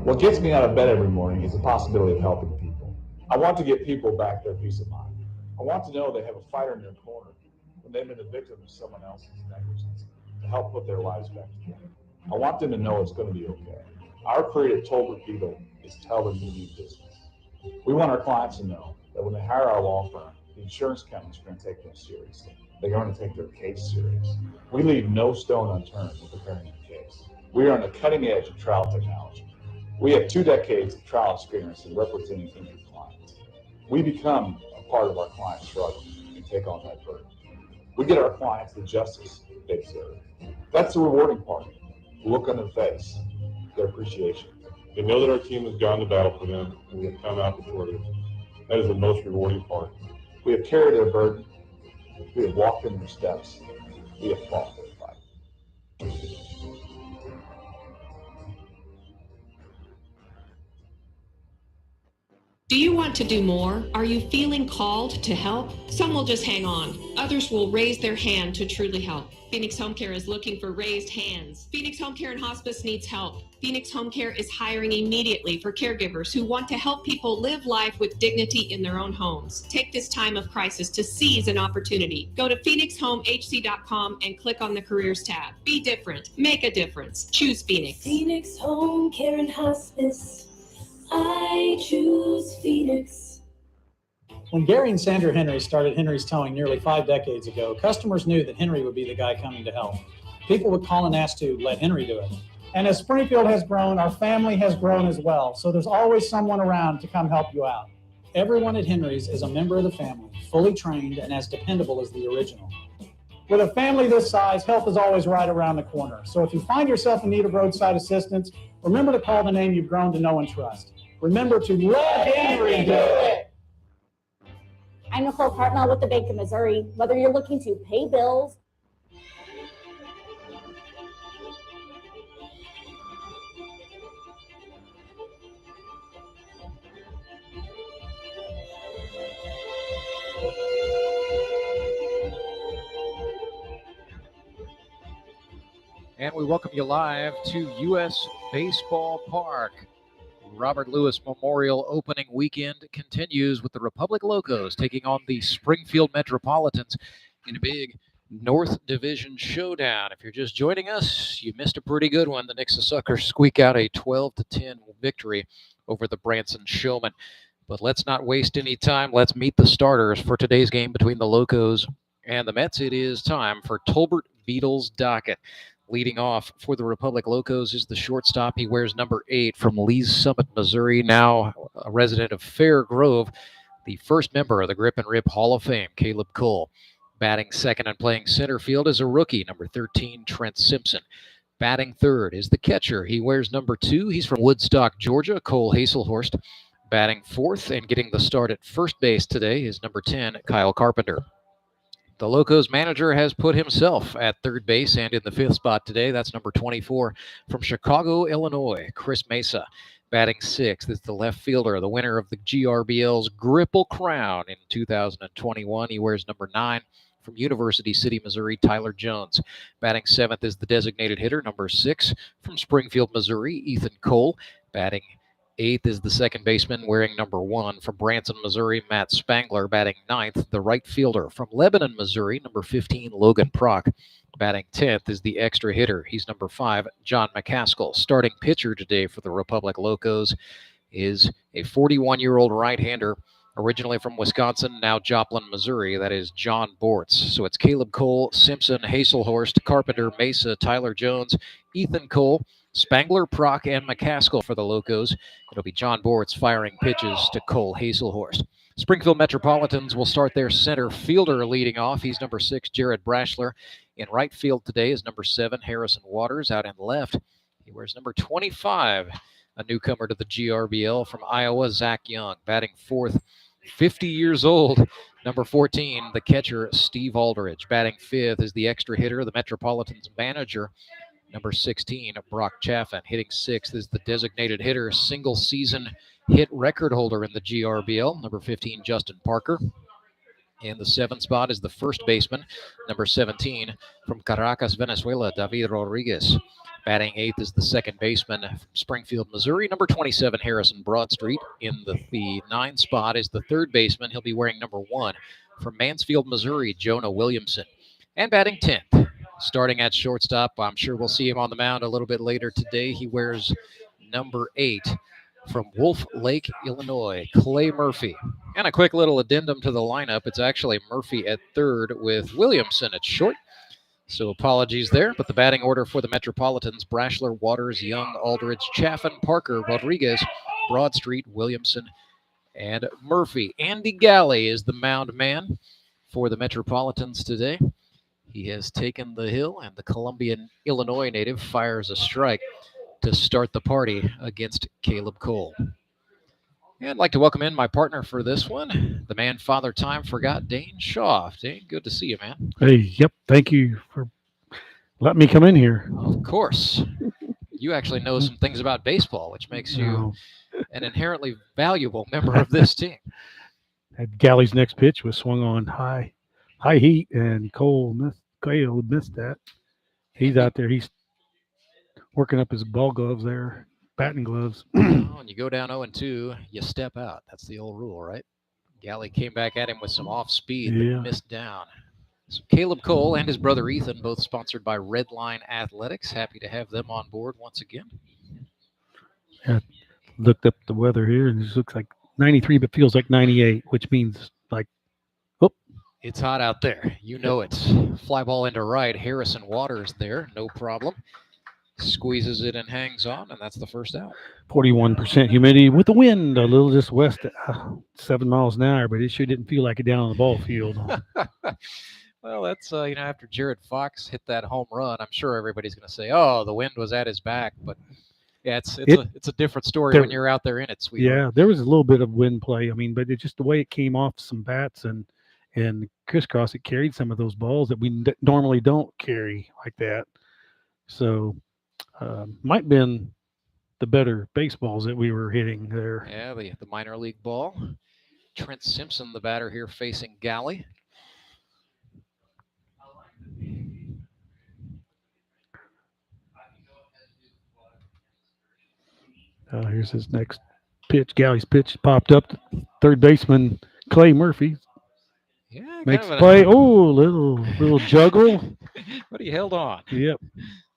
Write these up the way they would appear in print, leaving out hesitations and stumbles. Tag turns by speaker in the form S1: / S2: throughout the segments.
S1: What gets me out of bed every morning is the possibility of helping people. I want to give people back their peace of mind. I want to know they have a fighter in their corner when they've been the victim of someone else's negligence to help put their lives back together. I want them to know it's going to be okay. Our creed at Tolbert Beetle is tell them you need business. We want our clients to know that when they hire our law firm, the insurance companies are going to take them seriously. They're going to take their case serious. We leave no stone unturned in preparing a case. We are on the cutting edge of trial technology. We have 2 decades of trial experience in representing injured clients. We become a part of our client's struggle and take on that burden. We get our clients the justice they deserve. That's the rewarding part. The look on their face, their appreciation.
S2: They know that our team has gone to battle for them, and we have come out victorious. That is the most rewarding part.
S1: We have carried their burden. We have walked in their steps. We have fought their fight.
S3: Do you want to do more? Are you feeling called to help? Some will just hang on. Others will raise their hand to truly help. Phoenix Home Care is looking for raised hands. Phoenix Home Care and Hospice needs help. Phoenix Home Care is hiring immediately for caregivers who want to help people live life with dignity in their own homes. Take this time of crisis to seize an opportunity. Go to phoenixhomehc.com and click on the Careers tab. Be different. Make a difference. Choose Phoenix.
S4: Phoenix Home Care and Hospice. I choose Phoenix.
S5: When Gary and Sandra Henry started Henry's Towing nearly 5 decades ago, customers knew that Henry would be the guy coming to help. People would call and ask to let Henry do it. And as Springfield has grown, our family has grown as well. So there's always someone around to come help you out. Everyone at Henry's is a member of the family, fully trained and as dependable as the original. With a family this size, help is always right around the corner. So if you find yourself in need of roadside assistance, remember to call the name you've grown to know and trust. Remember to let Henry do it.
S6: I'm Nicole Cartmel with the Bank of Missouri. Whether you're looking to pay bills,
S7: And we welcome you live to U.S. Baseball Park. Robert Lewis Memorial opening weekend continues with the Republic Locos taking on the Springfield Metropolitans in a big North Division showdown. If you're just joining us, you missed a pretty good one. The Nixa Suckers squeak out a 12-10 victory over the Branson Showmen. But let's not waste any time. Let's meet the starters for today's game between the Locos and the Mets. It is time for Tolbert Beetle's docket. Leading off for the Republic Locos is the shortstop. He wears number 8 from Lee's Summit, Missouri, now a resident of Fair Grove, the first member of the Grip and Rip Hall of Fame, Caleb Cole. Batting second and playing center field is a rookie, number 13, Trent Simpson. Batting third is the catcher. He wears number 2. He's from Woodstock, Georgia, Cole Hazelhorst. Batting fourth and getting the start at first base today is number 10, Kyle Carpenter. The Locos manager has put himself at third base and in the 5th spot today. That's number 24 from Chicago, Illinois, Chris Mesa. Batting 6th is the left fielder, the winner of the GRBL's GRBL Crown in 2021. He wears number 9 from University City, Missouri, Tyler Jones. Batting 7th is the designated hitter, number 6 from Springfield, Missouri, Ethan Cole. Batting 8th is the second baseman wearing number 1 from Branson, Missouri, Matt Spangler. Batting 9th, the right fielder from Lebanon, Missouri, number 15, Logan Prock. Batting 10th is the extra hitter. He's number 5, John McCaskill. Starting pitcher today for the Republic Locos is a 41-year-old right-hander, originally from Wisconsin, now Joplin, Missouri. That is John Bortz. So it's Caleb Cole, Simpson, Hazelhorst, Carpenter, Mesa, Tyler Jones, Ethan Cole, Spangler, Prock, and McCaskill for the Locos. It'll be John Bortz firing pitches to Cole Hazelhorst. Springfield Metropolitans will start their center fielder leading off. He's number 6, Jared Brashler. In right field today is number 7, Harrison Waters. Out in left, he wears number 25, a newcomer to the GRBL from Iowa, Zach Young. Batting fourth, 50 years old, number 14, the catcher, Steve Aldridge. Batting fifth is the extra hitter, the Metropolitans manager, number 16, Brock Chaffin. Hitting sixth is the designated hitter, single-season hit record holder in the GRBL, number 15, Justin Parker. In the 7th spot is the first baseman, number 17, from Caracas, Venezuela, David Rodriguez. Batting 8th is the second baseman from Springfield, Missouri, number 27, Harrison Broadstreet. In the 9th spot is the third baseman. He'll be wearing number 1 from Mansfield, Missouri, Jonah Williamson. And batting 10th, starting at shortstop, I'm sure we'll see him on the mound a little bit later today. He wears number 8 from Wolf Lake, Illinois, Clay Murphy. And a quick little addendum to the lineup. It's actually Murphy at third with Williamson at short. So apologies there, but the batting order for the Metropolitans: Brashler, Waters, Young, Aldridge, Chaffin, Parker, Rodriguez, Broadstreet, Williamson, and Murphy. Andy Galley is the mound man for the Metropolitans today. He has taken the hill, and the Columbian, Illinois native fires a strike to start the party against Caleb Cole. And I'd like to welcome in my partner for this one, the man Father Time forgot, Dane Shaw. Dane, good to see you, man.
S8: Hey, yep. Thank you for letting me come in here.
S7: Of course. You actually know some things about baseball, which makes you an inherently valuable member of this team.
S8: That Galley's next pitch was swung on high heat, and Cole missed that. He's out there. He's working up his ball gloves there, batting gloves.
S7: When you go down 0-2, you step out. That's the old rule, right? Galley came back at him with some off speed, but missed down. So Caleb Cole and his brother Ethan, both sponsored by Redline Athletics. Happy to have them on board once again.
S8: Yeah, looked up the weather here, and it looks like 93, but feels like 98, which means like,
S7: it's hot out there. You know it. Fly ball into right. Harrison Waters there, no problem. Squeezes it and hangs on, and that's the first out.
S8: 41% humidity with the wind a little just west, 7 miles an hour, but it sure didn't feel like it down on the ball field.
S7: Well, that's, after Jared Fox hit that home run, I'm sure everybody's going to say, oh, the wind was at his back. But, yeah, it's a different story when you're out there in it, sweetheart.
S8: Yeah, there was a little bit of wind play. I mean, but it just the way it came off some bats and crisscross, it carried some of those balls that we normally don't carry like that. So, might have been the better baseballs that we were hitting there.
S7: Yeah, the minor league ball. Trent Simpson, the batter here, facing Galley.
S8: Here's his next pitch. Galley's pitch popped up. Third baseman Clay Murphy makes a play. Oh, little juggle.
S7: But he held on.
S8: Yep.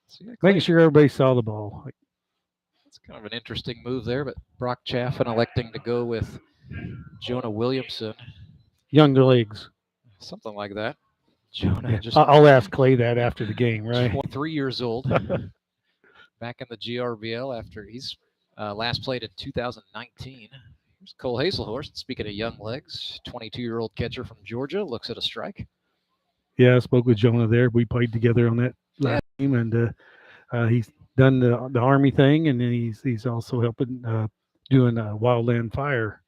S8: So making sure everybody saw the ball.
S7: It's kind of an interesting move there, but Brock Chaffin electing to go with Jonah Williamson.
S8: Younger legs.
S7: Something like that. Jonah just.
S8: I'll ask Clay that after the game, right?
S7: 3 years old. Back in the GRBL after he's last played in 2019. Here's Cole Hazelhorst. Speaking of young legs, 22-year-old catcher from Georgia looks at a strike.
S8: Yeah, I spoke with Jonah there. We played together on that last team, and he's done the Army thing, and then he's also helping doing wildland fire.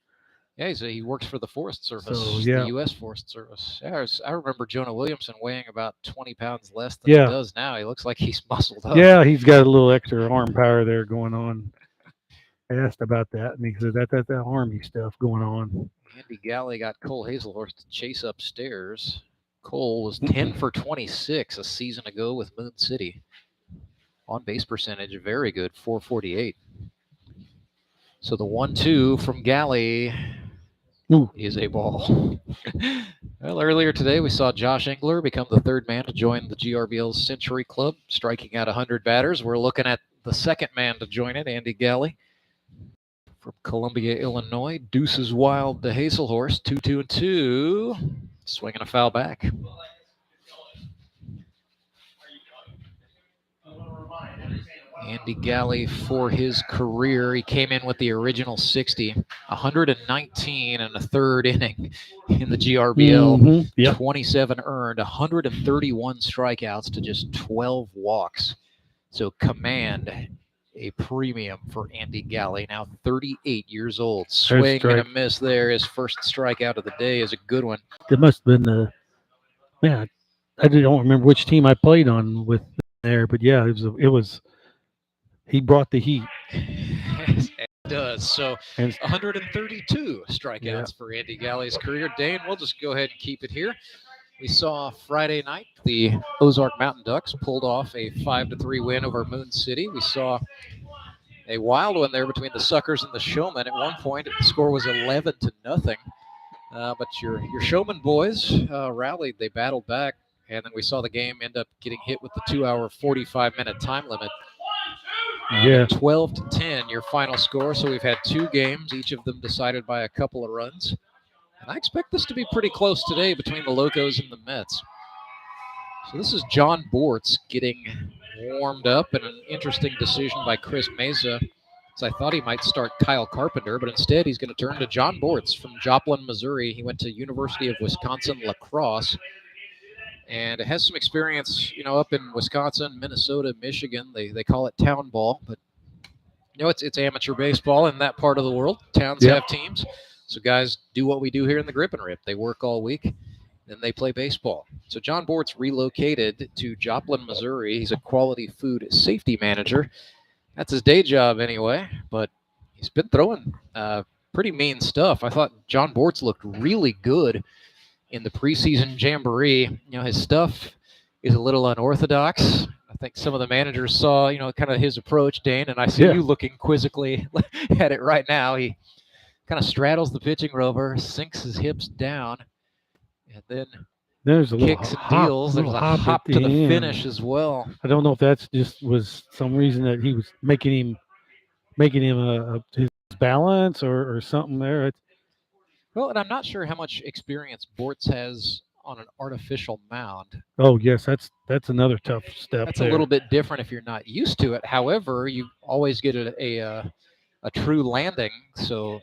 S7: Yeah, he works for the Forest Service,
S8: the
S7: U.S. Forest Service. Yeah, I remember Jonah Williamson weighing about 20 pounds less than he does now. He looks like he's muscled up.
S8: Yeah, he's got a little extra arm power there going on. I asked about that, and he said that's that Army stuff going on.
S7: Andy Galley got Cole Hazelhorst to chase upstairs. Cole was 10 for 26 a season ago with Moon City. On base percentage, very good, 448. So the 1-2 from Galley is a ball. Well, earlier today we saw Josh Engler become the third man to join the GRBL's Century Club, striking out 100 batters. We're looking at the second man to join it, Andy Galley from Columbia, Illinois. Deuces wild to Hazelhorst, 2-2-2. Swinging a foul back. Andy Galley, for his career, he came in with the original 60, 119 and a third inning in the GRBL. 27 earned, 131 strikeouts to just 12 walks. So command a premium for Andy Galley, now 38 years old. Swing and a miss there. His first strikeout of the day is a good one.
S8: It must have been I don't remember which team I played on with there, but yeah, it was he brought the heat.
S7: does. So
S8: And
S7: 132 strikeouts for Andy Galley's career. Dane, we'll just go ahead and keep it here. We saw Friday night the Ozark Mountain Ducks pulled off a 5-3 win over Moon City. We saw a wild one there between the Suckers and the Showmen. At one point, the score was 11-0. But your Showman boys rallied. They battled back, and then we saw the game end up getting hit with the 2-hour, 45-minute time limit.
S8: yeah,
S7: 12-10, your final score. So we've had 2 games, each of them decided by a couple of runs. And I expect this to be pretty close today between the Locos and the Mets. So this is John Bortz getting warmed up, and an interesting decision by Chris Mesa. So I thought he might start Kyle Carpenter, but instead he's going to turn to John Bortz from Joplin, Missouri. He went to University of Wisconsin La Crosse and has some experience, up in Wisconsin, Minnesota, Michigan. They call it town ball, but it's amateur baseball in that part of the world. Towns have teams, so guys do what we do here in the Grip and Rip. They work all week, then they play baseball. So John Bortz relocated to Joplin, Missouri. He's a quality food safety manager. That's his day job anyway, but he's been throwing pretty mean stuff. I thought John Bortz looked really good in the preseason jamboree. His stuff is a little unorthodox. I think some of the managers saw, kind of his approach, Dane, and I see you looking quizzically at it right now. He kind of straddles the pitching rover, sinks his hips down, and then
S8: there's a
S7: kicks
S8: little
S7: and deals. There's a hop to the finish as well.
S8: I don't know if that's just was some reason that he was making him his balance or something there.
S7: Well, and I'm not sure how much experience Bortz has on an artificial mound.
S8: Oh yes, that's another tough step.
S7: That's a little bit different if you're not used to it. However, you always get a true landing. So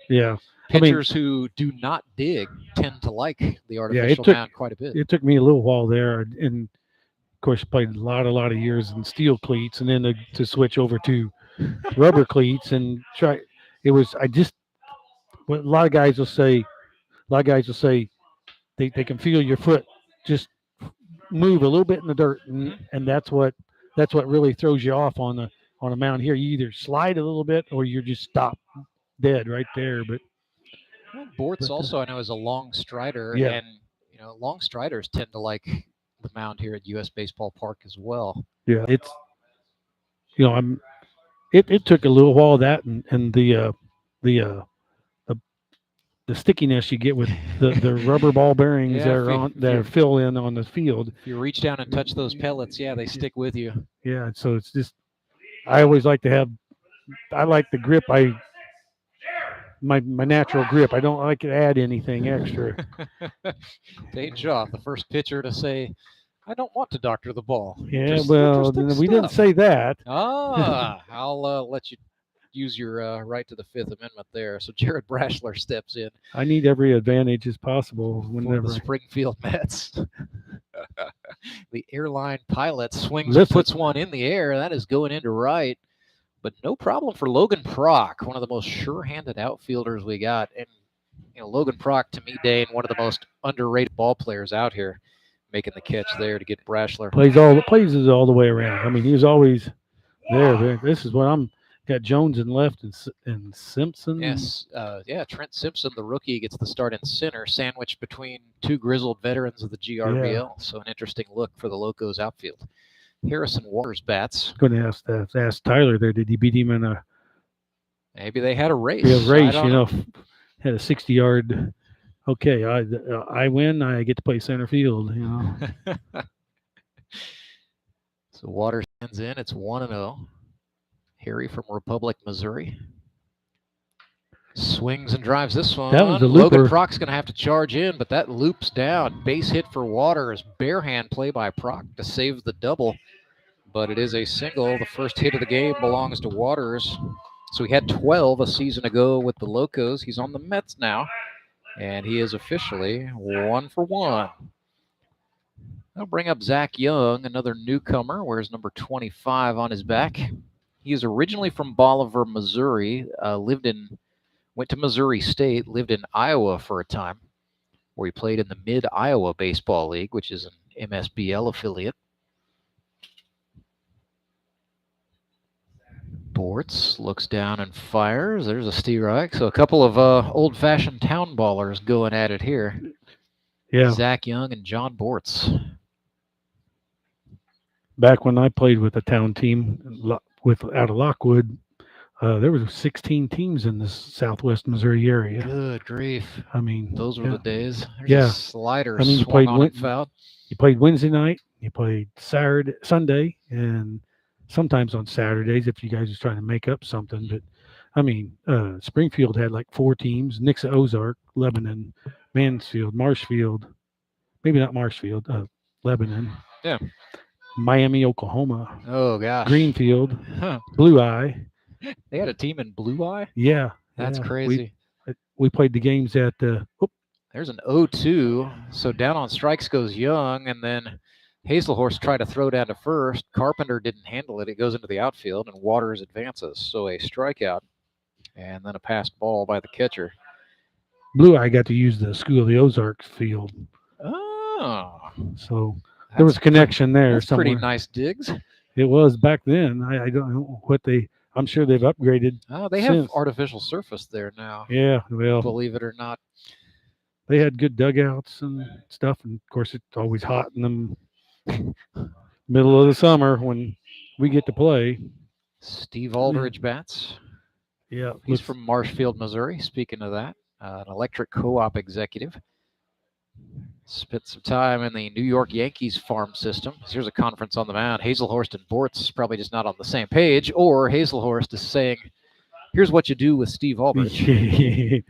S7: pitchers who do not dig tend to like the artificial mound quite a bit.
S8: It took me a little while there, and of course played a lot of years in steel cleats, and then to switch over to rubber cleats and try. It was what a lot of guys will say they can feel your foot just move a little bit in the dirt, and that's what really throws you off on a mound here. You either slide a little bit or you just stop dead right there. But
S7: Bortz also, I know, is a long strider, and long striders tend to like the mound here at U.S. Baseball Park as well.
S8: Yeah, it's it took a little while that and the stickiness you get with the rubber ball bearings that are fill in on the field.
S7: If you reach down and touch those pellets, they stick with you.
S8: Yeah, so it's just I always like to I like the grip. My natural grip. I don't like to add anything extra.
S7: Dane Shaw, the first pitcher to say, I don't want to doctor the ball.
S8: Yeah, well, we didn't say that.
S7: I'll let you use your right to the Fifth Amendment there. So Jared Brashler steps in.
S8: I need every advantage as possible whenever.
S7: For the Springfield Mets. The airline pilot swings and puts one in the air. That is going into right. But no problem for Logan Prock, one of the most sure-handed outfielders we got. And Logan Prock, to me, Dane, one of the most underrated ball players out here, making the catch there to get Brashler.
S8: Plays all the way around. I mean, he was always there. This is what I'm got Jones in left and Simpson.
S7: Yes, Trent Simpson, the rookie, gets the start in center, sandwiched between 2 grizzled veterans of the GRBL. Yeah. So an interesting look for the Locos outfield. Harrison Waters bats.
S8: Going to ask Tyler there. Did he beat him in a?
S7: Maybe they had a race.
S8: Yeah, race. Had a 60-yard. Okay, I win. I get to play center field.
S7: So Waters stands in. It's 1-0. Harry from Republic, Missouri. Swings and drives this one.
S8: That was a looper.
S7: Logan Prock's going to have to charge in, but that loops down. Base hit for Waters. Bare hand play by Prock to save the double, but it is a single. The first hit of the game belongs to Waters. So he had 12 a season ago with the Locos. He's on the Mets now, and he is officially 1 for 1. I'll bring up Zach Young, another newcomer, wears number 25 on his back. He is originally from Bolivar, Missouri, went to Missouri State, lived in Iowa for a time, where he played in the Mid-Iowa Baseball League, which is an MSBL affiliate. Bortz looks down and fires. There's a strike. So a couple of old-fashioned town ballers going at it here.
S8: Yeah.
S7: Zach Young and John Bortz.
S8: Back when I played with a town team out of Lockwood, there was 16 teams in this Southwest Missouri area.
S7: Good grief.
S8: I mean,
S7: those were the days. There's
S8: yeah.
S7: A slider
S8: I mean,
S7: swung on and fouled.
S8: You played Wednesday night, you played Sunday, and sometimes on Saturdays if you guys was trying to make up something. But I mean, Springfield had like 4 teams: Nixa, Ozark, Lebanon, Mansfield, Marshfield, maybe not Marshfield, Lebanon.
S7: Yeah.
S8: Miami, Oklahoma.
S7: Oh gosh.
S8: Greenfield,
S7: Huh.
S8: Blue Eye.
S7: They had a team in Blue Eye?
S8: Yeah.
S7: That's crazy.
S8: We played the games at
S7: there's an 0-2. So down on strikes goes Young, and then Hazelhorst tried to throw down to first. Carpenter didn't handle it. It goes into the outfield, and Waters advances. So a strikeout, and then a passed ball by the catcher.
S8: Blue Eye got to use the School of the Ozarks field.
S7: Oh.
S8: So there was a connection there.
S7: That's
S8: somewhere.
S7: Pretty nice digs.
S8: It was back then. I don't know what I'm sure they've upgraded.
S7: Oh, they have artificial surface there now.
S8: Yeah, well,
S7: believe it or not.
S8: They had good dugouts and stuff, and of course it's always hot in the middle of the summer when we get to play.
S7: Steve Aldridge bats.
S8: Yeah,
S7: he's from Marshfield, Missouri. Speaking of that, an electric co-op executive. Spent some time in the New York Yankees farm system. Here's a conference on the mound. Hazelhorst and Bortz probably just not on the same page, or Hazelhorst is saying, here's what you do with Steve Aldridge.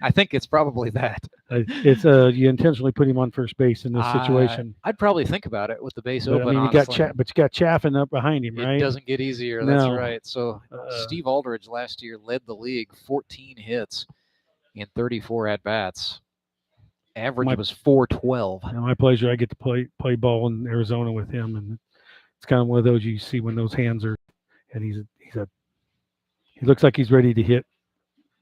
S7: I think it's probably that.
S8: It's you intentionally put him on first base in this situation.
S7: I'd probably think about it with the base open.
S8: I mean, you got Chaffin up behind him, right?
S7: It doesn't get easier.
S8: No.
S7: That's right. So Steve Aldridge last year led the league, 14 hits in 34 at bats. Average was 412.
S8: My pleasure. I get to play ball in Arizona with him, and it's kind of one of those you see when those hands are, and he looks like he's ready to hit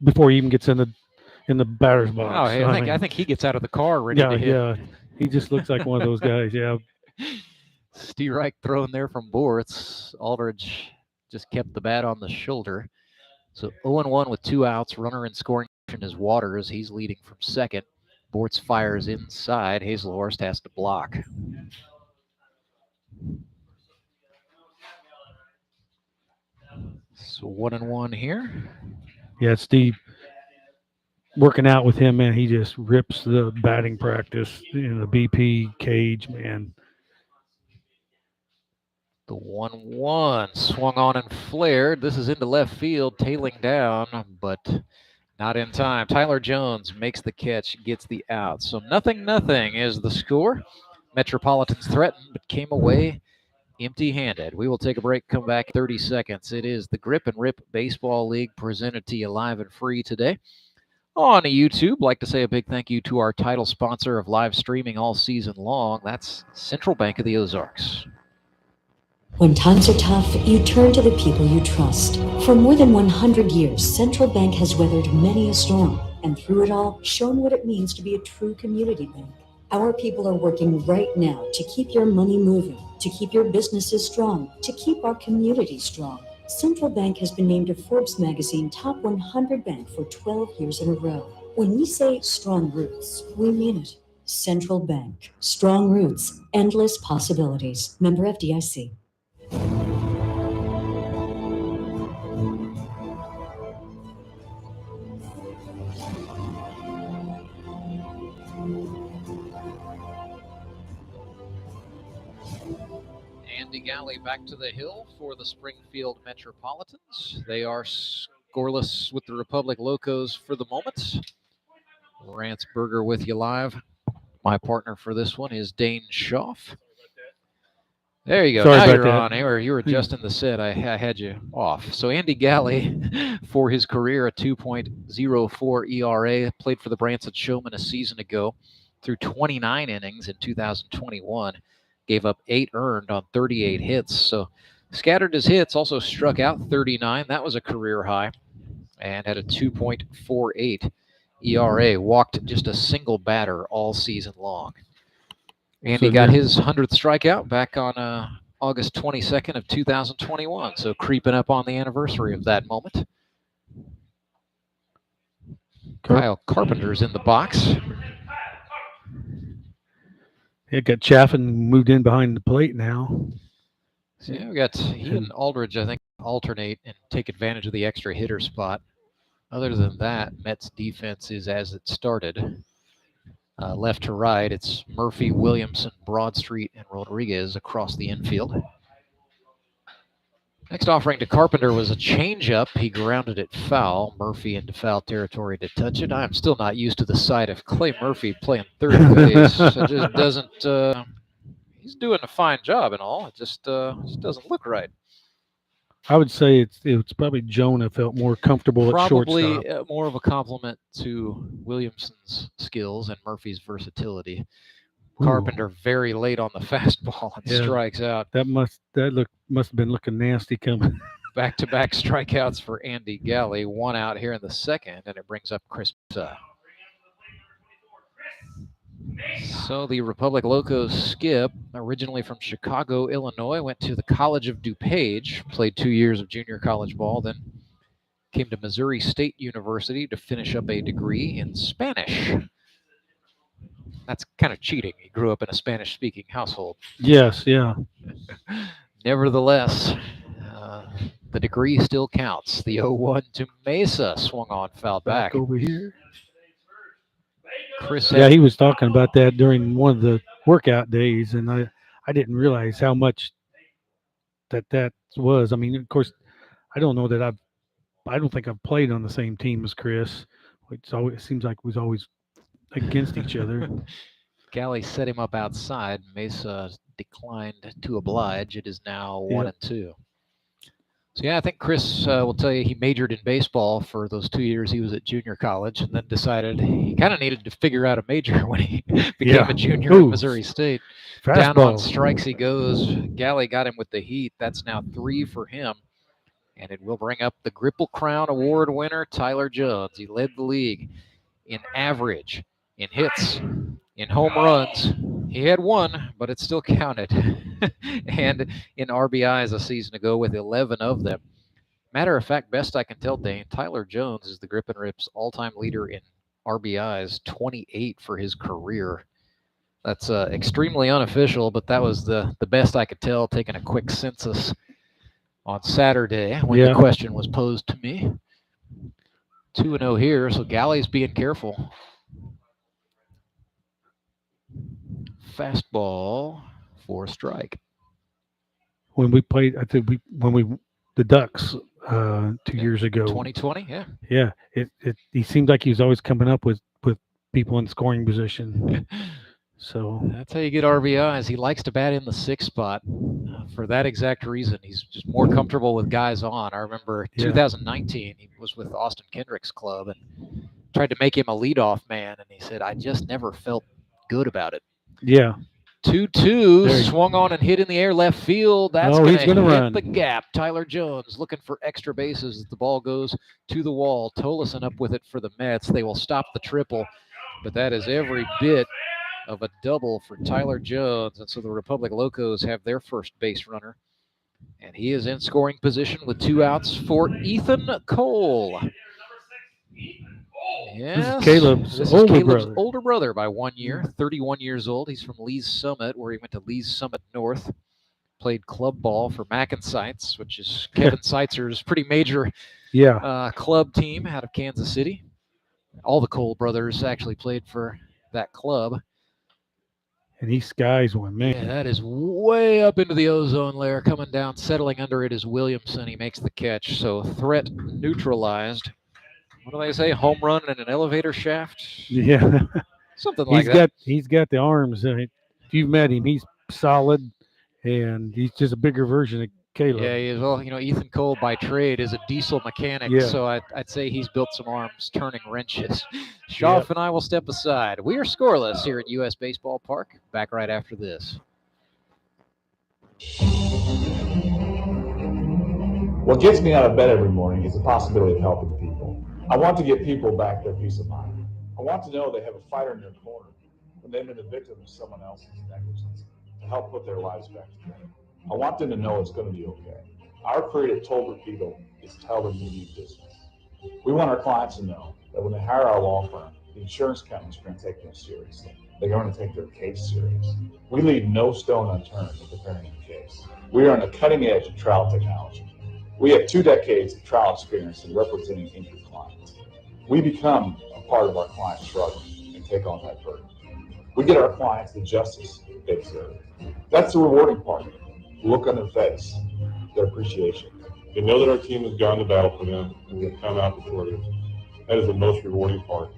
S8: before he even gets in the batter's box.
S7: Oh, hey, I think he gets out of the car ready to hit.
S8: Yeah, he just looks like one of those guys. Yeah.
S7: Steve Reich thrown there from Bortz. Aldridge just kept the bat on the shoulder. So 0-1 with 2 outs. Runner in scoring position is Waters. He's leading from second. Bortz fires inside. Hazelhorst has to block. So 1-1 here.
S8: Yeah, Steve working out with him, man. He just rips the batting practice in the BP cage, man.
S7: The 1-1 swung on and flared. This is into left field, tailing down, but not in time. Tyler Jones makes the catch, gets the out. So 0-0 is the score. Metropolitans threatened, but came away empty-handed. We will take a break, come back 30 seconds. It is the Grip and Rip Baseball League presented to you live and free today on YouTube. Like to say a big thank you to our title sponsor of live streaming all season long. That's Central Bank of the Ozarks.
S9: When times are tough, you turn to the people you trust. For more than 100 years, Central Bank has weathered many a storm, and through it all, shown what it means to be a true community bank. Our people are working right now to keep your money moving, to keep your businesses strong, to keep our community strong. Central Bank has been named a Forbes magazine top 100 bank for 12 years in a row. When we say strong roots, we mean it. Central Bank. Strong roots, endless possibilities. Member FDIC.
S7: Andy Galley back to the hill for the Springfield Metropolitans. They are scoreless with the Republic Locos for the moment. Rance Berger with you live. My partner for this one is Dane Schaff. There you go.
S8: Sorry
S7: now
S8: about
S7: you're
S8: that.
S7: on. You were adjusting the set. I had you off. So Andy Galley, for his career, a 2.04 ERA, played for the Branson Showmen a season ago through 29 innings in 2021. Gave up 8 earned on 38 hits. So scattered his hits, also struck out 39. That was a career high. And had a 2.48 ERA. Walked just a single batter all season long. Andy got his 100th strikeout back on August 22nd of 2021. So creeping up on the anniversary of that moment. Kyle Carpenter's in the box.
S8: It got Chaffin moved in behind the plate now.
S7: So yeah, we got he and Aldridge, I think, alternate and take advantage of the extra hitter spot. Other than that, Mets defense is as it started. Left to right, it's Murphy, Williamson, Broadstreet, and Rodriguez across the infield. Next offering to Carpenter was a changeup. He grounded it foul. Murphy into foul territory to touch it. I'm still not used to the sight of Clay Murphy playing third base. It just doesn't. He's doing a fine job and all. It just doesn't look right.
S8: I would say it's probably Jonah felt more comfortable at shortstop.
S7: Probably more of a compliment to Williamson's skills and Murphy's versatility. Carpenter very late on the fastball and strikes out.
S8: That must have been looking nasty coming.
S7: Back-to-back strikeouts for Andy Galley. One out here in the second, and it brings up Chris. So the Republic Locos skip, originally from Chicago, Illinois, went to the College of DuPage, played 2 years of junior college ball, then came to Missouri State University to finish up a degree in Spanish. That's kind of cheating. He grew up in a Spanish-speaking household.
S8: Yes, yeah.
S7: Nevertheless, the degree still counts. The 0-1 to Mesa swung on, fouled back.
S8: Over here.
S7: Chris,
S8: he was talking about that during one of the workout days, and I didn't realize how much that was. I mean, of course, I don't know that I don't think I've played on the same team as Chris. It seems like we was always against each other.
S7: Galley set him up outside. Mesa declined to oblige. It is now 1-2. So yeah, I think Chris will tell you he majored in baseball for those 2 years he was at junior college, and then decided he kind of needed to figure out a major when he became a junior at Missouri State.
S8: Fastball.
S7: Down on strikes he goes. Galley got him with the heat. That's now 3 for him. And it will bring up the Gripple Crown Award winner, Tyler Jones. He led the league in average, in hits, in home runs. He had 1, but it still counted. And in RBIs a season ago with 11 of them. Matter of fact, best I can tell, Dane, Tyler Jones is the Grip and Rips all-time leader in RBIs, 28 for his career. That's extremely unofficial, but that was the best I could tell, taking a quick census on Saturday when the question was posed to me. 2-0 here, so Galley's being careful. Fastball for a strike.
S8: When we played, I think the Ducks 2 years ago.
S7: 2020, yeah.
S8: Yeah, he seemed like he was always coming up with people in scoring position. So
S7: that's how you get RBIs. He likes to bat in the 6th spot for that exact reason. He's just more comfortable with guys on. I remember 2019, he was with Austin Kendrick's club and tried to make him a leadoff man, and he said, I just never felt good about it.
S8: Yeah.
S7: 2-2, swung on and hit in the air left field. That's going to hit
S8: run
S7: the gap. Tyler Jones looking for extra bases as the ball goes to the wall. Tolleson up with it for the Mets. They will stop the triple, but that is every bit of a double for Tyler Jones. And so the Republic Locos have their first base runner, and he is in scoring position with 2 outs for Ethan Cole. Yes,
S8: this is Caleb's
S7: older brother by 1 year, 31 years old. He's from Lee's Summit, where he went to Lee's Summit North. Played club ball for Mackin Sites, which is Kevin Seitzer's pretty major club team out of Kansas City. All the Cole brothers actually played for that club.
S8: And he skies one, man.
S7: Yeah, that is way up into the ozone layer. Coming down, settling under it is Williamson. He makes the catch. So threat neutralized. What do they say? Home run in an elevator shaft?
S8: Yeah.
S7: Something like that.
S8: He's got the arms. If you've met him, he's solid, and he's just a bigger version of Caleb.
S7: Yeah, he is. Well, Ethan Cole by trade is a diesel mechanic, so I'd say he's built some arms turning wrenches. Chaffin and I will step aside. We are scoreless here at U.S. Baseball Park. Back right after this.
S1: What gets me out of bed every morning is the possibility of helping people. I want to get people back their peace of mind. I want to know they have a fighter in their corner when they've been the victim of someone else's negligence to help put their lives back together. I want them to know it's going to be okay. Our creed at Tolbert Beagle is tell them you need business. We want our clients to know that when they hire our law firm, the insurance companies are going to take them seriously. They're going to take their case serious. We leave no stone unturned in preparing a case. We are on the cutting edge of trial technology. We have 2 decades of trial experience in representing injured clients. We become a part of our clients' struggle and take on that burden. We get our clients the justice they deserve. That's the rewarding part. Look on their face, their appreciation.
S2: They know that our team has gone to battle for them, and we have come out victorious. That is the most rewarding part.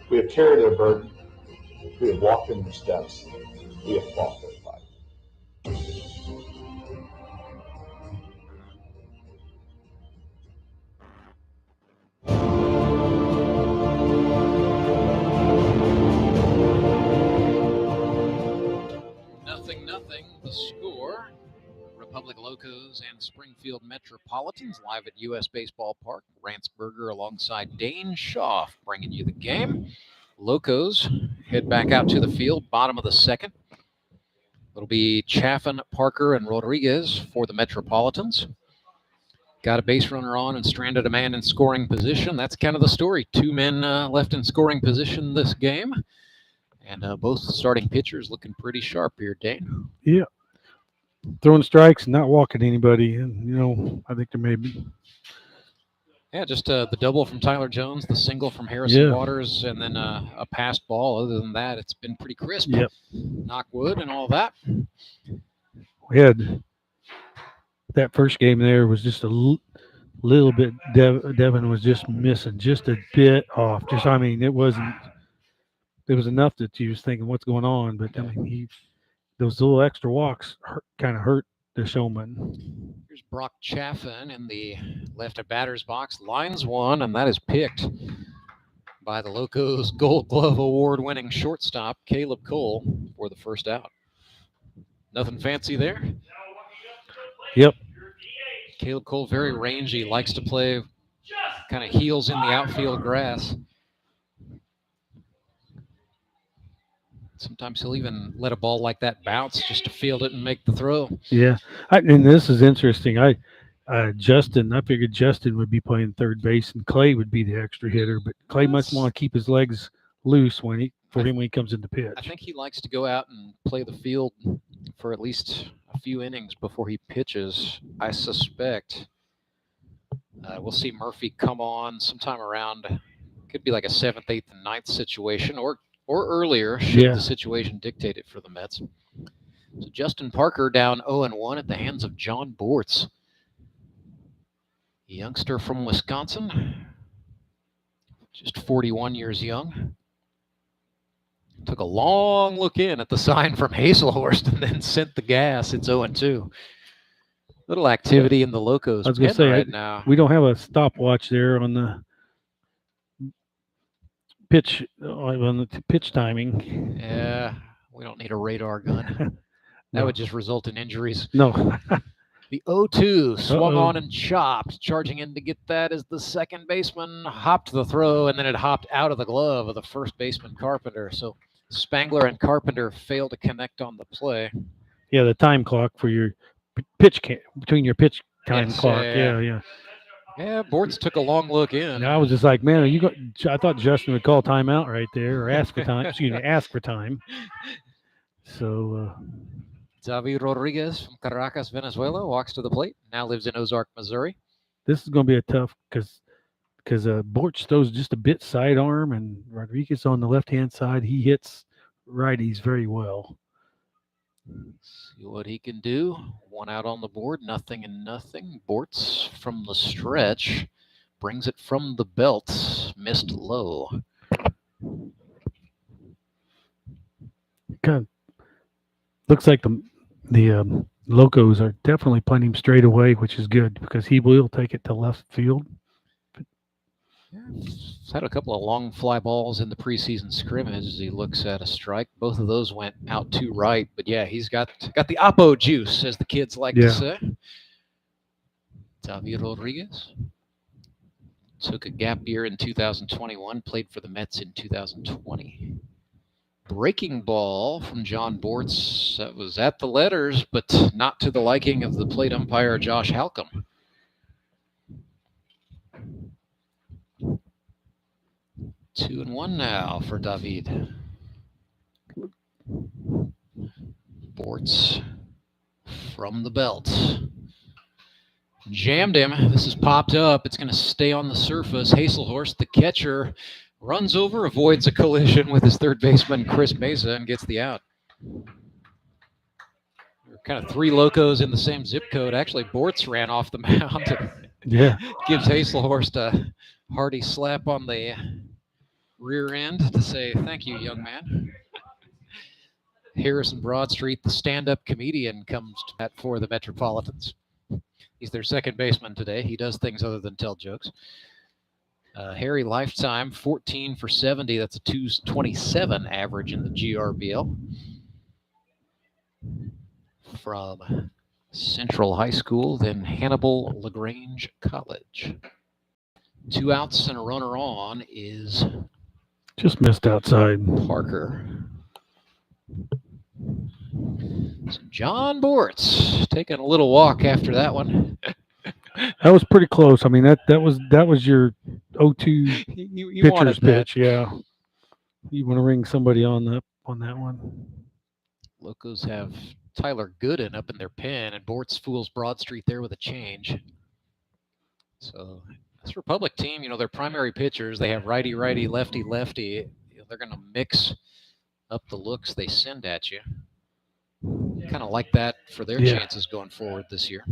S1: We have carried their burden. We have walked in their steps. We have fought their fight.
S7: Nothing. The score. Republic Locos and Springfield Metropolitans live at U.S. Baseball Park. Rantzberger alongside Dane Schaff bringing you the game. Locos head back out to the field, bottom of the second. It'll be Chaffin, Parker, and Rodriguez for the Metropolitans. Got a base runner on and stranded a man in scoring position. That's kind of the story. 2 men left in scoring position this game. And both starting pitchers looking pretty sharp here, Dane.
S8: Yeah. Throwing strikes and not walking anybody. And, I think there may be.
S7: Yeah, just the double from Tyler Jones, the single from Harrison Waters, and then a passed ball. Other than that, it's been pretty crisp.
S8: Yep.
S7: Knock wood and all that.
S8: We had that first game there was just a little bit. Devin was just missing just a bit off. It wasn't. It was enough that you was thinking, what's going on? But those little extra walks kind of hurt the showman.
S7: Here's Brock Chaffin in the left at batter's box. Lines one, and that is picked by the Locos Gold Glove Award-winning shortstop, Caleb Cole, for the first out. Nothing fancy there.
S8: Yep.
S7: Caleb Cole, very rangy, likes to play kind of heels in the outfield grass. Sometimes he'll even let a ball like that bounce just to field it and make the throw.
S8: Yeah, and this is interesting. I figured Justin would be playing third base and Clay would be the extra hitter, but Clay must want to keep his legs loose when he comes into pitch.
S7: I think he likes to go out and play the field for at least a few innings before he pitches. I suspect we'll see Murphy come on sometime around, could be like a 7th, 8th, and 9th situation, or earlier, should the situation dictate it for the Mets. So Justin Parker down 0-1 at the hands of John Bortz. A youngster from Wisconsin, just 41 years young. Took a long look in at the sign from Hazelhurst and then sent the gas. It's 0-2. Little activity in the Locos pen right now.
S8: We don't have a stopwatch there on the pitch timing.
S7: Yeah, we don't need a radar gun. That would just result in injuries.
S8: No.
S7: The 0-2 swung on and chopped. Charging in to get that as the second baseman hopped the throw, and then it hopped out of the glove of the first baseman, Carpenter. So Spangler and Carpenter failed to connect on the play.
S8: Yeah, the time clock for your pitch between your pitch time clock. Yeah.
S7: Yeah, Bortz took a long look in.
S8: And I was just like, man, I thought Justin would call timeout right there, or ask for time. Ask for time. So,
S7: Xavier Rodriguez from Caracas, Venezuela, walks to the plate. Now lives in Ozark, Missouri.
S8: This is going to be a tough because Bortz throws just a bit sidearm, and Rodriguez on the left-hand side, he hits righties very well.
S7: See what he can do. 1 out on the board, 0-0. Bortz from the stretch brings it from the belt, missed low.
S8: Kind of looks like the Locos are definitely playing him straight away, which is good because he will take it to left field.
S7: He's had a couple of long fly balls in the preseason scrimmage as he looks at a strike. Both of those went out to right, but yeah, he's got the oppo juice, as the kids like to say. Xavier Rodriguez took a gap year in 2021, played for the Mets in 2020. breaking ball from John Bortz. That was at the letters, but not to the liking of the plate umpire, Josh Halcomb. 2-1 now for David. Bortz from the belt. Jammed him. This is popped up. It's going to stay on the surface. Hazelhorst, the catcher, runs over, avoids a collision with his third baseman, Chris Mesa, and gets the out. There are kind of three locos in the same zip code. Actually, Bortz ran off the mound.
S8: Yeah.
S7: Gives Hazelhorst a hearty slap on the rear end to say, thank you, young man. Harrison Broadstreet, the stand-up comedian, comes to bat for the Metropolitans. He's their second baseman today. He does things other than tell jokes. Harry lifetime, 14 for 70. That's a 227 average in the GRBL. From Central High School, then Hannibal LaGrange College. 2 outs and a runner on is
S8: just missed outside.
S7: Parker. So John Bortz taking a little walk after that one.
S8: That was pretty close. I mean, that was your 0-2
S7: you
S8: pitcher's
S7: that.
S8: pitch. Yeah, you want to ring somebody on that one.
S7: Locos have Tyler Gooden up in their pen, and Bortz fools Broadstreet there with a change. So this Republic team, their primary pitchers, they have righty, lefty, lefty. They're going to mix up the looks they send at you. Kind of like that for their chances going forward this year.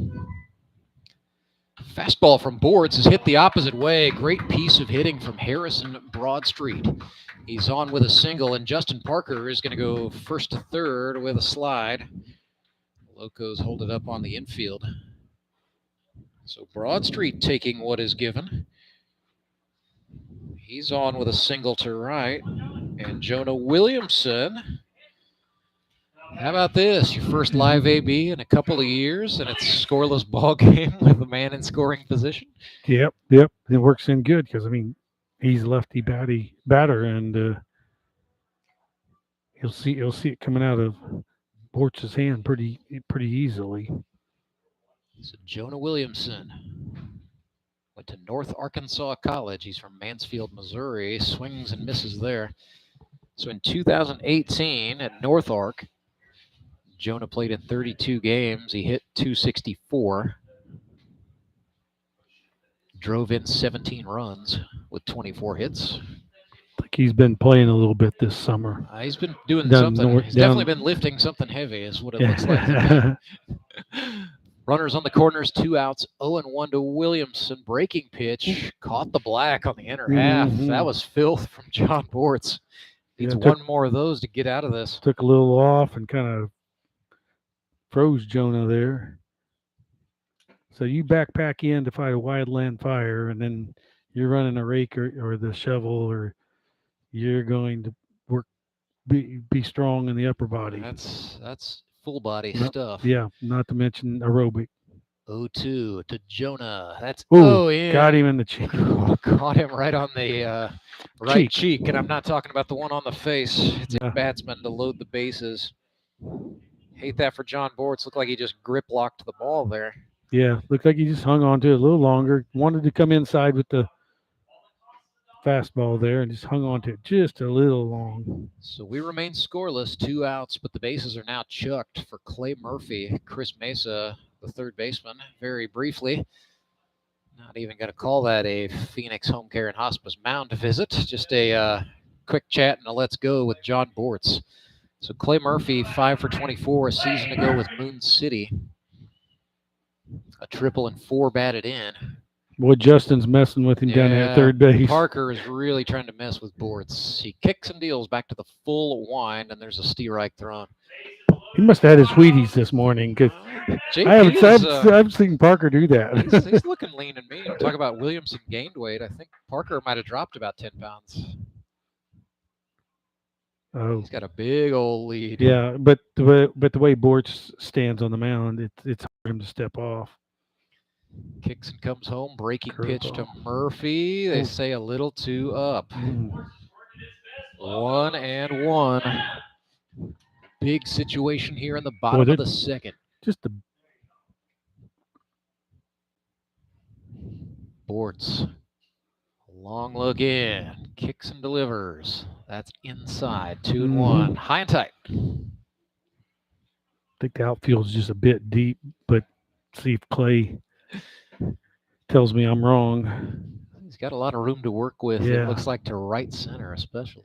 S7: Fastball from Bortz has hit the opposite way. Great piece of hitting from Harrison Broadstreet. He's on with a single, and Justin Parker is going to go first to third with a slide. Locos hold it up on the infield. So Broadstreet taking what is given. He's on with a single to right. And Jonah Williamson. How about this? Your first live AB in a couple of years, and it's a scoreless ball game with a man in scoring position.
S8: Yep. It works in good because, he's a lefty batter, and you'll see it coming out of Bortz's hand pretty easily.
S7: So Jonah Williamson went to North Arkansas College. He's from Mansfield, Missouri. Swings and misses there. So in 2018 at North Ark, Jonah played in 32 games. He hit .264. Drove in 17 runs with 24 hits.
S8: I think he's been playing a little bit this summer.
S7: He's been doing something. He's definitely been lifting something heavy is what it looks like. Runners on the corners, 2 outs, 0-1 to Williamson. Breaking pitch, caught the black on the inner half. That was filth from John Bortz. Needs one more of those to get out of this.
S8: Took a little off and kind of froze Jonah there. So you backpack in to fight a wildland fire, and then you're running a rake or the shovel, or you're going to be strong in the upper body.
S7: That's full body stuff.
S8: Yeah, not to mention aerobic.
S7: 0-2 to Jonah. That's
S8: got him in the cheek.
S7: Caught him right on the right cheek, and I'm not talking about the one on the face. It's a batsman to load the bases. Hate that for John Bortz. Looked like he just grip locked the ball there.
S8: Yeah, looked like he just hung on to it a little longer. Wanted to come inside with the fastball there and just hung on to it just a little long.
S7: So we remain scoreless, 2 outs, but the bases are now chucked for Clay Murphy. Chris Mesa, the third baseman, very briefly. Not even going to call that a Phoenix Home Care and Hospice mound visit. Just a quick chat and a let's go with John Bortz. So Clay Murphy, 5 for 24 a season ago with Moon City. A triple and 4 batted in.
S8: Boy, Justin's messing with him down there at third base.
S7: Parker is really trying to mess with Bortz. He kicks and deals back to the full wind, and there's a Steerike thrown.
S8: He must have had his Wheaties this morning, because I haven't seen Parker do that.
S7: He's looking lean and mean. Talk about Williamson gained weight. I think Parker might have dropped about 10 pounds.
S8: Oh,
S7: he's got a big old lead.
S8: Yeah, but the way Bortz stands on the mound, it's hard for him to step off.
S7: Kicks and comes home. Breaking pitch to Murphy. They say a little too up. 1-1. Big situation here in the bottom of the second.
S8: Just the
S7: Bortz. Long look in. Kicks and delivers. That's inside. 2-1. High and tight.
S8: I think the outfield's just a bit deep, but see if Clay tells me I'm wrong.
S7: He's got a lot of room to work with.
S8: Yeah.
S7: It looks like to right center especially.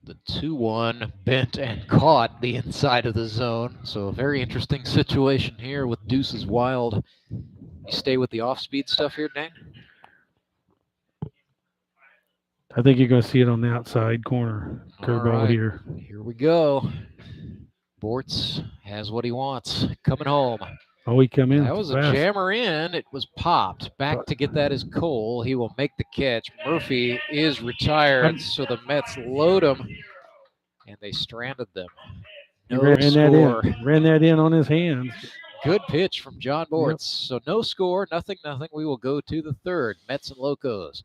S7: The 2-1 bent and caught the inside of the zone. So a very interesting situation here with Deuces Wild. You stay with the off-speed stuff here, Dane?
S8: I think you're going to see it on the outside corner. Curveball here.
S7: Here we go. Bortz has what he wants. Coming home.
S8: Oh, he come in.
S7: That was
S8: fast.
S7: a jammer in. It was popped. Back to get that is Cole. He will make the catch. Murphy is retired, so the Mets load him, and they stranded them. No score.
S8: Ran that in on his hands.
S7: Good pitch from John Bortz.
S8: Yep.
S7: So no score, nothing. We will go to the third. Mets and Locos.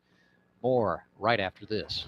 S7: More right after this.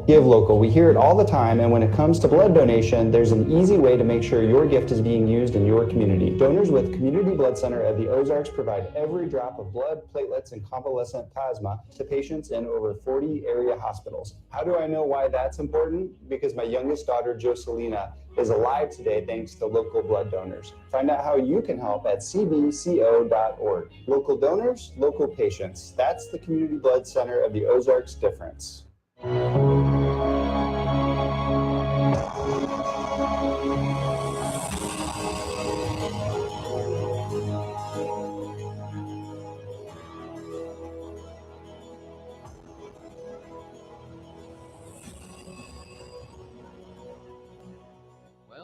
S10: Give local. We hear it all the time, and when it comes to blood donation, there's an easy way to make sure your gift is being used in your community. Donors with Community Blood Center of the Ozarks provide every drop of blood, platelets, and convalescent plasma to patients in over 40 area hospitals. How do I know why that's important? Because my youngest daughter, Jocelina, is alive today thanks to local blood donors. Find out how you can help at cbco.org. Local donors, local patients. That's the Community Blood Center of the Ozarks difference.
S7: Well,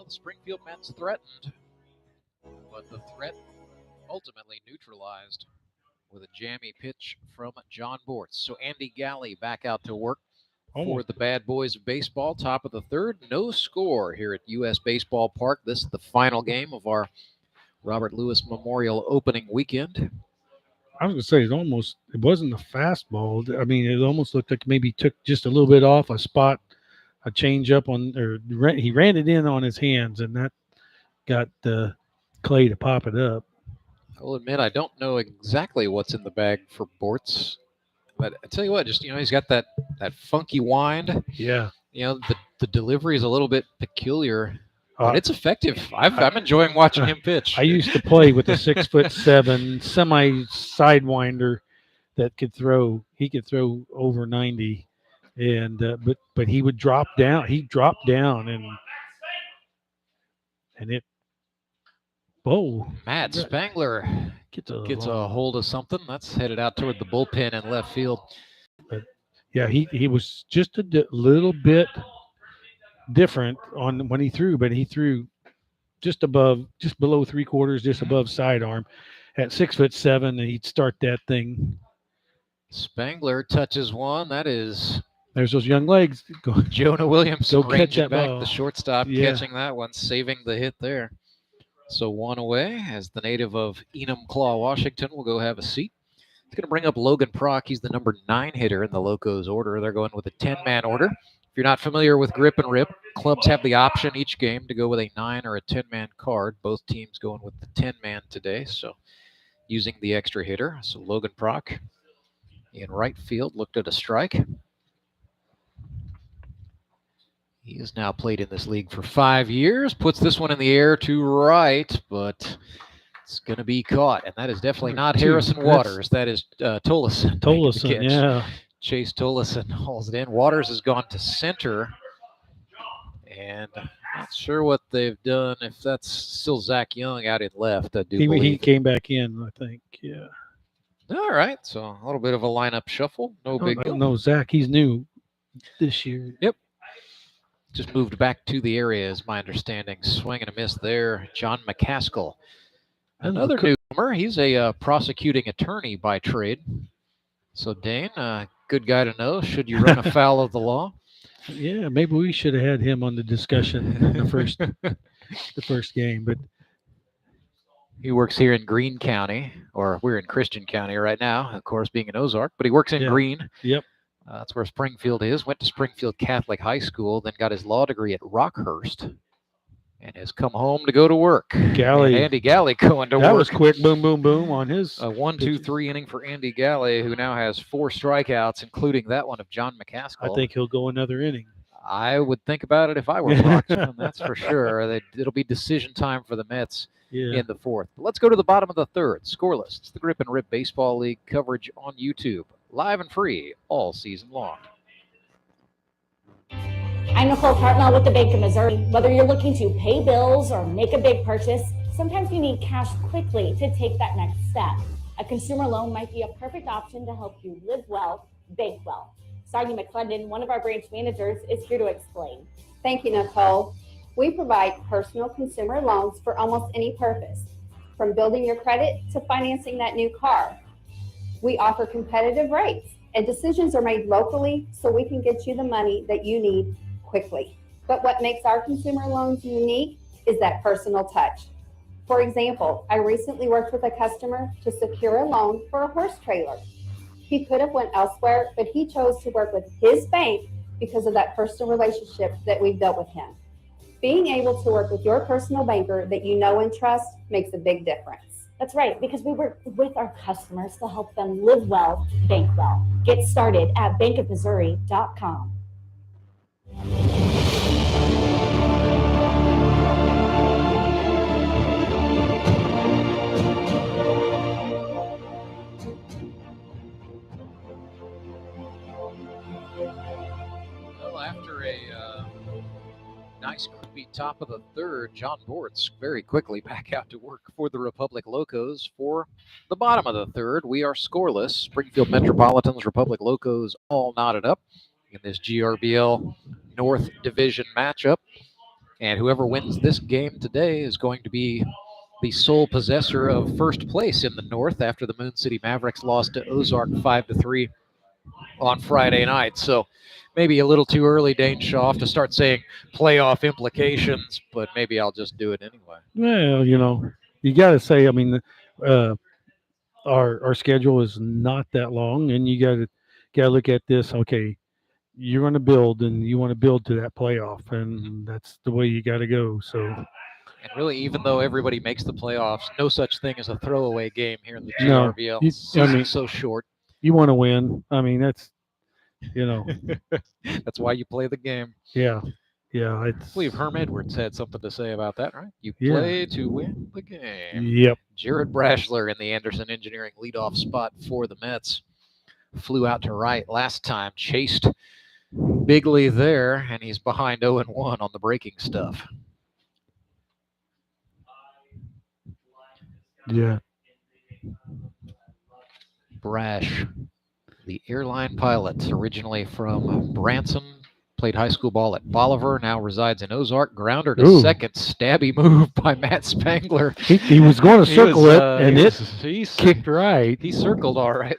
S7: the Springfield Mets threatened, but the threat ultimately neutralized with a jammy pitch from John Bortz. So Andy Galley back out to work for the Bad Boys of Baseball. Top of the third, no score here at U.S. Baseball Park. This is the final game of our Robert Lewis Memorial opening weekend.
S8: I was going to say it wasn't a fastball. I mean, it almost looked like maybe took just a little bit off a spot, a change up he ran it in on his hands, and that got Clay to pop it up.
S7: I'll admit I don't know exactly what's in the bag for Bortz, but I tell you what, just he's got that funky wind.
S8: Yeah.
S7: The delivery is a little bit peculiar, but it's effective. I'm enjoying watching him pitch.
S8: I used to play with a 6'7" semi sidewinder that could throw. He could throw over 90, and but he would drop down. He dropped down and it. Whoa!
S7: Matt Spangler gets a hold of something. That's headed out toward the bullpen in left field.
S8: But yeah, he was just a little bit different on when he threw, but he threw just below 3/4, just above sidearm at 6'7", and he'd start that thing.
S7: Spangler touches one. There's
S8: those young legs.
S7: Jonah Williamson
S8: go catch that
S7: back.
S8: ball.
S7: The shortstop catching that one, saving the hit there. So one away as the native of Enumclaw, Washington will go have a seat. It's going to bring up Logan Prock. He's the number 9 hitter in the Locos order. They're going with a 10-man order. If you're not familiar with Grip and Rip, clubs have the option each game to go with a 9 or a 10-man card. Both teams going with the 10-man today, so using the extra hitter. So Logan Prock in right field looked at a strike. He has now played in this league for 5 years, puts this one in the air to right, but it's going to be caught. And that is definitely not Harrison Waters. That is Tollison.
S8: Tollison, yeah.
S7: Chase Tollison hauls it in. Waters has gone to center. And I'm not sure what they've done. If that's still Zach Young out in left, I do believe.
S8: He came back in, I think, yeah.
S7: All right, so a little bit of a lineup shuffle. No big deal.
S8: No, Zach, he's new this year.
S7: Yep. Just moved back to the area, is my understanding. Swing and a miss there. John McCaskill. Another newcomer. He's a prosecuting attorney by trade. So, Dane, good guy to know should you run afoul of the law.
S8: Yeah, maybe we should have had him on the discussion in the first game. But
S7: He works here in Greene County, or we're in Christian County right now, of course, being in Ozark, but he works in Greene.
S8: Yep.
S7: That's where Springfield is. Went to Springfield Catholic High School, then got his law degree at Rockhurst, and has come home to go to work.
S8: Galley.
S7: And Andy Galley going to work.
S8: That was quick. Boom, boom, boom on his.
S7: A 1-2-3 inning for Andy Galley, who now has 4 strikeouts, including that one of John McCaskill.
S8: I think he'll go another inning.
S7: I would think about it if I were Roxman, that's for sure. It'll be decision time for the Mets in the 4th. But let's go to the bottom of the 3rd. Scoreless. It's the Grip and Rip Baseball League coverage on YouTube, live and free all season long.
S6: I'm Nicole Cartmel with the Bank of Missouri. Whether you're looking to pay bills or make a big purchase, sometimes you need cash quickly to take that next step. A consumer loan might be a perfect option to help you live well, bank well. Sonia McClendon, one of our branch managers, is here to explain.
S11: Thank you, Nicole. We provide personal consumer loans for almost any purpose, from building your credit to financing that new car. We offer competitive rates, and decisions are made locally so we can get you the money that you need quickly. But what makes our consumer loans unique is that personal touch. For example, I recently worked with a customer to secure a loan for a horse trailer. He could have went elsewhere, but he chose to work with his bank because of that personal relationship that we've built with him. Being able to work with your personal banker that you know and trust makes a big difference.
S6: That's right, because we work with our customers to help them live well, bank well. Get started at bankofmissouri.com.
S7: Well, after a nice creepy top of the 3rd, John Bortz very quickly back out to work for the Republic Locos for the bottom of the 3rd. We are scoreless. Springfield Metropolitans, Republic Locos all knotted up in this GRBL North Division matchup. And whoever wins this game today is going to be the sole possessor of first place in the North after the Moon City Mavericks lost to Ozark 5-3 on Friday night. So maybe a little too early, Dane Schaaf, to start saying playoff implications, but maybe I'll just do it anyway.
S8: Well, you got to say, I mean, our schedule is not that long, and you got to look at this. Okay, you're going to build, and you want to build to that playoff, and that's the way you got to go. So,
S7: and really, even though everybody makes the playoffs, no such thing as a throwaway game here in the GRBL.
S8: No,
S7: Season's so short.
S8: You want to win. I mean, that's
S7: that's why you play the game.
S8: Yeah.
S7: I believe Herm Edwards had something to say about that, right? You play to win the game.
S8: Yep.
S7: Jared Brashler in the Anderson Engineering leadoff spot for the Mets. Flew out to right last time, chased Bigley there, and he's behind 0-1 on the breaking stuff.
S8: Yeah.
S7: Brash, the airline pilot, originally from Branson, played high school ball at Bolivar, now resides in Ozark. Grounder to second, stabby move by Matt Spangler.
S8: He was going to circle and he kicked right.
S7: He circled all right.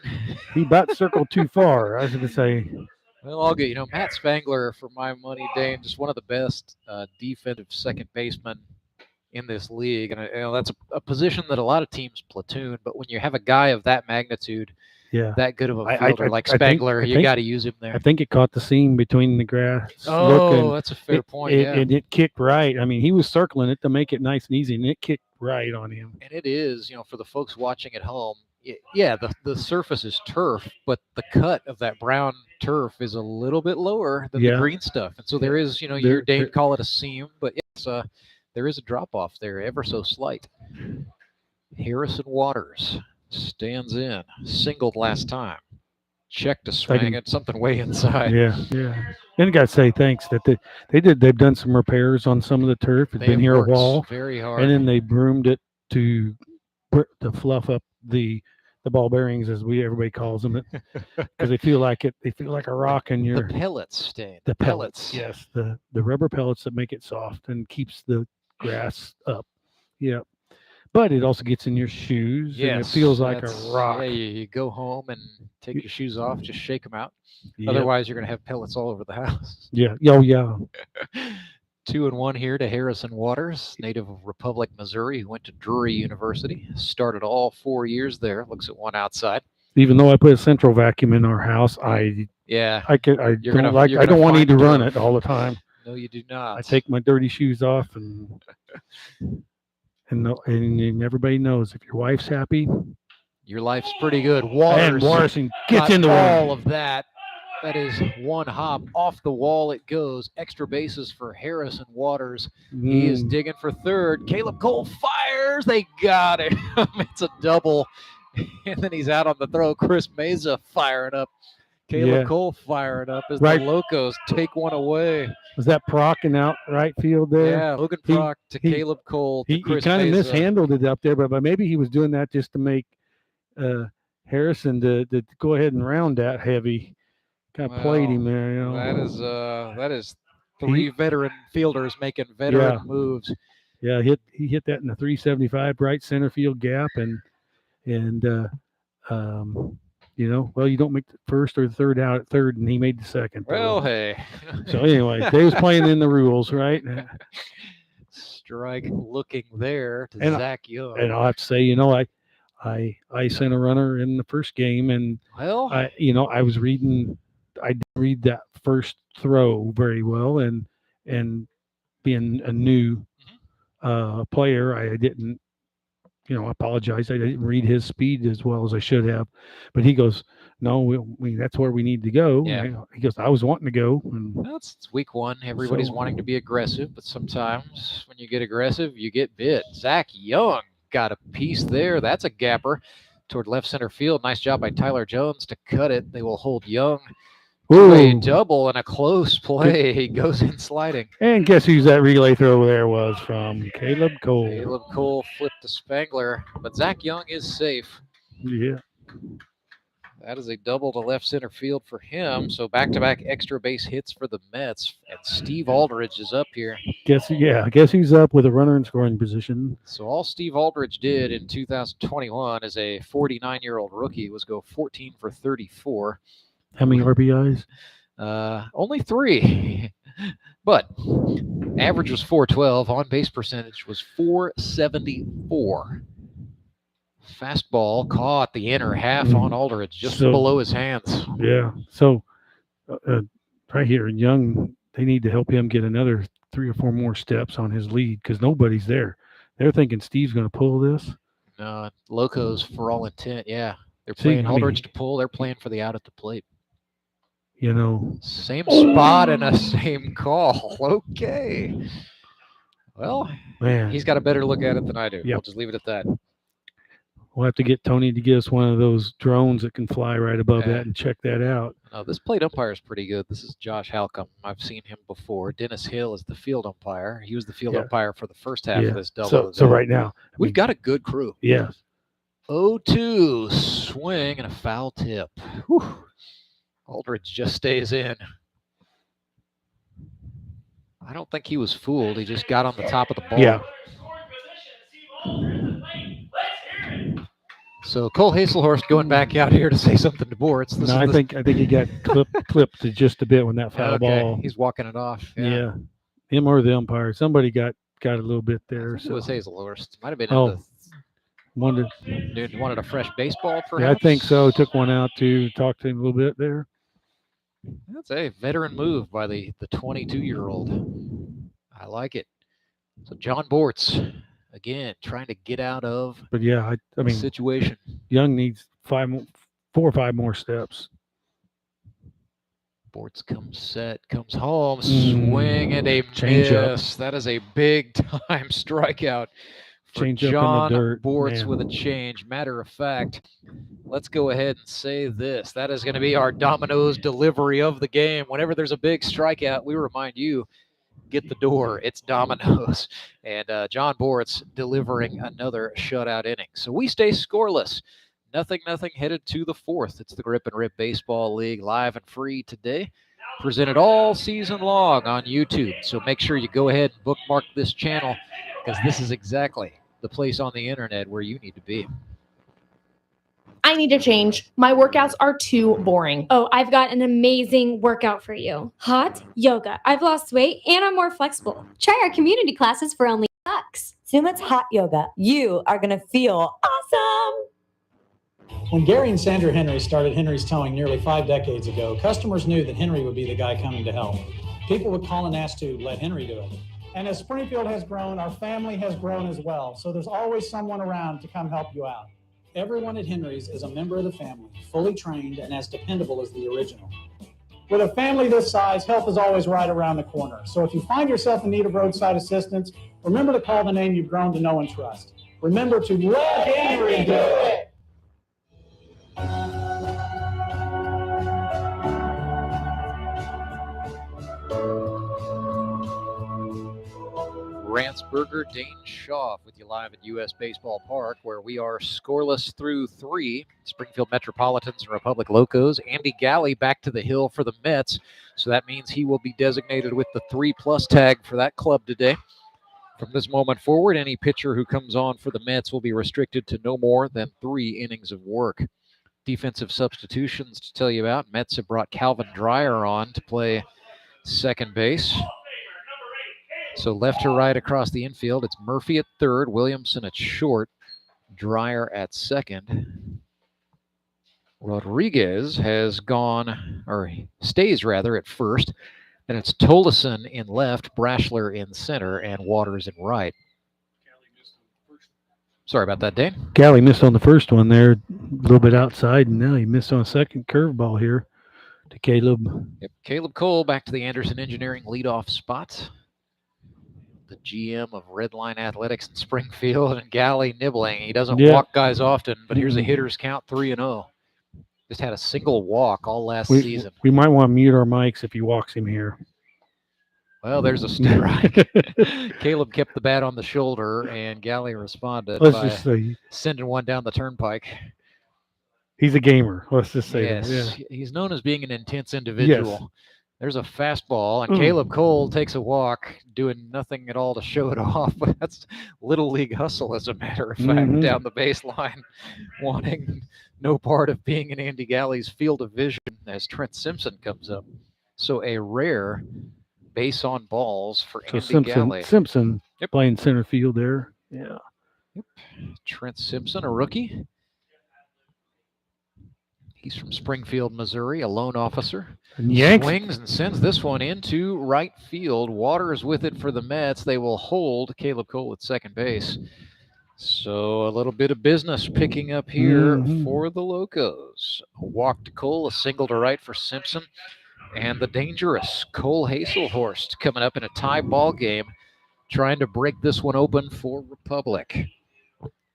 S8: He about circled too far, I was going to say.
S7: Well, all good. Matt Spangler, for my money, Dane, just one of the best defensive second basemen in this league. And that's a position that a lot of teams platoon, but when you have a guy of that magnitude, that good of a fielder like Spangler, you got to use him there.
S8: I think it caught the seam between the grass.
S7: That's a fair point.
S8: And it kicked right. I mean, he was circling it to make it nice and easy, and it kicked right on him.
S7: And it is, for the folks watching at home, the surface is turf, but the cut of that brown turf is a little bit lower than the green stuff. And so there is, your Dane call it a seam, but there is a drop-off there, ever so slight. Harrison Waters stands in, singled last time. Check to swing at something way inside.
S8: Yeah. And I got to say thanks that they've done some repairs on some of the turf. It's been here a while.
S7: Very hard.
S8: And then they broomed it to fluff up the ball bearings, as everybody calls them, because they feel like a rock in your.
S7: The pellets, Stain.
S8: The pellets. Yes, the rubber pellets that make it soft and keeps the grass up. Yeah. But it also gets in your shoes, and it feels like a rock.
S7: Yeah, you go home and take your shoes off, just shake them out. Yep. Otherwise, you're going to have pellets all over the house.
S8: Yeah. Oh, yeah.
S7: 2-1 here to Harrison Waters, native of Republic, Missouri, who went to Drury University. Started all 4 years there. Looks at one outside.
S8: Even though I put a central vacuum in our house, I don't want you to run it all the time.
S7: No, you do not.
S8: I take my dirty shoes off, and everybody knows if your wife's happy,
S7: your life's pretty good. Waters
S8: gets into
S7: all of that. That is one hop off the wall. It goes. Extra bases for Harrison Waters. He is digging for third. Caleb Cole fires. They got him. It's a double. And then he's out on the throw. Chris Meza firing up. Caleb Cole firing up as the Locos take one away.
S8: Was that Proc in out right field there?
S7: Yeah, Logan Proc to Caleb Cole to Chris
S8: He kind of
S7: Meza.
S8: mishandled it up there, but maybe he was doing that just to make Harrison to go ahead and round that heavy. Kind of played him there, you know.
S7: That is three veteran fielders making veteran moves.
S8: Yeah, he hit that in the 375 right center field gap, and you know, well, you don't make the first or the third out at third, and he made the second.
S7: Well, hey.
S8: So anyway, they was playing in the rules, right?
S7: Strike looking there to Zach Young.
S8: And I'll have to say, you know, I sent a runner in the first game, and I didn't read that first throw very well, and being a new player, I didn't, you know, I apologize. I didn't read his speed as well as I should have. But he goes, no, that's where we need to go.
S7: Yeah.
S8: He goes, I was wanting to go. And
S7: well, it's week one. Everybody's wanting to be aggressive, but sometimes when you get aggressive, you get bit. Zach Young got a piece there. That's a gapper toward left center field. Nice job by Tyler Jones to cut it. They will hold Young to a double and a close play. He goes in sliding.
S8: And guess who's that relay throw there was from? Caleb Cole.
S7: Caleb Cole flipped to Spangler, but Zach Young is safe.
S8: Yeah.
S7: That is a double to left center field for him. So back-to-back extra base hits for the Mets. And Steve Aldridge is up here.
S8: Guess he's up with a runner in scoring position.
S7: So all Steve Aldridge did in 2021 as a 49-year-old rookie was go 14 for 34.
S8: How many RBIs?
S7: Only 3. But average was 412. On-base percentage was 474. Fastball caught the inner half on Aldridge, just below his hands.
S8: Yeah. So right here, Young, they need to help him get another 3 or 4 more steps on his lead because nobody's there. They're thinking Steve's going to pull this.
S7: No, Locos for all intent. Yeah. They're playing Aldridge to pull. They're playing for the out at the plate.
S8: You know.
S7: Same spot and a same call. Okay. Well,
S8: man,
S7: he's got a better look at it than I do.
S8: Yep.
S7: We'll just leave it at that.
S8: We'll have to get Tony to get us one of those drones that can fly right above that and check that out.
S7: This plate umpire is pretty good. This is Josh Halcomb. I've seen him before. Dennis Hill is the field umpire. He was the field umpire for the first half of this double.
S8: So right now,
S7: we've got a good crew.
S8: Yes.
S7: 0-2 swing and a foul tip. Whew. Aldridge just stays in. I don't think he was fooled. He just got on the top of the ball.
S8: Yeah.
S7: So Cole Hazelhorst going back out here to say something to Bortz.
S8: I think he got clipped to just a bit when that foul ball.
S7: He's walking it off.
S8: Yeah. Him or the umpire. Somebody got a little bit there.
S7: It was Hazelhorst. Might have been. Wanted a fresh baseball, perhaps?
S8: Yeah, I think so. Took one out to talk to him a little bit there.
S7: That's a veteran move by the 22-year-old. I like it. So John Bortz, again, trying to get out of
S8: I mean,
S7: the situation.
S8: Young needs 4 or 5 more steps.
S7: Bortz comes home, swing and a miss. That is a big-time strikeout. John Bortz with a change. Matter of fact, let's go ahead and say this. That is going to be our Domino's delivery of the game. Whenever there's a big strikeout, we remind you, get the door. It's Domino's. And John Bortz delivering another shutout inning. So we stay scoreless. Nothing headed to the 4th. It's the Grip and Rip Baseball League live and free today. Presented all season long on YouTube. So make sure you go ahead and bookmark this channel because this is exactly the place on the internet where you need to be.
S12: I need to change. My workouts are too boring.
S13: Oh, I've got an amazing workout for you. Hot yoga. I've lost weight and I'm more flexible.
S9: Try our community classes for only $1. Sumit's Hot Yoga. You are going to feel awesome.
S5: When Gary and Sandra Henry started Henry's Towing nearly 5 decades ago, customers knew that Henry would be the guy coming to help. People would call and ask to let Henry do it. And as Springfield has grown, our family has grown as well. So there's always someone around to come help you out. Everyone at Henry's is a member of the family, fully trained and as dependable as the original. With a family this size, help is always right around the corner. So if you find yourself in need of roadside assistance, remember to call the name you've grown to know and trust. Remember to let Henry do it.
S7: Randsberger, Dane Shaw with you live at US Baseball Park, where we are scoreless through 3. Springfield Metropolitans and Republic Locos. Andy Galley back to the hill for the Mets, so that means he will be designated with the 3+ tag for that club today. From this moment forward, any pitcher who comes on for the Mets will be restricted to no more than 3 innings of work. Defensive substitutions to tell you about. Mets have brought Calvin Dreyer on to play second base. So left to right across the infield, it's Murphy at third, Williamson at short, Dreyer at second. Rodriguez has gone, or stays rather, at first. Then it's Tolleson in left, Brashler in center, and Waters in right. Sorry about that, Dane.
S8: Galley missed on the first one there, a little bit outside, and now he missed on a second curveball here to Caleb.
S7: Yep, Caleb Cole back to the Anderson Engineering leadoff spot. The GM of Redline Athletics in Springfield, and Galley nibbling. He doesn't walk guys often, but here's a hitter's count 3-0. Just had a single walk all last season.
S8: We might want to mute our mics if he walks him here.
S7: Well, there's a strike. Caleb kept the bat on the shoulder, and Galley responded by sending one down the turnpike.
S8: He's a gamer. Let's just say
S7: that.
S8: Yes,
S7: he's known as being an intense individual.
S8: Yes.
S7: There's a fastball, and Caleb Cole takes a walk, doing nothing at all to show it off. But that's Little League hustle, as a matter of fact, down the baseline, wanting no part of being in Andy Galley's field of vision as Trent Simpson comes up. So a rare base on balls for Andy Galley.
S8: Simpson playing center field there. Yeah.
S7: Yep. Trent Simpson, a rookie. He's from Springfield, Missouri, a loan officer. Swings and sends this one into right field. Waters with it for the Mets. They will hold Caleb Cole at second base. So a little bit of business picking up here for the Locos. A walk to Cole, a single to right for Simpson. And the dangerous Cole Hazelhorst coming up in a tie ball game, trying to break this one open for Republic.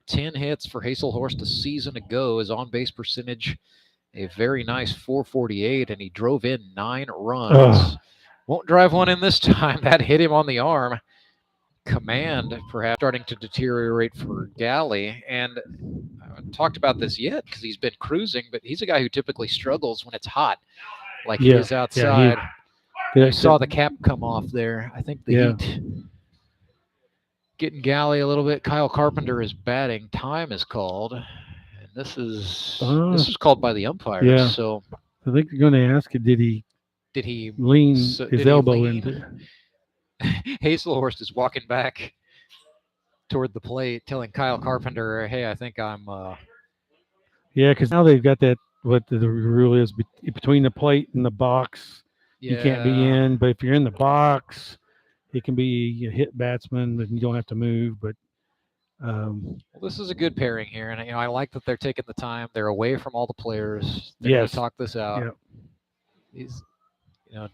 S7: 10 hits for Hazelhorst a season ago. His on-base percentage a very nice 448, and he drove in 9 runs. Won't drive one in this time. That hit him on the arm. Command perhaps starting to deteriorate for Galley. And I haven't talked about this yet because he's been cruising, but he's a guy who typically struggles when it's hot, like he is outside. You saw the cap come off there. I think the heat getting Galley a little bit. Kyle Carpenter is batting. Time is called. This is called by the umpires.
S8: Yeah.
S7: So
S8: I think you're going to ask it. Did he lean his elbow into?
S7: Hazelhorst is walking back toward the plate, telling Kyle Carpenter, "Hey, I think I'm."
S8: Yeah, because now they've got that. What the rule is between the plate and the box, you can't be in. But if you're in the box, it can be a hit batsman, and you don't have to move. But
S7: well, this is a good pairing here, and I like that they're taking the time. They're away from all the players. They're going to talk this out.
S8: Yep.
S7: These,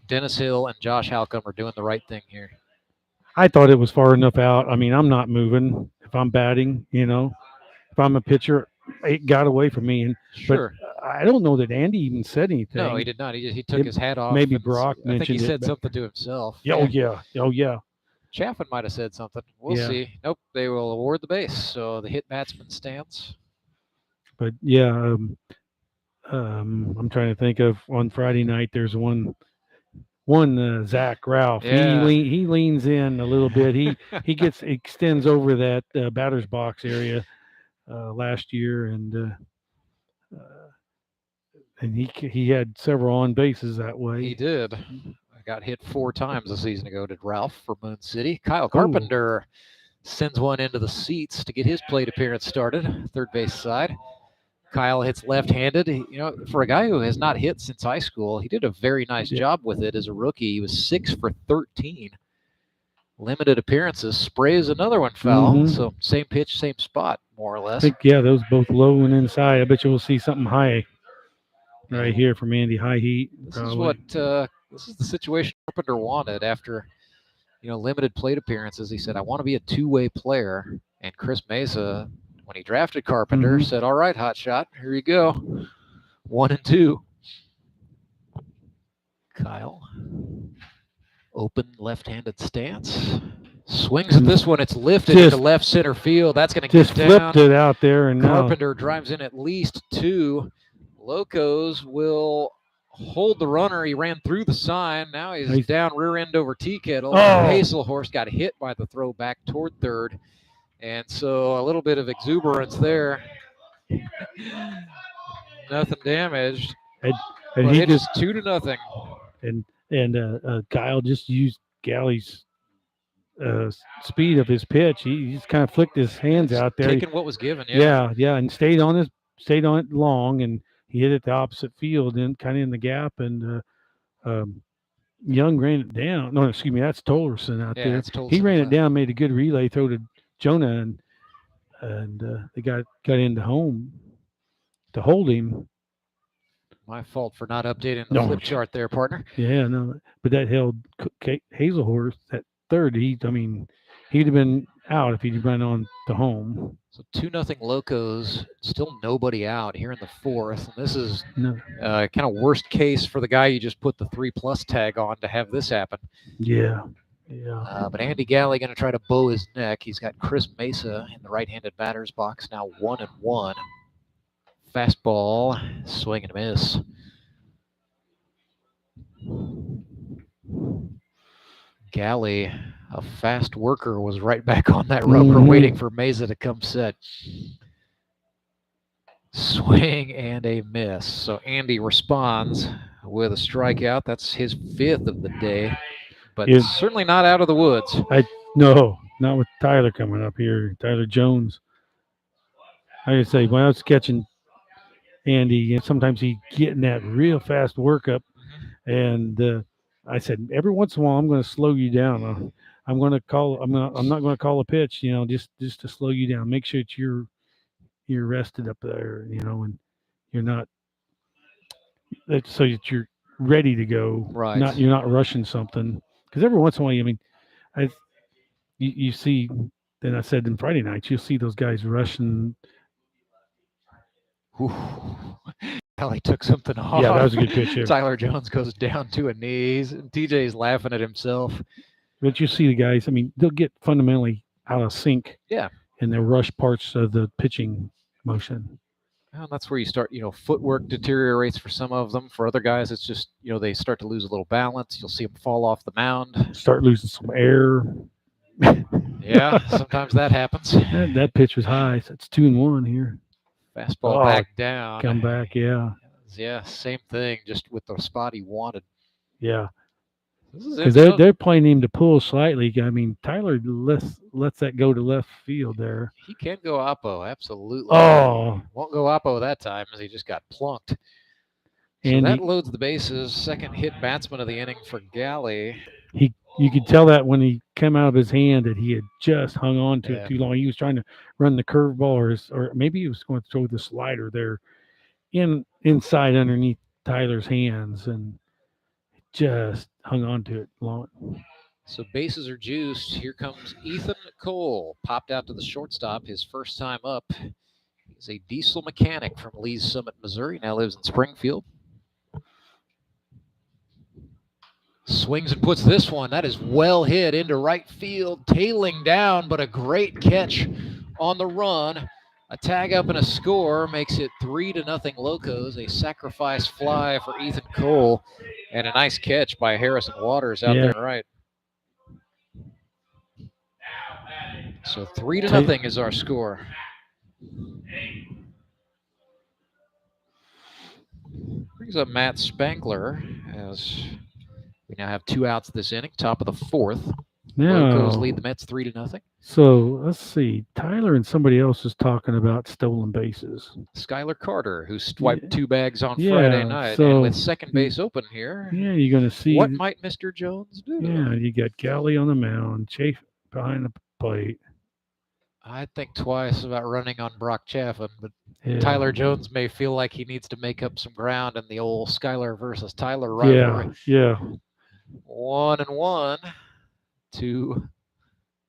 S7: Dennis Hill and Josh Halcomb are doing the right thing here.
S8: I thought it was far enough out. I mean, I'm not moving if I'm batting. If I'm a pitcher, it got away from me.
S7: Sure.
S8: But I don't know that Andy even said anything.
S7: No, he did not. He took his hat off.
S8: Maybe Brock mentioned it.
S7: I think he said something to himself.
S8: Oh yeah.
S7: Chaffin might have said something. We'll see. Nope, they will award the base. So the hit batsman stands.
S8: But yeah, I'm trying to think of on Friday night. There's one Zach Ralph.
S7: Yeah.
S8: He leans in a little bit. He extends over that batter's box area last year, and and he had several on bases that way.
S7: He did. I got hit 4 times a season ago, did Ralph for Moon City. Kyle Carpenter sends one into the seats to get his plate appearance started, third base side. Kyle hits left-handed. For a guy who has not hit since high school, he did a very nice job with it as a rookie. He was 6 for 13. Limited appearances. Sprays another one foul. So same pitch, same spot, more or less.
S8: I think, those both low and inside. I bet you we'll see something high right here from Andy. High heat.
S7: This is the situation Carpenter wanted after, limited plate appearances. He said, I want to be a two-way player. And Chris Mesa, when he drafted Carpenter, said, all right, hot shot, here you go. 1 and 2. Kyle. Open left-handed stance. Swings at this one. It's lifted into left center field. That's going to get down.
S8: Just flipped it out there. And
S7: Carpenter drives in at least 2. Locos will hold the runner. He ran through the sign. Now he's down rear end over Tea Kettle. Hazelhorse got hit by the throw back toward third. And so a little bit of exuberance there. Nothing damaged.
S8: And
S7: he just 2-0.
S8: And Kyle just used Galley's speed of his pitch. He just kind of flicked his hands out there.
S7: Taking what was given,
S8: yeah, and stayed on it long, and he hit it the opposite field and kind of in the gap. And Young ran it down. No, excuse me, that's Tollerson out there. He ran it down, made a good relay throw to Jonah, and they got into home to hold him.
S7: My fault for not updating the flip chart there, partner.
S8: Yeah, no, but that held Hazelhorse at third. He'd have been out if he'd run on to home.
S7: So 2-0 Locos, still nobody out here in the 4th. And this is kind of worst case for the guy you just put the 3+ tag on to have this happen.
S8: Yeah.
S7: But Andy Galley going to try to bow his neck. He's got Chris Mesa in the right-handed batter's box, now 1-1. Fastball, swing and miss. Galley, a fast worker, was right back on that rubber waiting for Mesa to come set. Swing and a miss. So Andy responds with a strikeout. That's his 5th of the day, but certainly not out of the woods.
S8: No, not with Tyler coming up here. Tyler Jones. I would say when I was catching Andy, sometimes he'd get in that real fast workup, and I said, every once in a while, I'm going to slow you down. I'm not going to call a pitch, just to slow you down. Make sure that you're rested up there, and you're not, so that you're ready to go.
S7: Right.
S8: You're not rushing something. Because every once in a while, you see, then I said in Friday nights, you'll see those guys rushing.
S7: Galley took something off.
S8: Yeah, that was a good pitch here.
S7: Tyler Jones goes down to a knees. And TJ's laughing at himself.
S8: But you see the guys, they'll get fundamentally out of sync.
S7: Yeah.
S8: And they'll rush parts of the pitching motion.
S7: Well, that's where you start, footwork deteriorates for some of them. For other guys, it's just, they start to lose a little balance. You'll see them fall off the mound.
S8: Start losing some air.
S7: Yeah, sometimes that happens.
S8: That pitch was high. So it's 2-1 here.
S7: Fastball back down.
S8: Come back, yeah.
S7: Yeah, same thing, just with the spot he wanted.
S8: Yeah. Because they're playing him to pull slightly. Tyler lets that go to left field there.
S7: He can go oppo, absolutely.
S8: Oh.
S7: Won't go oppo that time as he just got plunked. So that loads the bases. Second hit batsman of the inning for Galley.
S8: You could tell that when he came out of his hand that he had just hung on to it too long. He was trying to run the curveball or maybe he was going to throw the slider there inside underneath Tyler's hands and just hung on to it long.
S7: So bases are juiced. Here comes Ethan Cole. Popped out to the shortstop his first time up. He's a diesel mechanic from Lee's Summit, Missouri. Now lives in Springfield. Swings and puts this one. That is well hit into right field, tailing down, but a great catch on the run. A tag up and a score makes it 3-0 Locos. A sacrifice fly for Ethan Cole, and a nice catch by Harrison Waters out there right. So 3-0 is our score. Brings up Matt Spankler as we now have 2 outs this inning, top of the 4th. Locos lead the Mets 3-0.
S8: So let's see. Tyler and somebody else is talking about stolen bases.
S7: Skylar Carter, who swiped 2 bags on Friday night, and with second base open here.
S8: Yeah, you're going to see.
S7: What might Mr. Jones do?
S8: Yeah, you got Galley on the mound, Chaffin behind the plate.
S7: I'd think twice about running on Brock Chaffin, but Tyler Jones may feel like he needs to make up some ground in the old Skylar versus Tyler rivalry.
S8: Yeah.
S7: 1-1 to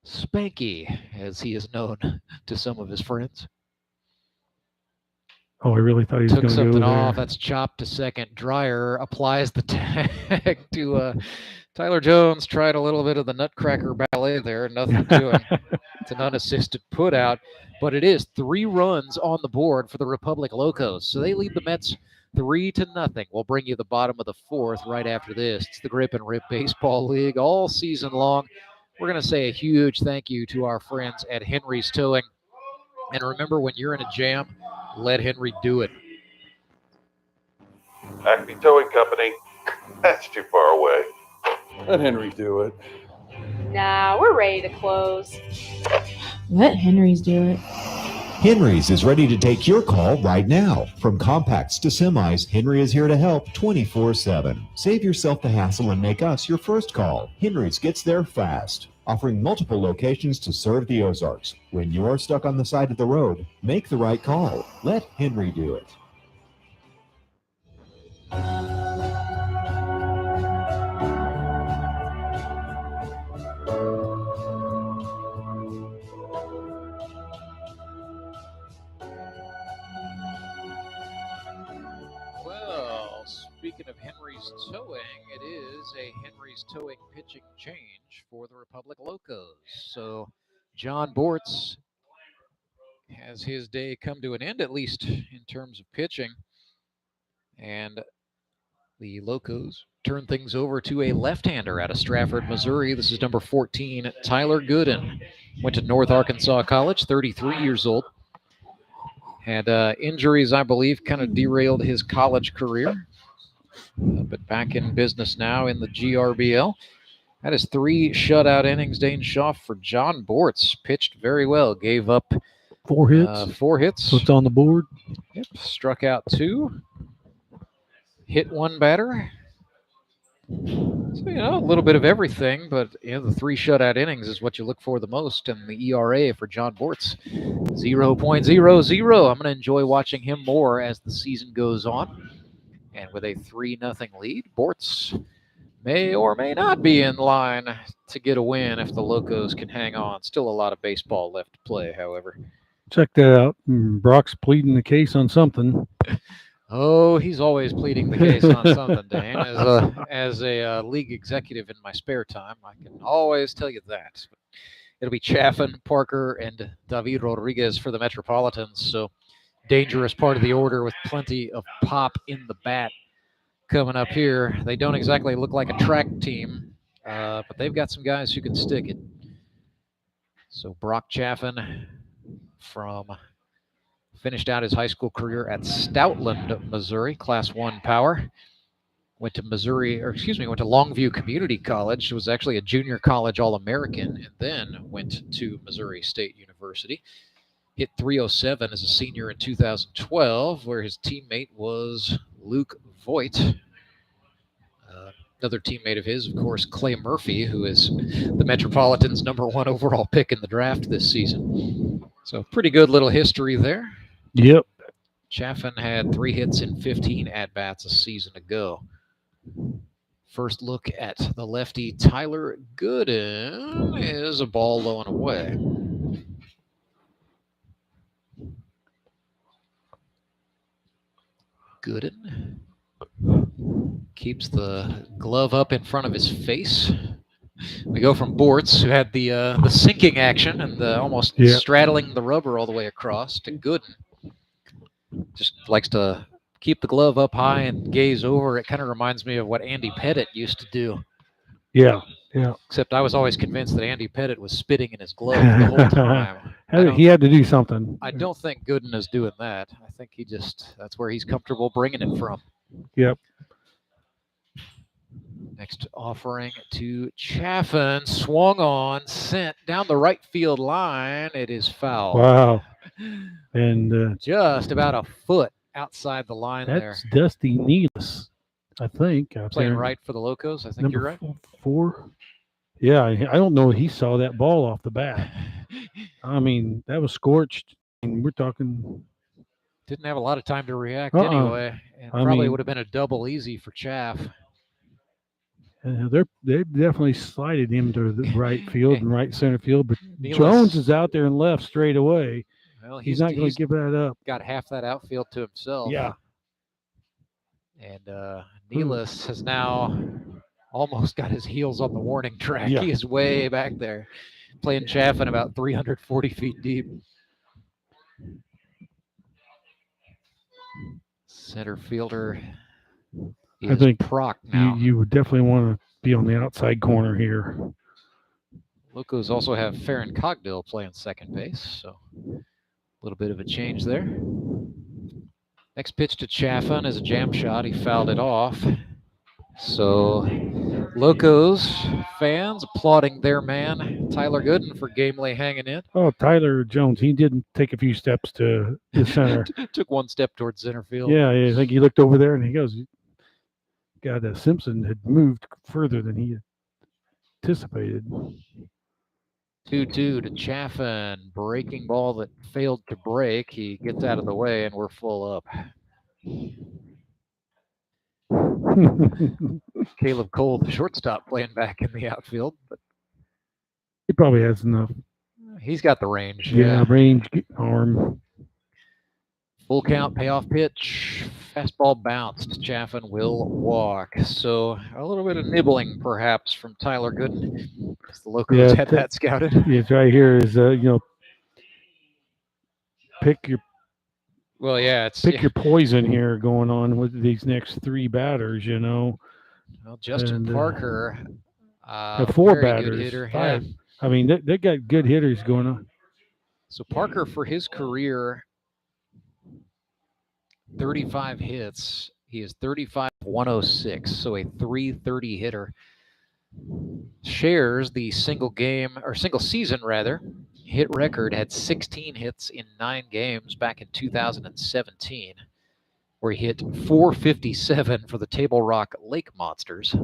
S7: Spanky, as he is known to some of his friends.
S8: Oh, I really thought he was going to go there.
S7: Took something off. That's chopped to second. Dreyer applies the tag to Tyler Jones. Tried a little bit of the Nutcracker ballet there. Nothing doing. It's an unassisted put out, but it is 3 runs on the board for the Republic Locos. So they lead the Mets 3-0. We'll bring you the bottom of the 4th right after this. It's the Grip and Rip Baseball League all season long. We're going to say a huge thank you to our friends at Henry's Towing. And remember, when you're in a jam, let Henry do it.
S14: Acme Towing Company, that's too far away. Let Henry do it.
S15: Nah, we're ready to close.
S12: Let Henry's do it.
S16: Henry's is ready to take your call right now. From compacts to semis, Henry is here to help 24/7. Save yourself the hassle and make us your first call. Henry's gets there fast, offering multiple locations to serve the Ozarks. When you're stuck on the side of the road, make the right call. Let Henry do it.
S7: Speaking of Henry's Towing, it is a Henry's Towing pitching change for the Republic Locos. So John Bortz has his day come to an end, at least in terms of pitching. And the Locos turn things over to a left-hander out of Strafford, Missouri. This is number 14, Tyler Gooden. Went to North Arkansas College, 33 years old. Had injuries, I believe, kind of derailed his college career. But back in business now in the GRBL. That is 3 shutout innings. Dane Schaff for John Bortz. Pitched very well. Gave up
S8: 4 hits.
S7: 4 hits.
S8: So it's on the board.
S7: Yep. Struck out 2. Hit 1 batter. So, a little bit of everything. But, the 3 shutout innings is what you look for the most. And the ERA for John Bortz, 0.00. I'm going to enjoy watching him more as the season goes on. And with a 3-0 lead, Bortz may or may not be in line to get a win if the Locos can hang on. Still a lot of baseball left to play, however.
S8: Check that out. Brock's pleading the case on something.
S7: Oh, he's always pleading the case on something, Dane. As a league executive in my spare time, I can always tell you that. It'll be Chaffin, Parker, and David Rodriguez for the Metropolitans. So dangerous part of the order with plenty of pop in the bat coming up here. They don't exactly look like a track team, but they've got some guys who can stick it. So Brock Chaffin finished out his high school career at Stoutland, Missouri, Class 1 power. Went to Longview Community College. Was actually a junior college All-American, and then went to Missouri State University. Hit .307 as a senior in 2012, where his teammate was Luke Voigt. Another teammate of his, of course, Clay Murphy, who is the Metropolitans' #1 overall pick in the draft this season. So pretty good little history there.
S8: Yep.
S7: Chaffin had 3 hits in 15 at-bats a season ago. First look at the lefty Tyler Gooden is a ball low and away. Gooden keeps the glove up in front of his face. We go from Bortz, who had the sinking action and almost straddling the rubber all the way across, to Gooden. Just likes to keep the glove up high and gaze over. It kind of reminds me of what Andy Pettit used to do.
S8: Yeah.
S7: Except I was always convinced that Andy Pettit was spitting in his glove the whole time.
S8: He had to do something.
S7: I don't think Gooden is doing that. I think that's where he's comfortable bringing it from.
S8: Yep.
S7: Next offering to Chaffin, swung on, sent down the right field line. It is foul.
S8: Wow. And
S7: just about a foot outside the line there.
S8: That's Dusty Needless, I think.
S7: Playing right for the Locos. I think you're right.
S8: 4. Yeah, I don't know. He saw that ball off the bat. I mean, that was scorched. And we're talking.
S7: Didn't have a lot of time to react anyway. And probably would have been a double easy for Chaff.
S8: They definitely slided him to the right field and right center field, but
S7: Needless.
S8: Jones is out there and left straight away.
S7: Well,
S8: he's not going to give that up.
S7: Got half that outfield to himself.
S8: Yeah.
S7: And Needless has now almost got his heels on the warning track.
S8: Yeah.
S7: He is way back there, playing Chaffin about 340 feet deep. Center fielder is
S8: I think
S7: Proc now.
S8: You would definitely want to be on the outside corner here.
S7: Locos also have Farron Cogdill playing second base, so a little bit of a change there. Next pitch to Chaffin is a jam shot. He fouled it off. So Locos fans applauding their man, Tyler Gooden, for gamely hanging in.
S8: Oh, Tyler Jones, he didn't take a few steps to the center.
S7: Took one step towards center field.
S8: Yeah, I think he looked over there and he goes, God, Simpson had moved further than he anticipated.
S7: 2-2 to Chaffin. Breaking ball that failed to break. He gets out of the way, and we're full up. Caleb Cole, the shortstop, playing back in the outfield. But
S8: he probably has enough.
S7: He's got the range.
S8: Yeah, range, arm.
S7: Full count, payoff pitch. Fastball bounced. Chaffin will walk. So a little bit of nibbling, perhaps, from Tyler Gooden. The Locos had that scouted.
S8: It's right here is, pick your.
S7: Well, yeah, it's
S8: your poison here going on with these next 3 batters, Well,
S7: Justin Parker,
S8: 4 batters.
S7: Good hitter.
S8: 5.
S7: Yeah.
S8: I mean, they got good hitters going on.
S7: So Parker, for his career, 35 hits. He is 35-106, so a .330 hitter. Shares the single season hit record, had 16 hits in 9 games back in 2017, where he hit .457 for the Table Rock Lake Monsters.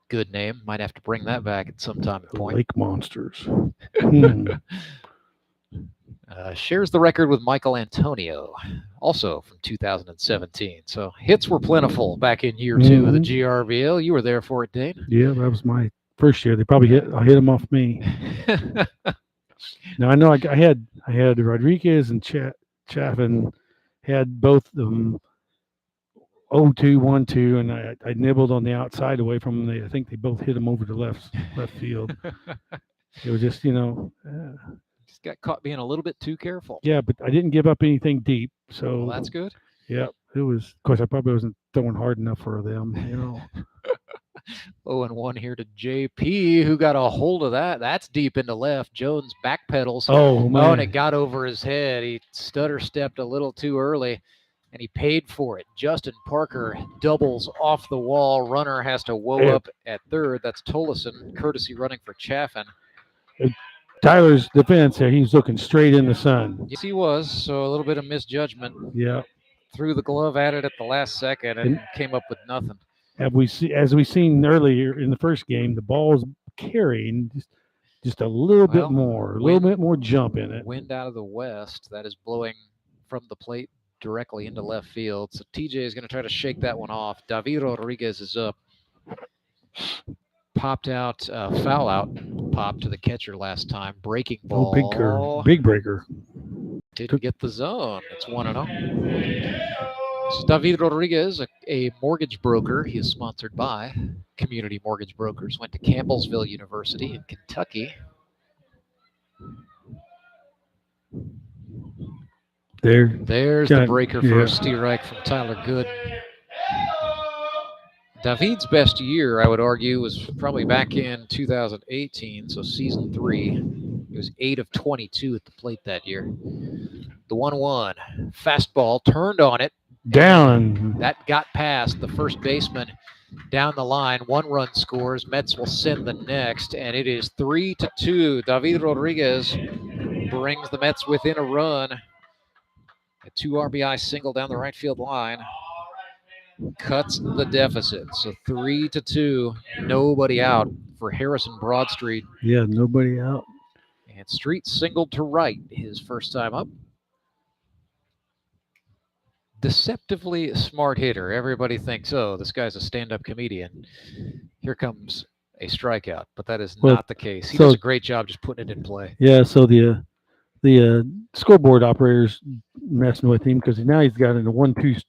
S7: Good name. Might have to bring that back at some time and point.
S8: Lake Monsters.
S7: Shares the record with Michael Antonio, also from 2017. So hits were plentiful back in year 2 of the GRBL. You were there for it, Dane.
S8: Yeah, that was my first year. They probably hit them off me. Now I know I had Rodriguez and Chaffin had both of them 0-2, 1-2, and I nibbled on the outside away from them. I think they both hit them over the left field. It was just,
S7: Just got caught being a little bit too careful.
S8: Yeah, but I didn't give up anything deep. So
S7: well, that's good.
S8: Yeah, it was. Of course, I probably wasn't throwing hard enough for them.
S7: 0-1 here to JP, who got a hold of that. That's deep into left. Jones backpedals.
S8: Oh, man.
S7: And it got over his head. He stutter stepped a little too early, and he paid for it. Justin Parker doubles off the wall. Runner has to woe up at third. That's Tolleson, courtesy running for Chaffin.
S8: Tyler's defense there, he's looking straight in the sun.
S7: Yes, he was. So a little bit of misjudgment.
S8: Yeah.
S7: Threw the glove at it at the last second and came up with nothing.
S8: As we seen earlier in the first game, the ball's carrying just a little bit more, jump in it.
S7: Wind out of the west that is blowing from the plate directly into left field. So TJ is going to try to shake that one off. David Rodriguez is up. Popped out, foul out, pop to the catcher last time. Breaking ball.
S8: Big breaker.
S7: Didn't get the zone. It's 1-0. So David Rodriguez, a mortgage broker. He is sponsored by Community Mortgage Brokers. Went to Campbellsville University in Kentucky. There's the breaker for a strike from Tyler Good. David's best year, I would argue, was probably back in 2018, so season 3. He was 8 of 22 at the plate that year. The 1-1 fastball turned on it,
S8: Down.
S7: That got past the first baseman down the line. 1 run scores. Mets will send the next, and it is 3-2. David Rodriguez brings the Mets within a run. A 2 RBI single down the right field line cuts the deficit. So 3-2. Nobody out for Harrison Broadstreet.
S8: Yeah, nobody out.
S7: And Street singled to right his first time up. Deceptively smart hitter. Everybody thinks, oh, this guy's a stand-up comedian. Here comes a strikeout, but that is not the case. He does a great job just putting it in play.
S8: Yeah, so the scoreboard operator's messing with him because now he's got a 1-2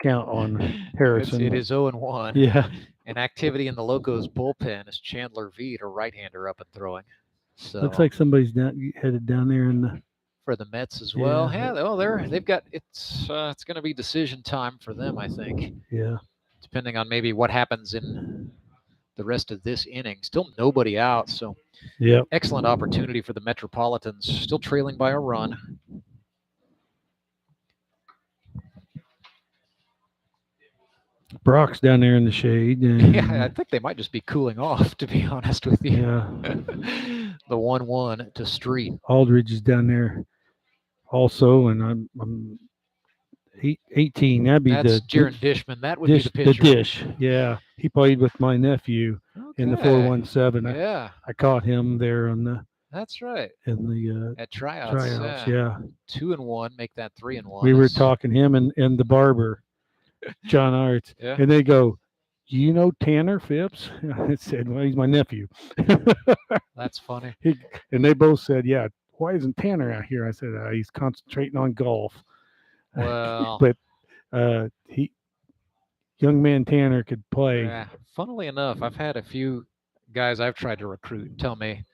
S8: count on Harrison.
S7: It is 0-1.
S8: Yeah.
S7: And activity in the Locos bullpen is Chandler Veet, a right-hander, up and throwing. So
S8: looks like somebody's headed down there in the
S7: for the Mets as well. Yeah, they've got it's going to be decision time for them, I think.
S8: Yeah.
S7: Depending on maybe what happens in the rest of this inning. Still nobody out, so excellent opportunity for the Metropolitans. Still trailing by a run.
S8: Brock's down there in the shade. And
S7: yeah, I think they might just be cooling off, to be honest with you.
S8: Yeah.
S7: The 1-1 to Street.
S8: Aldridge is down there also, and I'm 18. That'd be
S7: That's Jaren Dishman. That would be the pitcher.
S8: The dish. Yeah, he played with my nephew in the 417.
S7: Yeah,
S8: I caught him there on the.
S7: That's right.
S8: In the
S7: at tryouts.
S8: Yeah.
S7: 2-1, make that 3-1.
S8: We were talking him and the barber, John Arts, and they go, "You know Tanner Phipps?" I said, "Well, he's my nephew."
S7: That's funny.
S8: And they both said, "Yeah, why isn't Tanner out here?" I said, "He's concentrating on golf."
S7: Well,
S8: but young man Tanner could play.
S7: Yeah. Funnily enough, I've had a few guys I've tried to recruit tell me,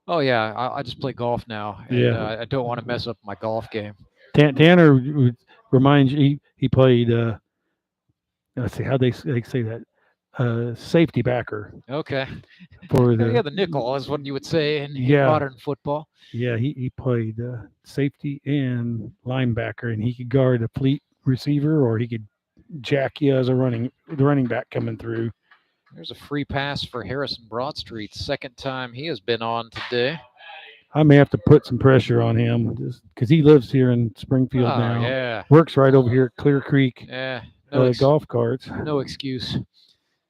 S7: "Oh yeah, I just play golf now, and I don't want to mess up my golf game."
S8: Tanner reminds you, he played. Let's see how they say that. Safety backer.
S7: Okay.
S8: For the
S7: the nickel is what you would say in modern football.
S8: Yeah, he played safety and linebacker, and he could guard a fleet receiver, or he could jack you as the running back coming through.
S7: There's a free pass for Harrison Broadstreet. Second time he has been on today.
S8: I may have to put some pressure on him because he lives here in Springfield now.
S7: Yeah.
S8: Works right over here at Clear Creek.
S7: Yeah.
S8: Golf carts.
S7: No excuse.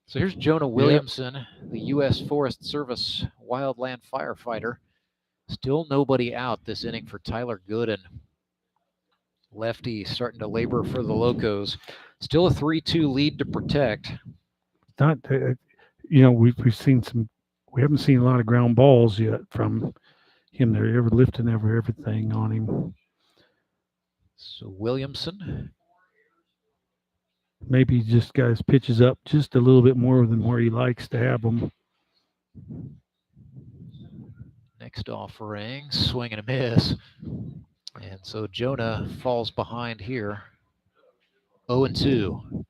S7: So here's Jonah Williamson, the U.S. Forest Service wildland firefighter. Still nobody out this inning for Tyler Gooden. Lefty starting to labor for the Locos. Still a 3-2 lead to protect.
S8: Not, we've seen some. We haven't seen a lot of ground balls yet from him. They're ever lifting everything on him.
S7: So Williamson.
S8: Maybe just guys pitches up just a little bit more than where he likes to have them.
S7: Next offering, swing and a miss. And so Jonah falls behind here. 0-2.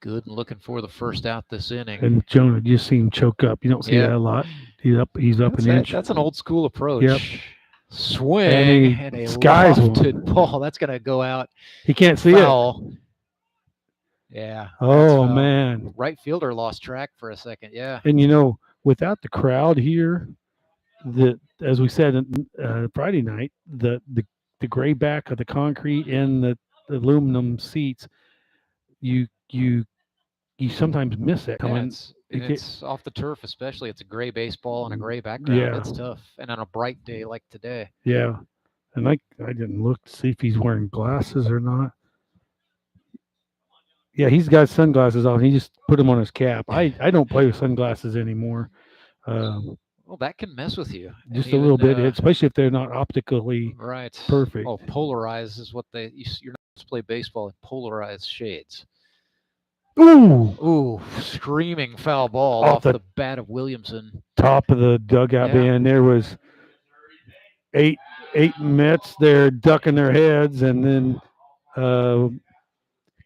S7: Good and looking for the first out this inning.
S8: And Jonah, you see him choke up. You don't see that a lot. He's up an inch.
S7: That's an old school approach.
S8: Yep.
S7: Swing and a lofted ball. That's going to go out.
S8: He can't see
S7: it. Yeah.
S8: Oh, man.
S7: Right fielder lost track for a second. Yeah.
S8: And, without the crowd here, as we said Friday night, the gray back of the concrete and the aluminum seats, you sometimes miss it.
S7: It's off the turf, especially. It's a gray baseball and a gray background.
S8: Yeah.
S7: It's tough. And on a bright day like today.
S8: Yeah. And I didn't look to see if he's wearing glasses or not. Yeah, he's got sunglasses on. He just put them on his cap. I don't play with sunglasses anymore.
S7: Well, that can mess with you.
S8: Just a little bit, especially if they're not optically perfect.
S7: Oh, polarized is what you're not supposed to play baseball in polarized shades. Ooh, screaming foul ball off the bat of Williamson.
S8: Top of the dugout bin. There was eight Mets there ducking their heads, and then a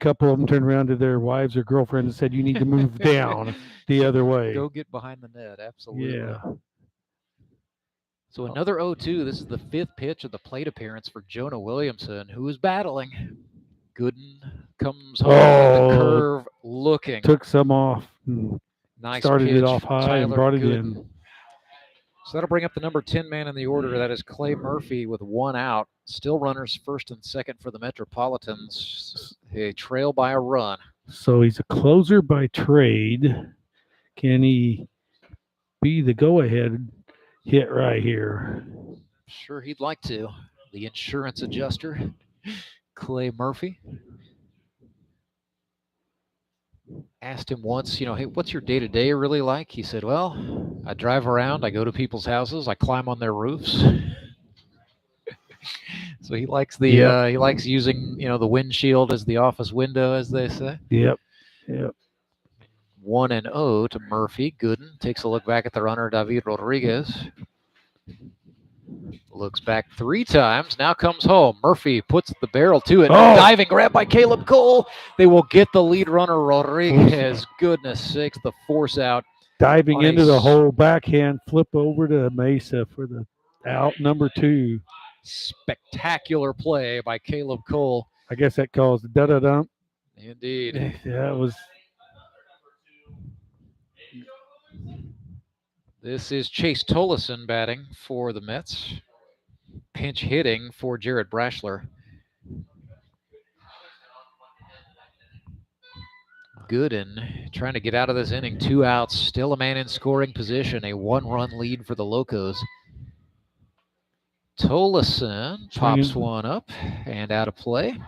S8: couple of them turned around to their wives or girlfriends and said, "You need to move down the other way.
S7: Go get behind the net." Absolutely.
S8: Yeah.
S7: So another 0-2. This is the 5th pitch of the plate appearance for Jonah Williamson, who is battling. Gooden comes home with the curve looking.
S8: Took some off.
S7: Nice
S8: Started
S7: pitch
S8: it off
S7: from
S8: high
S7: Tyler
S8: and brought it
S7: Gooden.
S8: in.
S7: So that'll bring up the number 10 man in the order. That is Clay Murphy with 1 out. Still runners first and second for the Metropolitans. They trail by a run.
S8: So he's a closer by trade. Can he be the go-ahead hit right here?
S7: Sure he'd like to. The insurance adjuster, Clay Murphy. Asked him once, hey, what's your day-to-day really like? He said, well, I drive around, I go to people's houses, I climb on their roofs. So he likes the he likes using, the windshield as the office window, as they say.
S8: Yep.
S7: 1-0 to Murphy. Gooden takes a look back at the runner, David Rodriguez. Looks back 3 times, now comes home. Murphy puts the barrel to it. Diving grab by Caleb Cole. They will get the lead runner, Rodriguez. Goodness sakes, the force out.
S8: Diving into the hole, backhand, flip over to Mesa for the out, number 2.
S7: Spectacular play by Caleb Cole.
S8: I guess that calls the da-da-dump.
S7: Indeed.
S8: Yeah, it was.
S7: This is Chase Tolleson batting for the Mets. Pinch hitting for Jared Brashler. Gooden trying to get out of this inning. 2 outs, still a man in scoring position. A 1-run lead for the Locos. Tolleson pops one up and out of play.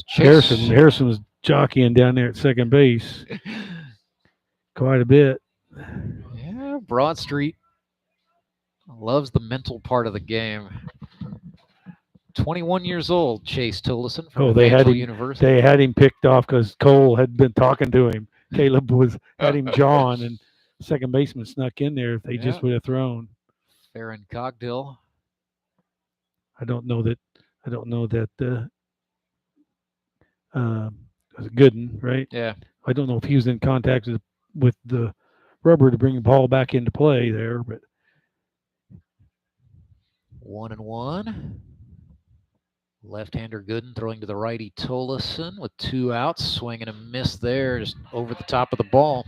S8: Harrison was jockeying down there at second base quite a bit.
S7: Yeah, Broad Street loves the mental part of the game. 21 years old, Chase Tolleson from Evangel University.
S8: They had him picked off because Cole had been talking to him. Caleb had him John, and second baseman snuck in there if they just would have thrown.
S7: Farron Cogdill.
S8: I don't know that was Gooden, right?
S7: Yeah.
S8: I don't know if he was in contact with the rubber to bring the ball back into play there, but
S7: 1-1. Left-hander Gooden throwing to the righty Tolleson with 2 outs. Swing and a miss there, just over the top of the ball.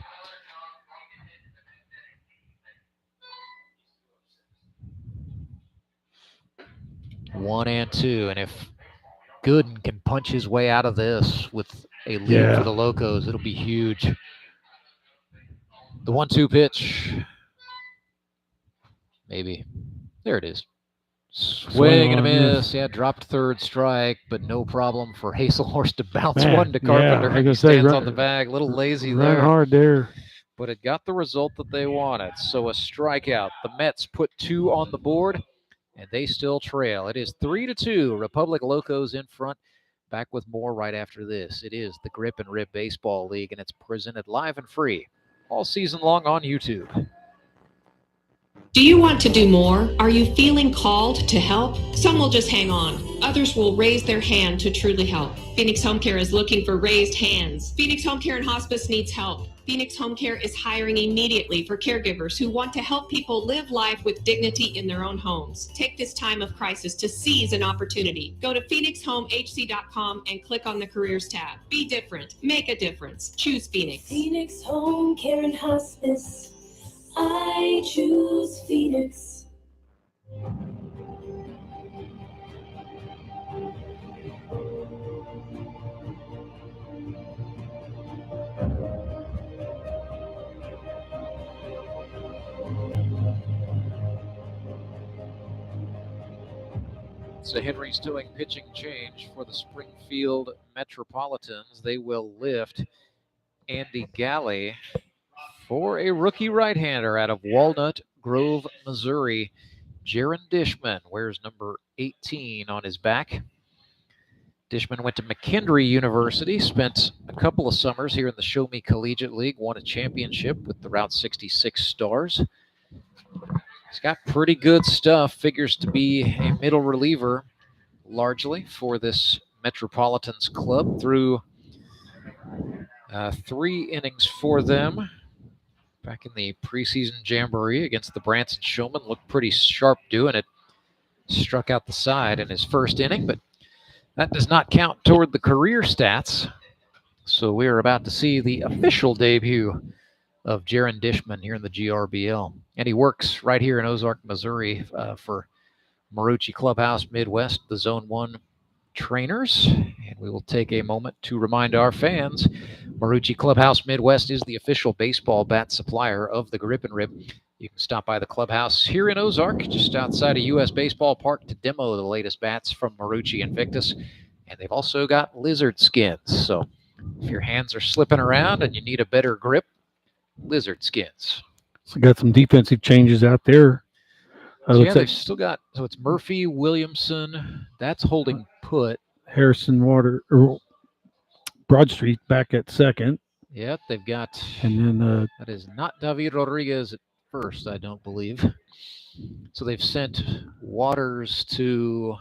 S7: One and 2, and if Gooden can punch his way out of this with a lead for the Locos, it'll be huge. The 1-2 pitch. Maybe. There it is. Swing and a miss. Yeah, dropped third strike, but no problem for Hazelhorst to bounce one to Carpenter. He stands on the bag. A little lazy there.
S8: Run hard there.
S7: But it got the result that they wanted. So a strikeout. The Mets put 2 on the board, and they still trail. It is 3-2. Republic Locos in front. Back with more right after this. It is the Grip and Rip Baseball League, and it's presented live and free all season long on YouTube.
S3: Do you want to do more? Are you feeling called to help? Some will just hang on. Others will raise their hand to truly help. Phoenix Home Care is looking for raised hands. Phoenix Home Care and Hospice needs help. Phoenix Home Care is hiring immediately for caregivers who want to help people live life with dignity in their own homes. Take this time of crisis to seize an opportunity. Go to phoenixhomehc.com and click on the Careers tab. Be different. Make a difference. Choose Phoenix.
S4: Phoenix Home Care and Hospice. I choose Phoenix.
S7: So Henry's doing pitching change for the Springfield Metropolitans. They will lift Andy Galley for a rookie right-hander out of Walnut Grove, Missouri. Jaren Dishman wears number 18 on his back. Dishman went to McKendree University, spent a couple of summers here in the Show Me Collegiate League, won a championship with the Route 66 Stars. He's got pretty good stuff, figures to be a middle reliever largely for this Metropolitans club through 3 innings for them. back in the preseason jamboree against the Branson Showmen. Looked pretty sharp doing it. Struck out the side in his first inning, but that does not count toward the career stats. So we are about to see the official debut of Jaren Dishman here in the GRBL. And he works right here in Ozark, Missouri for Marucci Clubhouse Midwest, the Zone 1 trainers. And we will take a moment to remind our fans, Marucci Clubhouse Midwest is the official baseball bat supplier of the Grip and Rib. You can stop by the clubhouse here in Ozark, just outside of U.S. Baseball Park, to demo the latest bats from Marucci Invictus. And they've also got lizard skins. So if your hands are slipping around and you need a better grip, lizard skins.
S8: So got some defensive changes out there.
S7: Yeah, they've still got, so it's Murphy, Williamson, that's holding put.
S8: Harrison Broadstreet back at second.
S7: Yeah, they've got,
S8: and then
S7: that is not David Rodriguez at first, I don't believe. So they've sent Waters to,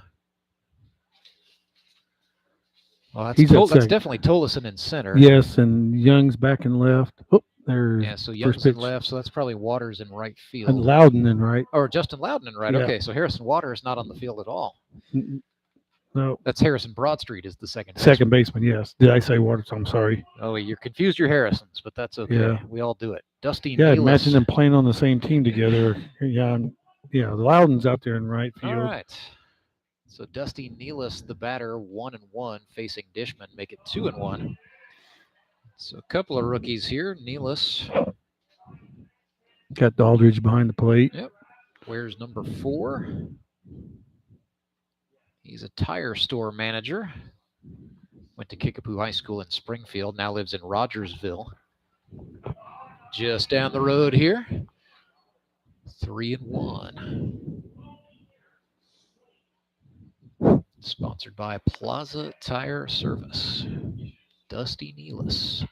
S7: well, that's definitely Tolleson in center.
S8: Yes, and Young's back in left. Oh, there's
S7: yeah, so Young's in left, so that's probably Waters in right field.
S8: And Loudon in right.
S7: Or Justin Loudon in right.
S8: Yeah.
S7: Okay, so Harrison Waters not on the field at all.
S8: No.
S7: That's Harrison Broadstreet is the second
S8: baseman, yes. Did I say Waters? I'm sorry.
S7: Oh, you're confused your Harrisons, but that's okay.
S8: Yeah.
S7: We all do it. Dusty
S8: Yeah,
S7: Nealis.
S8: imagine them playing on the same team together. Yeah, the Loudon's out there in right field.
S7: All right. So Dusty Nealis, the batter, 1-1, facing Dishman, make it 2-1. So a couple of rookies here. Nealis.
S8: Got Aldridge behind the plate.
S7: Yep. Wears number 4. He's a tire store manager. Went to Kickapoo High School in Springfield. Now lives in Rogersville. Just down the road here. 3-1. Sponsored by Plaza Tire Service. Dusty Nealis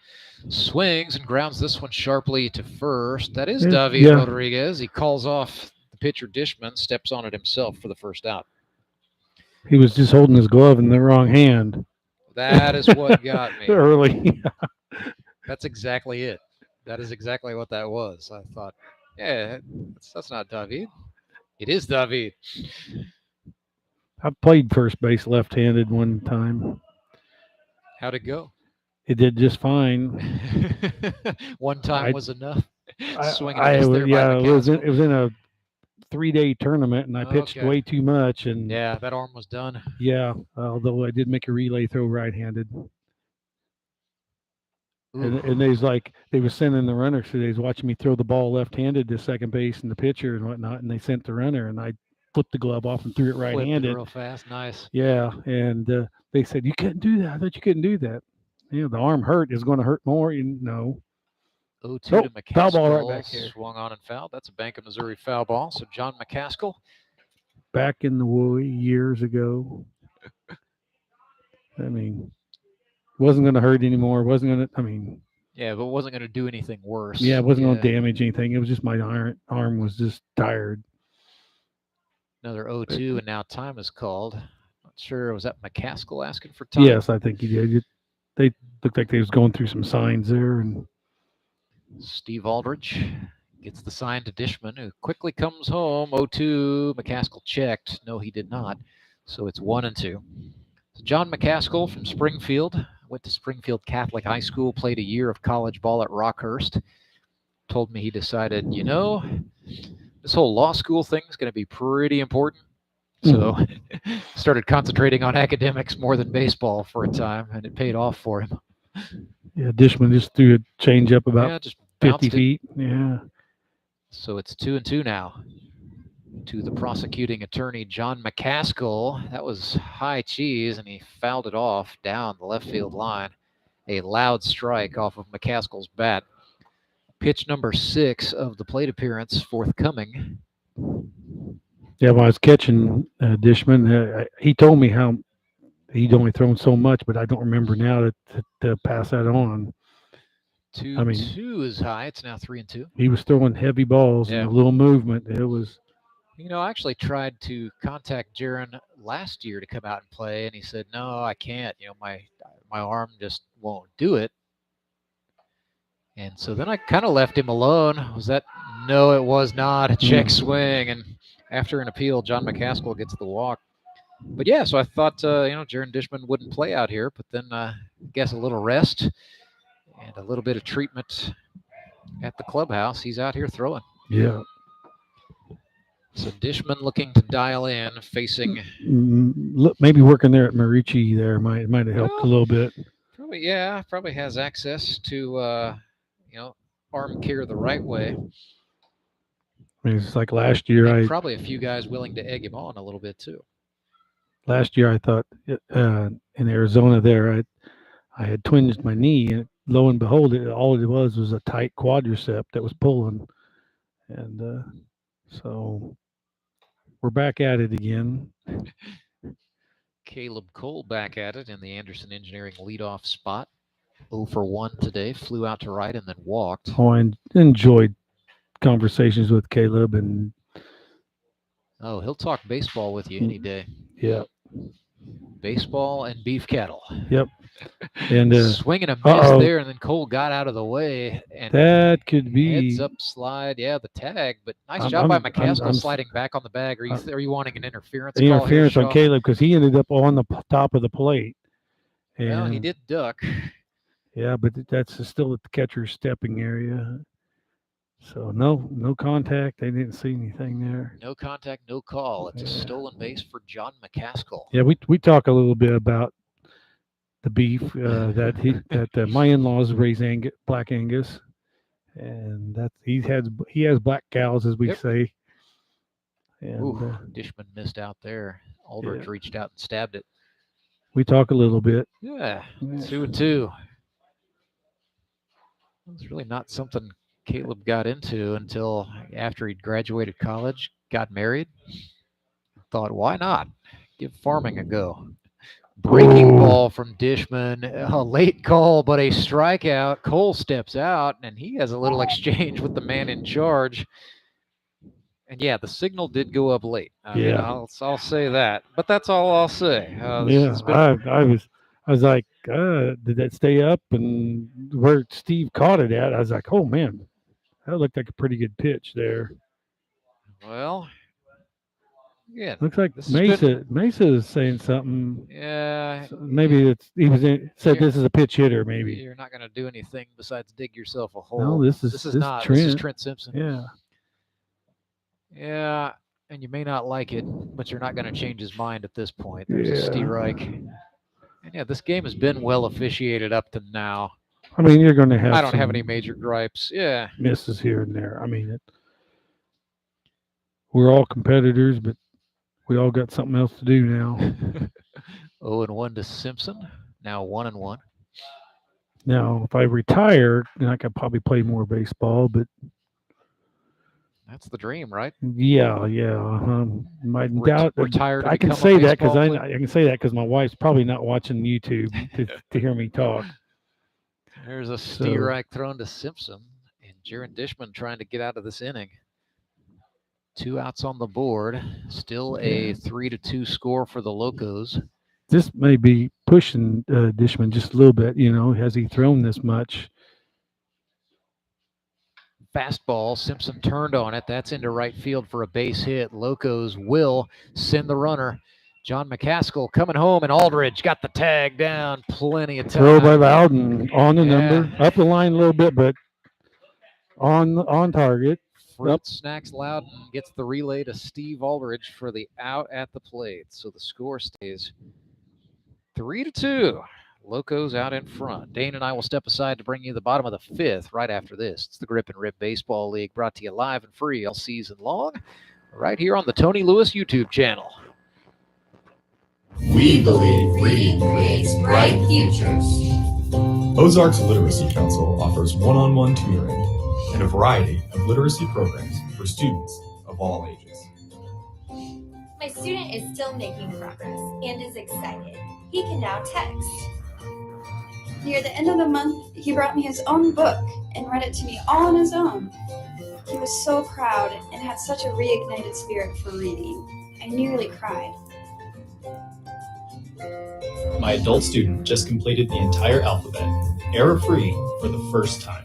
S7: swings and grounds this one sharply to first. That is David Rodriguez. He calls off the pitcher Dishman, steps on it himself for the first out.
S8: He was just holding his glove in the wrong hand.
S7: That is what got me.
S8: Early.
S7: That's exactly it. That is exactly what that was. I thought, yeah, that's not David. It is David.
S8: I played first base left-handed one time.
S7: How'd it go?
S8: It did just fine.
S7: One time was enough. Swinging
S8: it was in a 3-day tournament, and I pitched way too much. And
S7: yeah, that arm was done.
S8: Yeah, although I did make a relay throw right-handed. And they were sending the runner, so they was watching me throw the ball left-handed to second base and the pitcher and whatnot, and they sent the runner, and I flipped the glove off and threw it right-handed.
S7: Real fast, nice.
S8: Yeah, and they said, you couldn't do that. I thought you couldn't do that. The arm hurt. Is going to hurt more.
S7: 0-2 to McCaskill.
S8: Foul ball right back here.
S7: Swung on and fouled. That's a Bank of Missouri foul ball. So John McCaskill.
S8: Back in the years ago. I mean, wasn't going to hurt anymore. Wasn't going to,
S7: yeah, but wasn't going to do anything worse.
S8: Yeah, it wasn't going to damage anything. It was just my arm was just tired.
S7: Another 0-2, and now time is called. Not sure. Was that McCaskill asking for time?
S8: Yes, I think he did. They looked like they was going through some signs there. And
S7: Steve Aldridge gets the sign to Dishman, who quickly comes home. 0-2. McCaskill checked. No, he did not. So it's 1-2. So John McCaskill from Springfield. Went to Springfield Catholic High School, played a year of college ball at Rockhurst. Told me he decided, this whole law school thing is going to be pretty important. So started concentrating on academics more than baseball for a time, and it paid off for him.
S8: Yeah, Dishman just threw a change up about
S7: just
S8: 50 feet. Yeah.
S7: So it's 2-2 now. To the prosecuting attorney, John McCaskill. That was high cheese, and he fouled it off down the left field line. A loud strike off of McCaskill's bat. Pitch number 6 of the plate appearance forthcoming.
S8: Yeah, when I was catching Dishman, he told me how he'd only thrown so much, but I don't remember now to pass that on.
S7: 2-2 is high. It's now 3-2.
S8: He was throwing heavy balls and a little movement. It was.
S7: I actually tried to contact Jaren last year to come out and play, and he said, "No, I can't. My arm just won't do it." And so then I kind of left him alone. Was that? No, it was not a check swing. And after an appeal, John McCaskill gets the walk. But yeah, so I thought, Jaren Dishman wouldn't play out here, but then I guess a little rest and a little bit of treatment at the clubhouse. He's out here throwing.
S8: Yeah.
S7: So Dishman looking to dial in, facing.
S8: Maybe working there at Marici there might have helped a little bit.
S7: Probably has access to, arm care the right way.
S8: I mean, it's like last year.
S7: Probably a few guys willing to egg him on a little bit too.
S8: Last year, I thought in Arizona there, I had twinged my knee, and lo and behold, all it was a tight quadricep that was pulling, and so we're back at it again.
S7: Caleb Cole back at it in the Anderson Engineering leadoff spot. 0 for 1 today, flew out to right and then walked.
S8: Oh, I enjoyed conversations with Caleb, and
S7: he'll talk baseball with you any day.
S8: Yeah.
S7: Baseball and beef cattle.
S8: Yep. And
S7: swinging a miss there, and then Cole got out of the way. And
S8: that could be
S7: heads up slide. Yeah, the tag, but nice job by McCaskill sliding back on the bag. Are you wanting an interference?
S8: Interference on Caleb because he ended up on the top of the plate. And,
S7: well, he did duck.
S8: Yeah, but that's still at the catcher's stepping area. So no contact. They didn't see anything there.
S7: No contact, no call. It's a stolen base for John McCaskill.
S8: Yeah, we talk a little bit about the beef that my in-laws raise Black Angus, and that he has black cows, as we say. And
S7: Dishman missed out there. Aldridge reached out and stabbed it.
S8: We talk a little bit.
S7: Yeah. 2-2. It's really not something Caleb got into until after he'd graduated college, got married. Thought, why not? Give farming a go. Breaking ball from Dishman. A late call, but a strikeout. Cole steps out, and he has a little exchange with the man in charge. And yeah, the signal did go up late. I mean, I'll say that, but that's all I'll say.
S8: I was like, did that stay up? And where Steve caught it at, I was like, oh man, that looked like a pretty good pitch there.
S7: Well, yeah,
S8: looks like Mesa is saying something.
S7: Yeah,
S8: maybe said this is a pitch hitter. Maybe
S7: you're not going to do anything besides dig yourself a hole.
S8: No, this is
S7: Trent. This is Trent Simpson.
S8: Yeah.
S7: Yeah, and you may not like it, but you're not going to change his mind at this point. There's a Steve Reich. And yeah, this game has been well officiated up to now.
S8: I mean, you're going to have.
S7: I don't have any major gripes. Yeah,
S8: misses here and there. I mean, we're all competitors, but we all got something else to do now.
S7: 0-1 to Simpson. Now 1-1.
S8: Now, if I retire, then I could probably play more baseball, but.
S7: That's the dream, right?
S8: Yeah. I doubt
S7: retired.
S8: I can say that because I can say that because my wife's probably not watching YouTube to hear me talk.
S7: There's a strike thrown to Simpson, and Jaren Dishman trying to get out of this inning. 2 outs on the board. Still a 3-2 score for the Locos.
S8: This may be pushing Dishman just a little bit. Has he thrown this much?
S7: Fastball. Simpson turned on it. That's into right field for a base hit. Locos will send the runner. John McCaskill coming home, and Aldridge got the tag down. Plenty of time.
S8: Throw by Loudon on the number. Up the line a little bit, but on target.
S7: Fritz snacks Loudon, gets the relay to Steve Aldridge for the out at the plate. So the score stays 3-2. Locos out in front. Dane and I will step aside to bring you the bottom of the 5th right after this. It's the Grip and Rip Baseball League, brought to you live and free all season long, right here on the Tony Lewis YouTube channel.
S17: We believe reading creates bright futures.
S18: Ozark's Literacy Council offers one-on-one tutoring and a variety of literacy programs for students of all ages.
S19: My student is still making progress and is excited. He can now text.
S20: Near the end of the month, he brought me his own book and read it to me all on his own. He was so proud and had such a reignited spirit for reading. I nearly cried.
S18: My adult student just completed the entire alphabet, error-free, for the first time.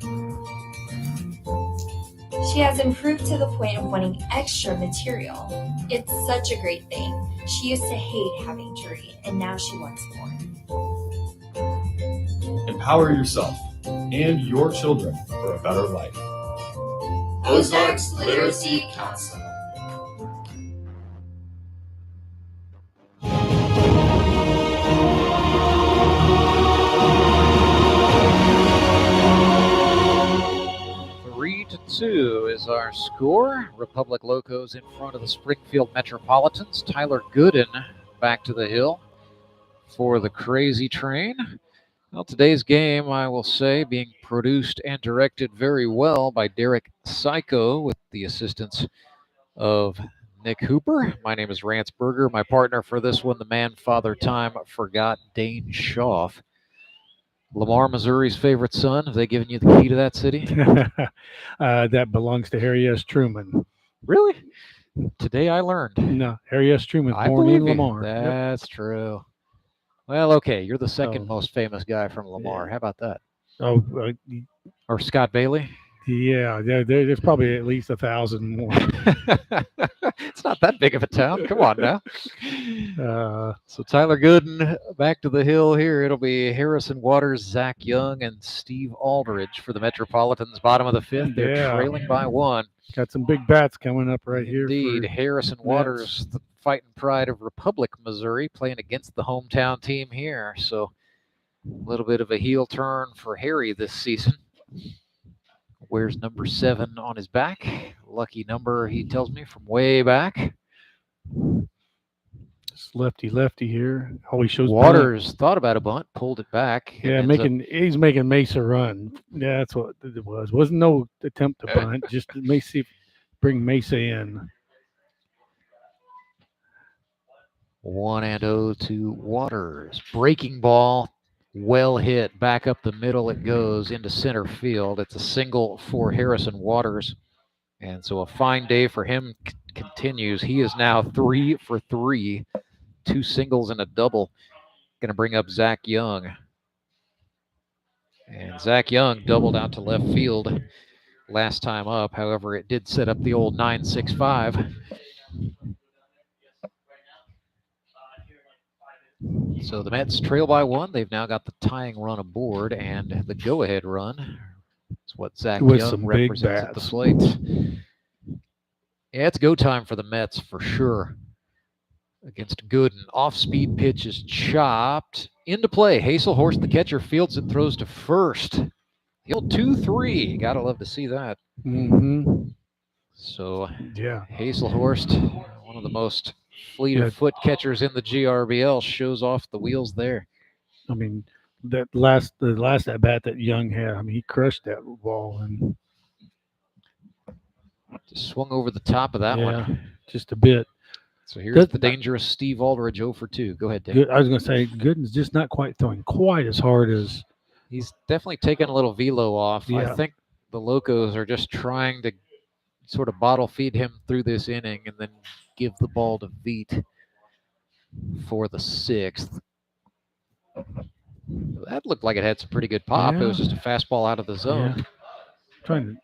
S19: She has improved to the point of wanting extra material. It's such a great thing. She used to hate having to read, and now she wants more.
S18: Empower yourself and your children for a better life.
S17: Ozark's Literacy Council.
S7: Two is our score. Republic Locos in front of the Springfield Metropolitans. Tyler Gooden back to the hill for the Crazy Train. Well, today's game, I will say, being produced and directed very well by Derek Psycho with the assistance of Nick Hooper. My name is Rance Berger. My partner for this one, the man Father Time forgot, Dane Schaff. Lamar, Missouri's favorite son. Have they given you the key to that city?
S8: That belongs to Harry S. Truman.
S7: Really? Today I learned.
S8: No, Harry S. Truman,
S7: I
S8: born
S7: believe
S8: in
S7: you.
S8: Lamar.
S7: That's true. Well, okay. You're the second most famous guy from Lamar. How about that?
S8: Oh,
S7: or Scott Bailey?
S8: Yeah, there's probably at least 1,000 more.
S7: It's not that big of a town. Come on now. So Tyler Gooden back to the hill here. It'll be Harrison Waters, Zach Young, and Steve Aldridge for the Metropolitans. Bottom of the fifth. They're trailing by one.
S8: Got some big bats coming up right here.
S7: Indeed. Harrison Waters, the fighting pride of Republic, Missouri, playing against the hometown team here. So a little bit of a heel turn for Harry this season. Wears number 7 on his back. Lucky number, he tells me, from way back.
S8: It's lefty here. Always shows
S7: Waters
S8: bunt.
S7: thought about a bunt, pulled it back.
S8: Yeah, he's making Mesa run. Yeah, that's what it was. Wasn't no attempt to bunt, just to bring Mesa in.
S7: 1-0 to Waters. Breaking ball. Well hit, back up the middle it goes into center field. It's a single for Harrison Waters. And so a fine day for him continues. He is now 3 for 3, 2 singles and a double. Going to bring up Zach Young. And Zach Young doubled out to left field last time up. However, it did set up the old 9-6-5. So the Mets trail by 1. They've now got the tying run aboard, and the go-ahead run is what Zach Young represents at the plate. Yeah, it's go time for the Mets for sure. Against Gooden. Off-speed pitch is chopped. Into play. Hazelhorst, the catcher, fields and throws to first. He'll 2-3. Gotta love to see that.
S8: Mm-hmm.
S7: So,
S8: yeah,
S7: Hazelhorst, one of the most fleet of foot catchers in the GRBL, shows off the wheels there.
S8: I mean, the last at bat that Young had, I mean, he crushed that ball and
S7: just swung over the top of that one.
S8: Just a bit.
S7: So here's the dangerous Steve Aldridge 0 for 2. Go ahead, Dave.
S8: I was going to say, Gooden's just not quite throwing quite as hard as.
S7: He's definitely taken a little velo off.
S8: Yeah.
S7: I think the Locos are just trying to sort of bottle feed him through this inning and then give the ball to Veet for the 6th. That looked like it had some pretty good pop. It was just a fastball out of the zone.
S8: Yeah. Trying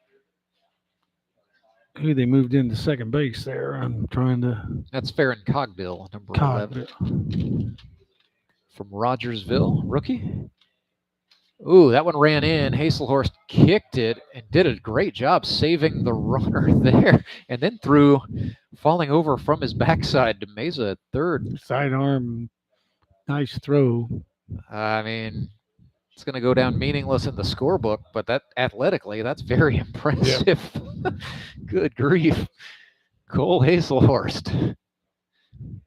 S8: to. Who they moved into second base there. I'm trying to.
S7: That's Farron Cogbill, number 11. From Rogersville, rookie. Ooh, that one ran in. Hazelhorst kicked it and did a great job saving the runner there. And then threw, falling over from his backside to Mesa at third.
S8: Sidearm, nice throw.
S7: I mean, it's going to go down meaningless in the scorebook, but that athletically, that's very impressive. Yep. Good grief. Cole Hazelhorst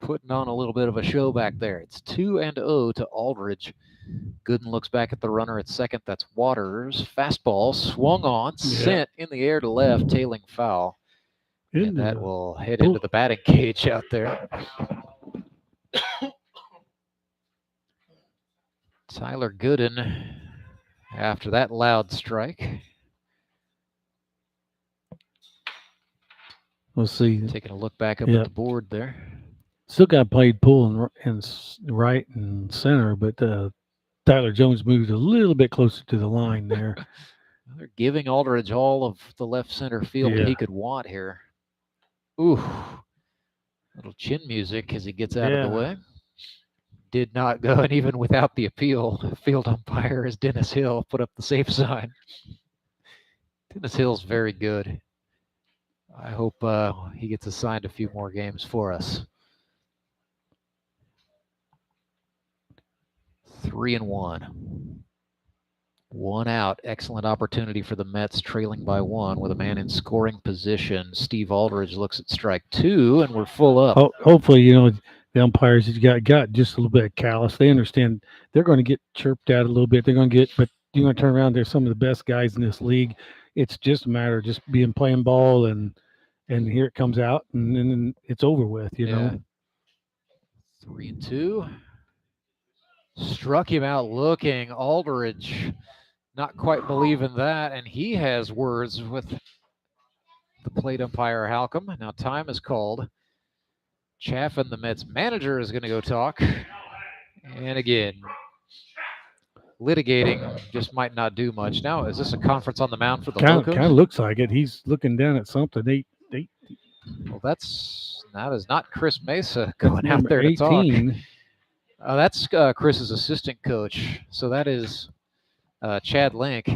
S7: putting on a little bit of a show back there. It's 2-0 to Aldridge. Gooden looks back at the runner at second. That's Waters. Fastball swung on, sent in the air to left, tailing foul. And that will head into the batting cage out there. Tyler Gooden after that loud strike.
S8: We'll see.
S7: Taking a look back up at the board there.
S8: Still got played pull and right and center, but Tyler Jones moved a little bit closer to the line there.
S7: They're giving Aldridge all of the left center field that he could want here. Ooh. Little chin music as he gets out of the way. Did not go, and even without the appeal, field umpire is Dennis Hill put up the safe sign. Dennis Hill's very good. I hope he gets assigned a few more games for us. 3-1. 1 out. Excellent opportunity for the Mets, trailing by 1 with a man in scoring position. Steve Aldridge looks at strike 2, and we're full up.
S8: Hopefully, the umpires got just a little bit of callous. They understand they're going to get chirped at a little bit. They're going to get, but you're going to turn around. They're some of the best guys in this league. It's just a matter of just playing ball, and here it comes out, and then it's over with. You know.
S7: 3-2. Struck him out looking. Aldridge not quite believing that, and he has words with the plate umpire Halcomb. Now time is called. Chaffin, the Mets manager, is going to go talk. And again, litigating just might not do much. Now, is this a conference on the mound for the Locos?
S8: Kind of looks like it. He's looking down at something.
S7: Well, that is not Chris Mesa going out there to talk. That's Chris's assistant coach. So that is Chad Link.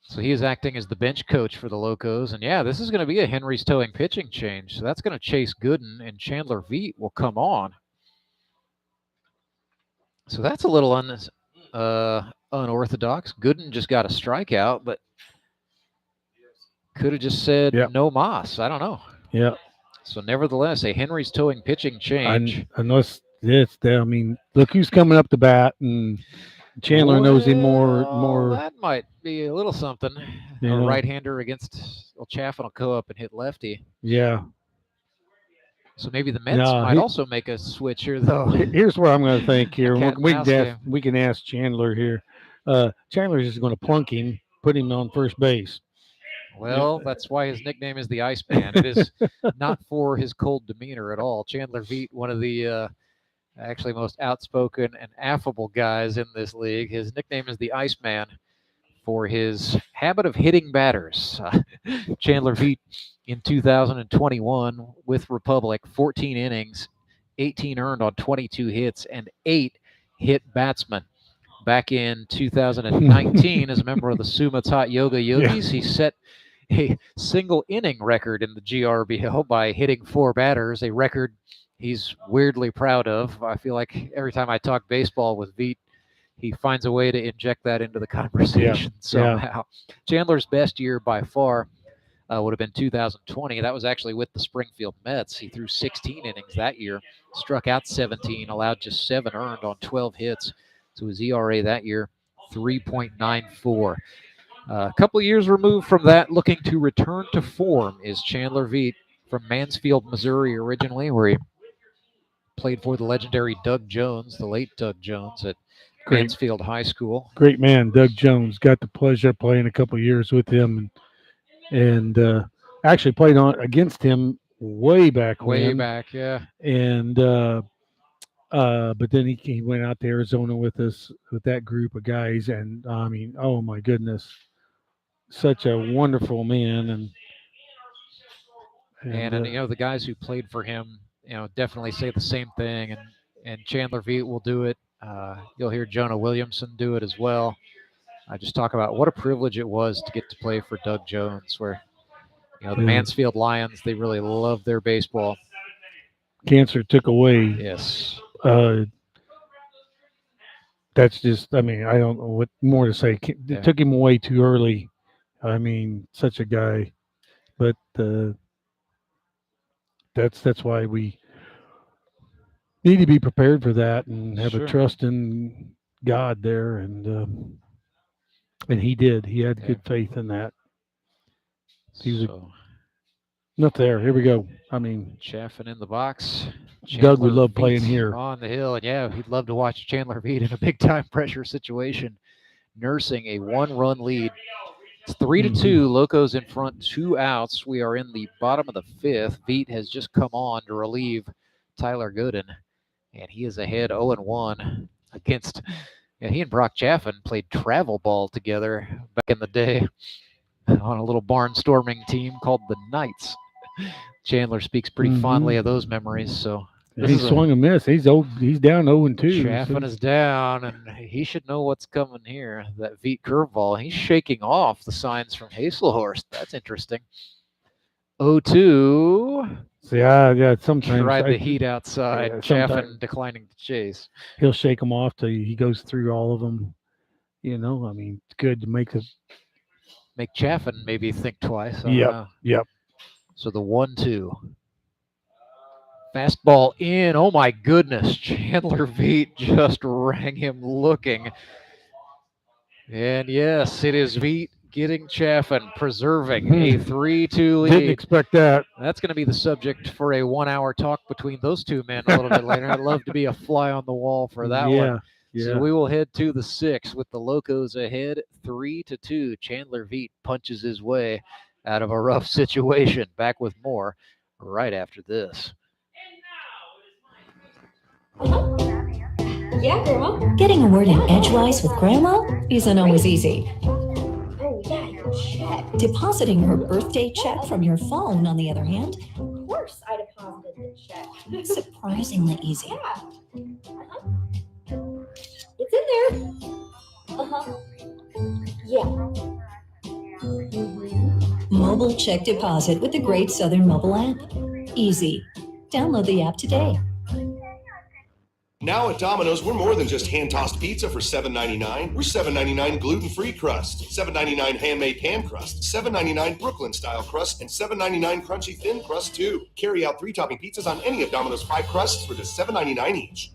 S7: So he is acting as the bench coach for the Locos. And yeah, this is going to be a Henry's towing pitching change. So that's going to chase Gooden, and Chandler Veet will come on. So that's a little unorthodox. Gooden just got a strikeout, but could have just said no mas. I don't know.
S8: Yeah.
S7: So nevertheless, a Henry's towing pitching change.
S8: Unless it's there. I mean, look who's coming up to bat, and Chandler knows him more.
S7: That might be a little something. A right-hander against Chaffin will go up and hit lefty.
S8: Yeah.
S7: So maybe the Mets might also make a switch here, though.
S8: Here's where I'm going to think here. We can ask Chandler here. Chandler's just going to plunk him, put him on first base.
S7: Well, that's why his nickname is the Iceman. It is not for his cold demeanor at all. Chandler Veet, one of the actually most outspoken and affable guys in this league. His nickname is the Iceman for his habit of hitting batters. Chandler Veet in 2021 with Republic, 14 innings, 18 earned on 22 hits, and 8 hit batsmen. Back in 2019, as a member of the Sumat's Hot Yoga Yogis, he set a single inning record in the GRBL by hitting 4 batters, a record he's weirdly proud of. I feel like every time I talk baseball with Veet, he finds a way to inject that into the conversation somehow. Chandler's best year by far would have been 2020. That was actually with the Springfield Mets. He threw 16 innings that year, struck out 17, allowed just 7 earned on 12 hits. So his ERA that year, 3.94. A couple of years removed from that, looking to return to form is Chandler Veet from Mansfield, Missouri originally, where he played for the legendary Doug Jones, the late Doug Jones at Mansfield High School.
S8: Great man, Doug Jones. Got the pleasure of playing a couple of years with him, and actually played against him way back when.
S7: Way back, yeah.
S8: And but then he went out to Arizona with us, with that group of guys, and I mean, oh my goodness, such a wonderful man.
S7: And the guys who played for him, definitely say the same thing, and Chandler Veet will do it. You'll hear Jonah Williamson do it as well. I just talk about what a privilege it was to get to play for Doug Jones, where the Mansfield Lions, they really love their baseball.
S8: Cancer took away.
S7: Yes.
S8: That's just, I mean, I don't know what more to say. It took him away too early. I mean, such a guy. But that's why we need to be prepared for that and have a trust in God there. And he did. He had good faith in that. He was enough there. Here we go. I mean,
S7: Chaffin in the box.
S8: Doug would love playing here
S7: on the hill, and he'd love to watch Chandler Veet in a big-time pressure situation, nursing a 1-run lead. It's 3-2. Locos in front, 2 outs. We are in the bottom of the 5th. Veet has just come on to relieve Tyler Gooden, and he is ahead 0-1 against Yeah, he and Brock Chaffin played travel ball together back in the day on a little barnstorming team called the Knights. Chandler speaks pretty fondly of those memories. So
S8: he swung a miss. He's down 0-2.
S7: Chaffin is down, and he should know what's coming here. That Veet curveball. He's shaking off the signs from Hazelhurst. That's interesting. 0-2.
S8: So yeah. Sometimes
S7: tried the heat outside.
S8: Yeah,
S7: Chaffin declining to chase.
S8: He'll shake them off till he goes through all of them. You know, I mean, it's good to make
S7: Chaffin maybe think twice.
S8: Yep.
S7: So the 1-2. Fastball in. Oh my goodness. Chandler Veet just rang him looking. And yes, it is Veet getting Chaffin, preserving a 3-2 lead.
S8: Didn't expect that.
S7: That's going to be the subject for a 1-hour talk between those two men a little bit later. I'd love to be a fly on the wall for that one.
S8: Yeah.
S7: So we will head to the 6th with the Locos ahead 3-2. Chandler Veet punches his way out of a rough situation. Back with more right after this.
S9: Yeah, Grandma. Getting a word in edgewise with Grandma isn't always easy.
S4: Oh, yeah, your check.
S9: Depositing her birthday check from your phone, on the other hand,
S4: Of course I deposited the check.
S9: surprisingly easy.
S4: Yeah. It's in there. Yeah.
S9: Mobile check deposit with the Great Southern mobile app. Easy. Download the app today.
S21: Now at Domino's, we're more than just hand-tossed pizza for $7.99. We're $7.99 gluten-free crust, $7.99 handmade pan crust, $7.99 Brooklyn-style crust, and $7.99 crunchy thin crust, too. Carry out 3-topping pizzas on any of Domino's 5 crusts for just $7.99 each.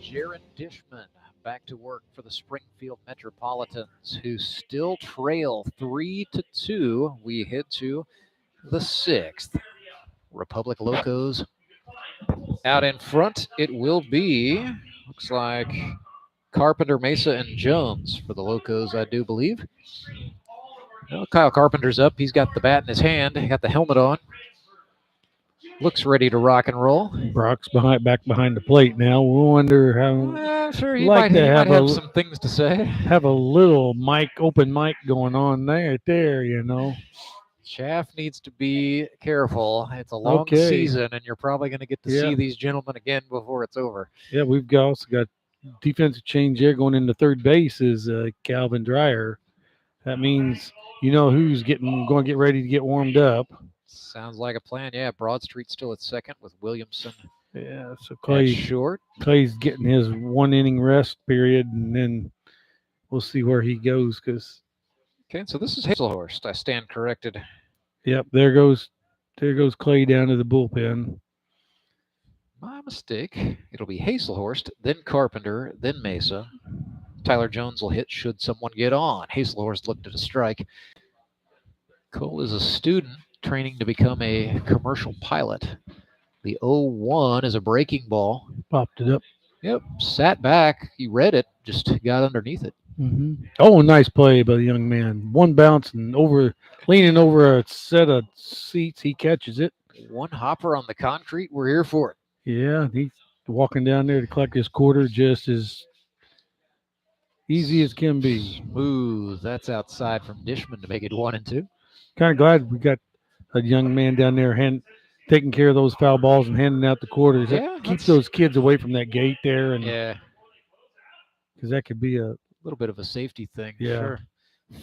S7: Jaren Dishman back to work for the Springfield Metropolitans, who still trail 3-2. We head to the 6th. Republic Locos out in front. It will be, looks like, Carpenter, Mesa, and Jones for the Locos, I do believe. Well, Kyle Carpenter's up. He's got the bat in his hand. He got the helmet on. Looks ready to rock and roll.
S8: Brock's back behind the plate now. We'll wonder how.
S7: Sure, he might have some things to say.
S8: Have a little open mic going on there, you know.
S7: Chaff needs to be careful. It's a long season, and you're probably going to get to see these gentlemen again before it's over.
S8: Yeah, we've also got defensive change there going into third base is Calvin Dreyer. That means you know who's going to get ready to get warmed up.
S7: Sounds like a plan. Yeah, Broad Street still at second with Williamson.
S8: Yeah, so Clay's
S7: short.
S8: Clay's getting his 1-inning rest period, and then we'll see where he goes.
S7: Okay, so this is Hazelhurst. I stand corrected.
S8: Yep, there goes Clay down to the bullpen.
S7: My mistake. It'll be Hazelhurst, then Carpenter, then Mesa. Tyler Jones will hit should someone get on. Hazelhurst looked at a strike. Cole is a student training to become a commercial pilot. The 0-1 is a breaking ball.
S8: Popped it up.
S7: Yep, sat back. He read it, just got underneath it.
S8: Mm-hmm. Oh, nice play by the young man. One bounce and leaning over a set of seats. He catches it.
S7: One hopper on the concrete. We're here for it.
S8: Yeah, he's walking down there to collect his quarter just as easy as can be.
S7: Smooth. That's outside from Dishman to make it 1-2.
S8: Kind of glad we got a young man down there taking care of those foul balls and handing out the quarters.
S7: Yeah,
S8: keeps those kids away from that gate there. And
S7: yeah.
S8: Because that could be a
S7: little bit of a safety thing.
S8: Yeah.
S7: Sure.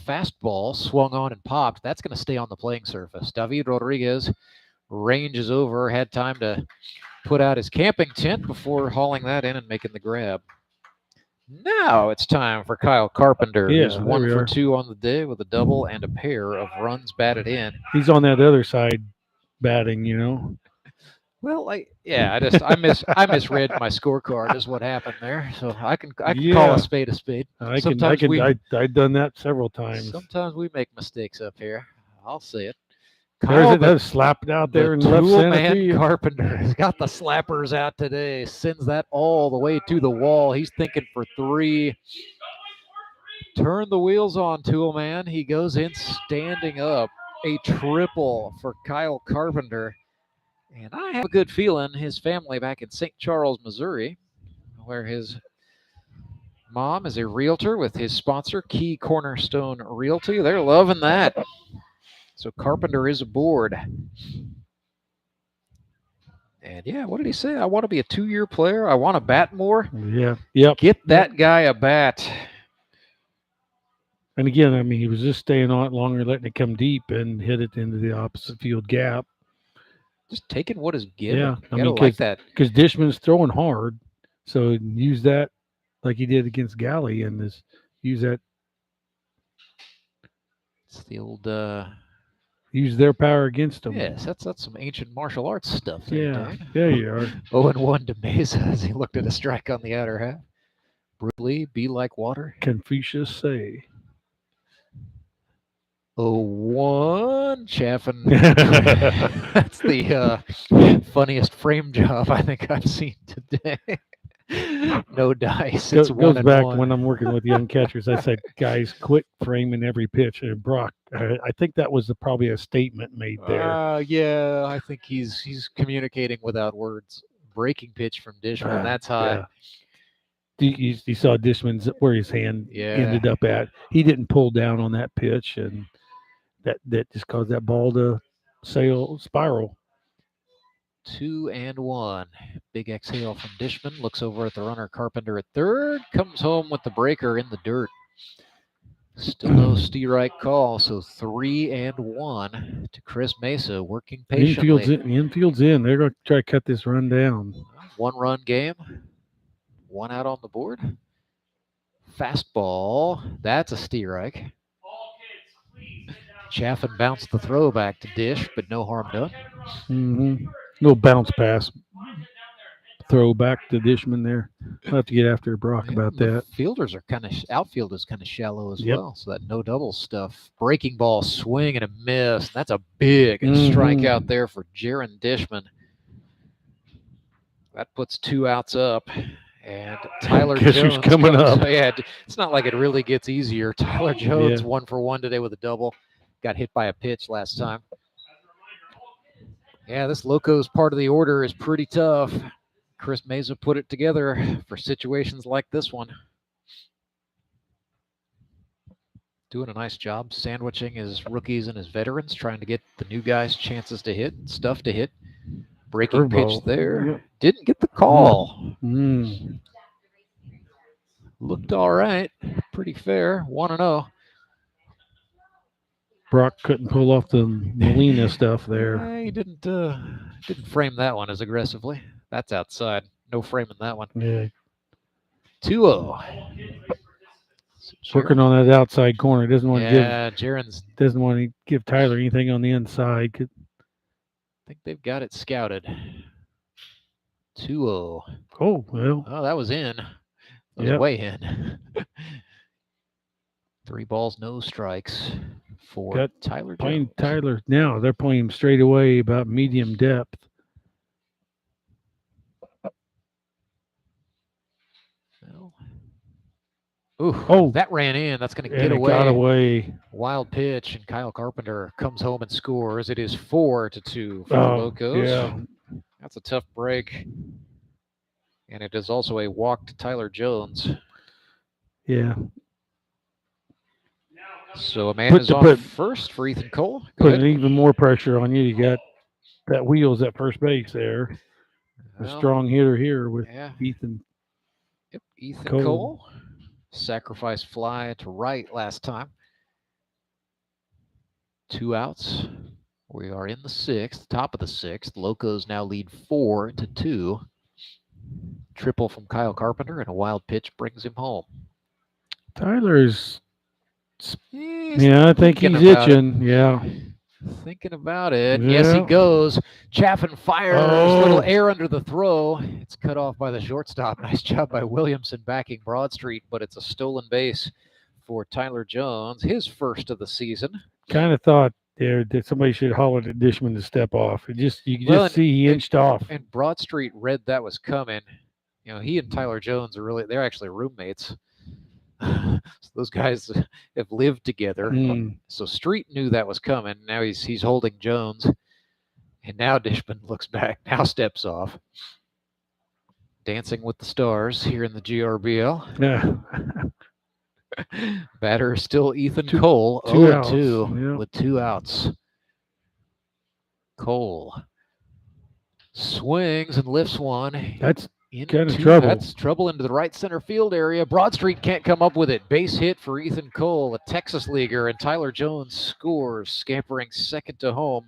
S7: Fastball swung on and popped. That's going to stay on the playing surface. David Rodriguez ranges over, had time to put out his camping tent before hauling that in and making the grab. Now it's time for Kyle Carpenter, who's 1 for 2 on the day with a double and a pair of runs batted in.
S8: He's on that other side batting, you know.
S7: Well, I misread my scorecard is what happened there. So I can call a spade a spade.
S8: I've done that several times.
S7: Sometimes we make mistakes up here. I'll say it.
S8: There's a slap out there in left center.
S7: Carpenter has got the slappers out today. Sends that all the way to the wall. He's thinking for 3. Turn the wheels on, Tool Man. He goes in standing up. a triple for Kyle Carpenter. And I have a good feeling his family back in St. Charles, Missouri, where his mom is a realtor with his sponsor, Key Cornerstone Realty. They're loving that. So Carpenter is aboard. And yeah, what did he say? I want to be a 2-year player. I want to bat more.
S8: Yeah. Yep.
S7: Get that guy a bat.
S8: And again, I mean, he was just staying on it longer, letting it come deep and hit it into the opposite field gap.
S7: Just taking what is given.
S8: Yeah, I mean,
S7: like that.
S8: Because Dishman's throwing hard, so use that like he did against Galley, and use that.
S7: It's the old.
S8: Use their power against them.
S7: Yes, that's some ancient martial arts stuff. There,
S8: yeah,
S7: Dan.
S8: there you are.
S7: 0-1 to Mesa as he looked at a strike on the outer half. Brutally, be like water.
S8: Confucius say.
S7: 0-1, Chaffin. That's the funniest frame job I think I've seen today. No dice. It's
S8: goes back
S7: 1-1.
S8: when I'm working with young catchers. I said, guys, quit framing every pitch. And Brock, I think that was probably a statement made there.
S7: Yeah, I think he's communicating without words. Breaking pitch from Dishman. That's high.
S8: Yeah. You saw Dishman's where his hand ended up at. He didn't pull down on that pitch, and that just caused that ball to spiral.
S7: 2-1. Big exhale from Dishman. Looks over at the runner Carpenter at third. Comes home with the breaker in the dirt. Still no strike call, so 3-1 to Chris Mesa, working patiently.
S8: Infield's in. They're going to try to cut this run down.
S7: 1-run game. 1 out on the board. Fastball. That's a strike. Chaffin bounced the throw back to Dish, but no harm done.
S8: Mm-hmm. Little bounce pass. Throw back to Dishman there. I'll have to get after Brock about that.
S7: Fielders are outfield is kind of shallow as well, so that no double stuff. Breaking ball, swing and a miss. That's a big strikeout there for Jaren Dishman. That puts 2 outs up. And Tyler
S8: Guess
S7: Jones
S8: who's coming up?
S7: Yeah, it's not like it really gets easier. Tyler Jones 1 for 1 today with a double. Got hit by a pitch last time. Yeah, this Locos part of the order is pretty tough. Chris Mesa put it together for situations like this one. Doing a nice job sandwiching his rookies and his veterans, trying to get the new guys chances to hit, stuff to hit. Breaking pitch there. Yep. Didn't get the call. Looked all right. Pretty fair. 1-0.
S8: Brock couldn't pull off the Molina stuff there.
S7: He didn't frame that one as aggressively. That's outside. No framing that one.
S8: Yeah.
S7: 2-0.
S8: Working on that outside corner. Doesn't want
S7: to
S8: give Tyler anything on the inside.
S7: I think they've got it scouted. 2-0.
S8: Oh, well.
S7: Oh, that was in. That was way in. 3 balls, no strikes for Tyler Jones.
S8: Tyler now. They're playing him straight away about medium depth.
S7: That ran in. That's going to get away.
S8: Got away.
S7: Wild pitch, and Kyle Carpenter comes home and scores. It is 4-2 for the Locos.
S8: Yeah.
S7: That's a tough break. And it is also a walk to Tyler Jones.
S8: Yeah.
S7: So a man is on first for Ethan Cole.
S8: Putting even more pressure on you. You got that wheels at first base there. A strong hitter here with Ethan.
S7: Yep, Ethan Cole. Sacrifice fly to right last time. 2 outs. We are in the 6th, top of the 6th. Locos now lead 4-2. Triple from Kyle Carpenter, and a wild pitch brings him home.
S8: Tyler's, I think he's itching. Yeah.
S7: Thinking about it. Yeah. Yes, he goes. Chaffin fires. Little air under the throw. It's cut off by the shortstop. Nice job by Williamson backing Broadstreet, but it's a stolen base for Tyler Jones, his first of the season.
S8: Kind of thought there that somebody should holler at Dishman to step off. You could just see he inched off.
S7: And Broadstreet read that was coming. You know, he and Tyler Jones they're actually roommates. So those guys have lived together.
S8: Mm.
S7: So Street knew that was coming. Now he's holding Jones. And now Dishman looks back, now steps off. Dancing with the Stars here in the GRBL.
S8: Yeah.
S7: Batter is still Ethan Cole, 0-2 with 2 outs. Cole swings and lifts one.
S8: That's kind of trouble.
S7: That's trouble into the right center field area. Broadstreet can't come up with it. Base hit for Ethan Cole, a Texas leaguer, and Tyler Jones scores, scampering second to home.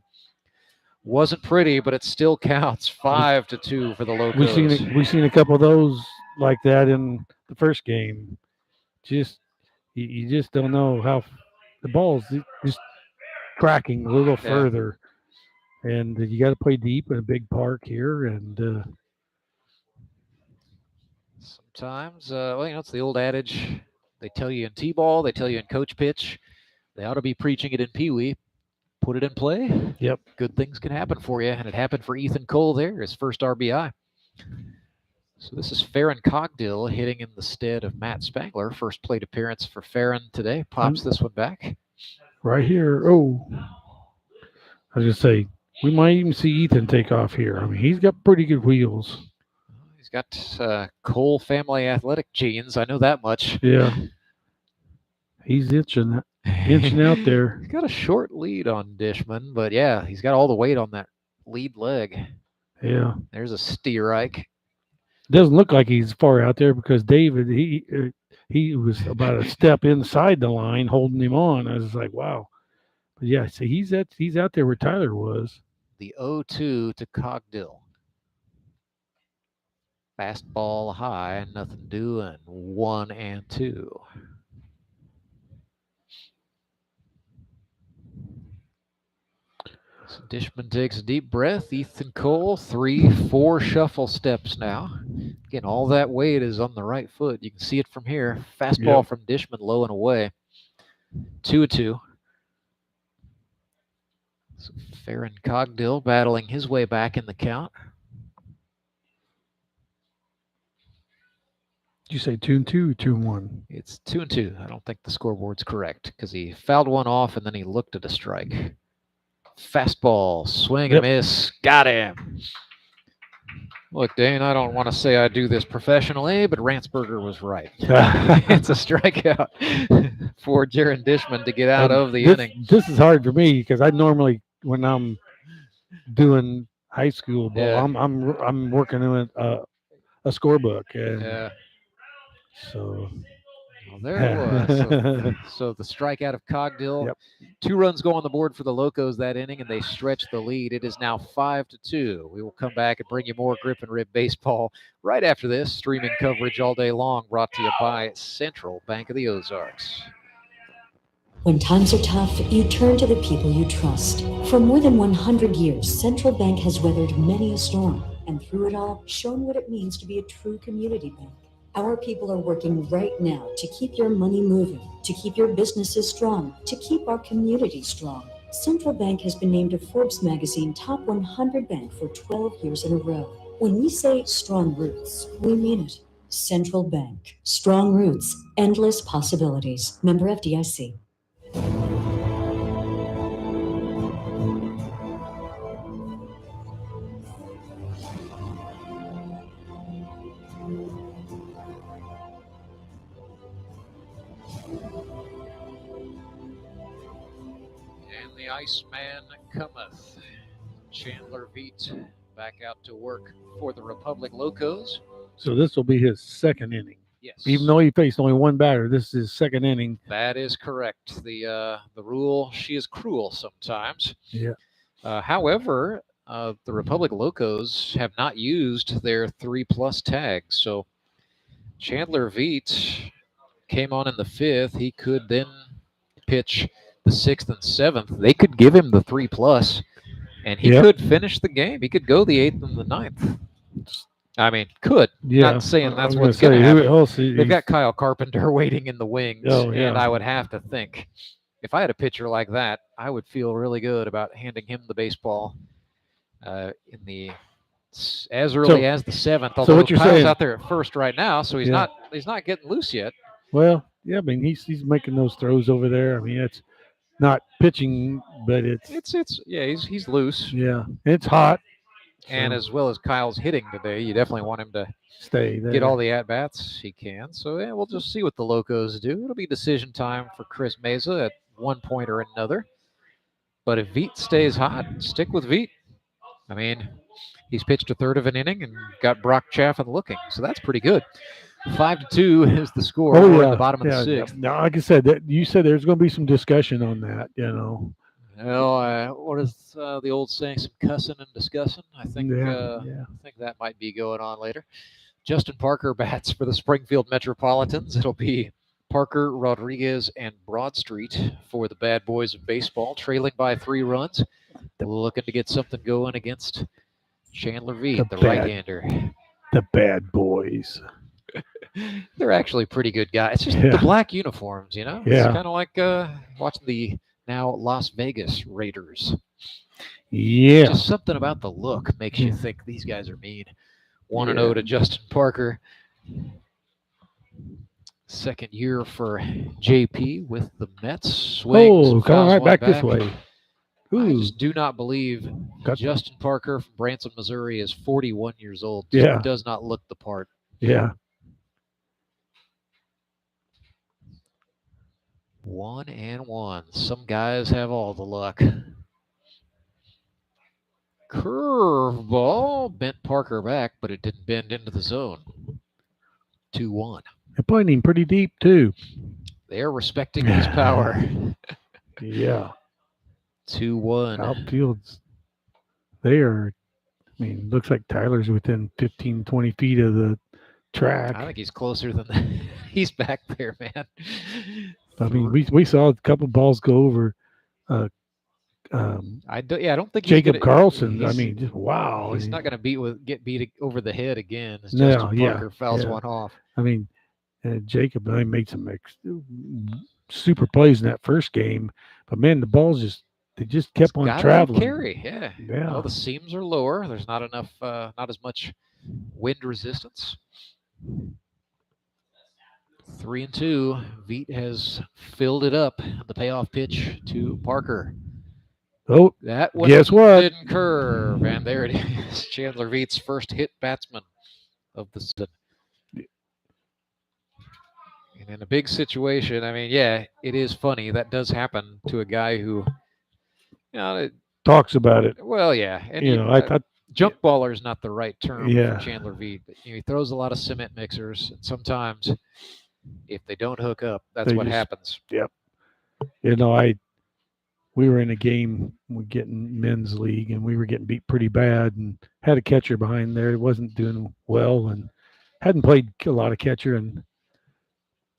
S7: Wasn't pretty, but it still counts. 5-2 for the Locos.
S8: We've seen a couple of those like that in the first game. You just don't know how the ball's just cracking a little further, and you got to play deep in a big park here. And
S7: sometimes, it's the old adage. They tell you in T-ball, they tell you in coach pitch. They ought to be preaching it in Pee Wee. Put it in play.
S8: Yep.
S7: Good things can happen for you, and it happened for Ethan Cole there, his first RBI. So this is Farron Cogdill hitting in the stead of Matt Spangler. First plate appearance for Farron today. Pops this one back.
S8: Right here. Oh, I was going to say, we might even see Ethan take off here. I mean, he's got pretty good wheels.
S7: He's got Cole family athletic genes. I know that much.
S8: Yeah. He's inching out there.
S7: He's got a short lead on Dishman, but yeah, he's got all the weight on that lead leg.
S8: Yeah.
S7: There's a Steerike.
S8: Doesn't look like he's far out there because David, he was about a step inside the line holding him on. I was like, wow. But yeah, so he's out there where Tyler was.
S7: The 0-2 to Cogdill. Fastball high, nothing doing. 1-2. So Dishman takes a deep breath. Ethan Cole, 3-4 shuffle steps now. Again, all that weight is on the right foot. You can see it from here. Fastball from Dishman, low and away. 2-2. So Farron Cogdill battling his way back in the count.
S8: Did you say 2-2, 2-1?
S7: It's 2-2. I don't think the scoreboard's correct because he fouled one off and then he looked at a strike. Fastball, swing and miss, got him. Look, Dane, I don't want to say I do this professionally, but Ransberger was right. It's a strikeout for Jaren Dishman to get out of the inning.
S8: This is hard for me because I normally, when I'm doing high school ball, I'm working in a scorebook. And
S7: so there it was. So the strikeout of Cogdill. 2 runs go on the board for the Locos that inning, and they stretch the lead. It is now 5-2. We will come back and bring you more Grip and Rib baseball right after this. Streaming coverage all day long, brought to you by Central Bank of the Ozarks.
S9: When times are tough, you turn to the people you trust. For more than 100 years, Central Bank has weathered many a storm, and through it all, shown what it means to be a true community bank. Our people are working right now to keep your money moving, to keep your businesses strong, to keep our community strong. Central Bank has been named a Forbes magazine top 100 bank for 12 years in a row. When we say strong roots, we mean it. Central Bank. Strong roots, endless possibilities. Member FDIC.
S7: The Iceman cometh. Chandler Veet back out to work for the Republic Locos.
S8: So this will be his second inning.
S7: Yes.
S8: Even though he faced only one batter, this is his second inning.
S7: That is correct. The rule, she is cruel sometimes.
S8: Yeah.
S7: However, the Republic Locos have not used their 3+ tags. So Chandler Veet came on in the 5th. He could then pitch the 6th and 7th. They could give him the 3+, and he could finish the game. He could go the 8th and the 9th. I mean, could. Not saying that's what's going to happen. They've got Kyle Carpenter waiting in the wings, and I would have to think, if I had a pitcher like that, I would feel really good about handing him the baseball in the as early as the 7th. Although
S8: what you're
S7: Kyle's
S8: saying,
S7: out there at first right now, so he's not getting loose yet.
S8: Well, Yeah, I mean, he's making those throws over there. I mean, it's not pitching, but it's
S7: he's loose.
S8: Yeah, it's hot.
S7: And as well as Kyle's hitting today, you definitely want him to
S8: stay there,
S7: get all the at bats he can. So yeah, we'll just see what the Locos do. It'll be decision time for Chris Meza at one point or another. But if Veet stays hot, stick with Veet. I mean, he's pitched a third of an inning and got Brock Chaffin looking, so that's pretty good. 5-2 is the score.
S8: Oh,
S7: We're
S8: yeah.
S7: in the bottom of the
S8: Yeah.
S7: sixth.
S8: Now, like I said, you said there's going to be some discussion on that.
S7: Well, what is the old saying? Some cussing and discussing. I think that might be going on later. Justin Parker bats for the Springfield Metropolitans. It'll be Parker, Rodriguez, and Broadstreet for the bad boys of baseball, trailing by 3 runs. Looking to get something going against Chandler Veet, the right-hander.
S8: The bad boys.
S7: They're actually pretty good guys. It's just the black uniforms,
S8: Yeah.
S7: It's kind of like watching the now Las Vegas Raiders.
S8: Yeah.
S7: Just something about the look makes you think these guys are mean. 1-0 to Justin Parker. Second year for JP with the Mets. Swings,
S8: coming right back this
S7: back.
S8: way.
S7: I just do not believe Justin Parker from Branson, Missouri is 41 years old.
S8: Yeah.
S7: Does not look the part.
S8: Yeah.
S7: 1-1. Some guys have all the luck. Curveball bent Parker back, but it didn't bend into the zone. 2-1.
S8: They're playing him pretty deep, too.
S7: They're respecting his power.
S8: Yeah.
S7: 2-1.
S8: Outfields, they are, I mean, looks like Tyler's within 15, 20 feet of the track.
S7: I think he's closer than that. He's back there, man.
S8: I mean, we saw a couple balls go over
S7: I don't think
S8: Jacob
S7: he's
S8: Carlson. I mean, just wow.
S7: He's not going to get beat over the head again as
S8: No,
S7: Justin Parker fouls one off.
S8: I mean, Jacob made some super plays in that first game, but man, the balls they just kept on traveling.
S7: Carry, yeah. Well, the seams are lower. There's not enough, not as much wind resistance. 3-2. Veet has filled it up. The payoff pitch to Parker.
S8: Oh,
S7: that was
S8: guess what?
S7: Didn't curve, and there it is. Chandler Veet's first hit batsman of the season. And in a big situation, I mean, yeah, it is funny. That does happen to a guy who,
S8: talks about it.
S7: Well, yeah, and
S8: I thought
S7: junk baller is not the right term
S8: Yeah.
S7: for Chandler Veet. But, he throws a lot of cement mixers, and sometimes if they don't hook up, that's what happens.
S8: Yep. We were in a game, we getting men's league, and we were getting beat pretty bad, and had a catcher behind there. He wasn't doing well, and hadn't played a lot of catcher, and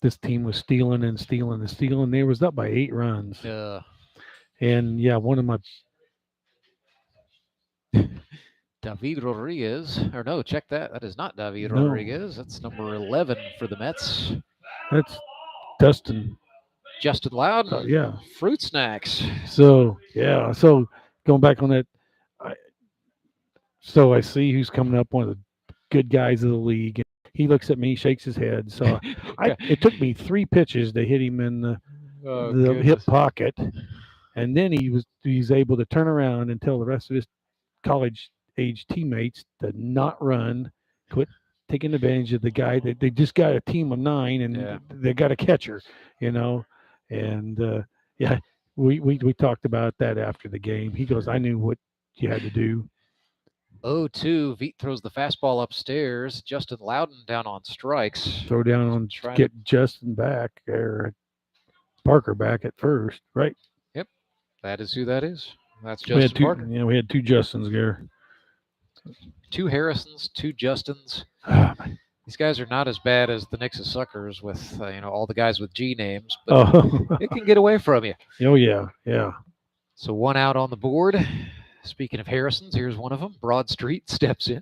S8: this team was stealing and stealing and stealing. They was up by 8 runs. And one of my
S7: David Rodriguez, or no, check that. That is not David
S8: No.
S7: Rodriguez. That's number 11 for the Mets.
S8: that's Justin
S7: Loudon. Fruit snacks.
S8: So going back on that, I see who's coming up, one of the good guys of the league. He looks at me, shakes his head. So it took me 3 pitches to hit him in the hip pocket, and then he's able to turn around and tell the rest of his college age teammates to not run, quit taking advantage of the guy. They just got a team of 9, and they got a catcher, And we talked about that after the game. He goes, I knew what you had to do.
S7: 0-2. Veet throws the fastball upstairs. Justin Loudon down on strikes.
S8: Throw down on get Justin back, or Parker back at first, right?
S7: Yep. That is who that is. That's
S8: We had
S7: Justin Parker.
S8: Yeah, we had 2 Justins there.
S7: 2 Harrisons, 2 Justins. These guys are not as bad as the Nixon Suckers with all the guys with G names, but it can get away from you.
S8: Oh yeah.
S7: So 1 out on the board. Speaking of Harrisons, here's one of them. Broadstreet steps in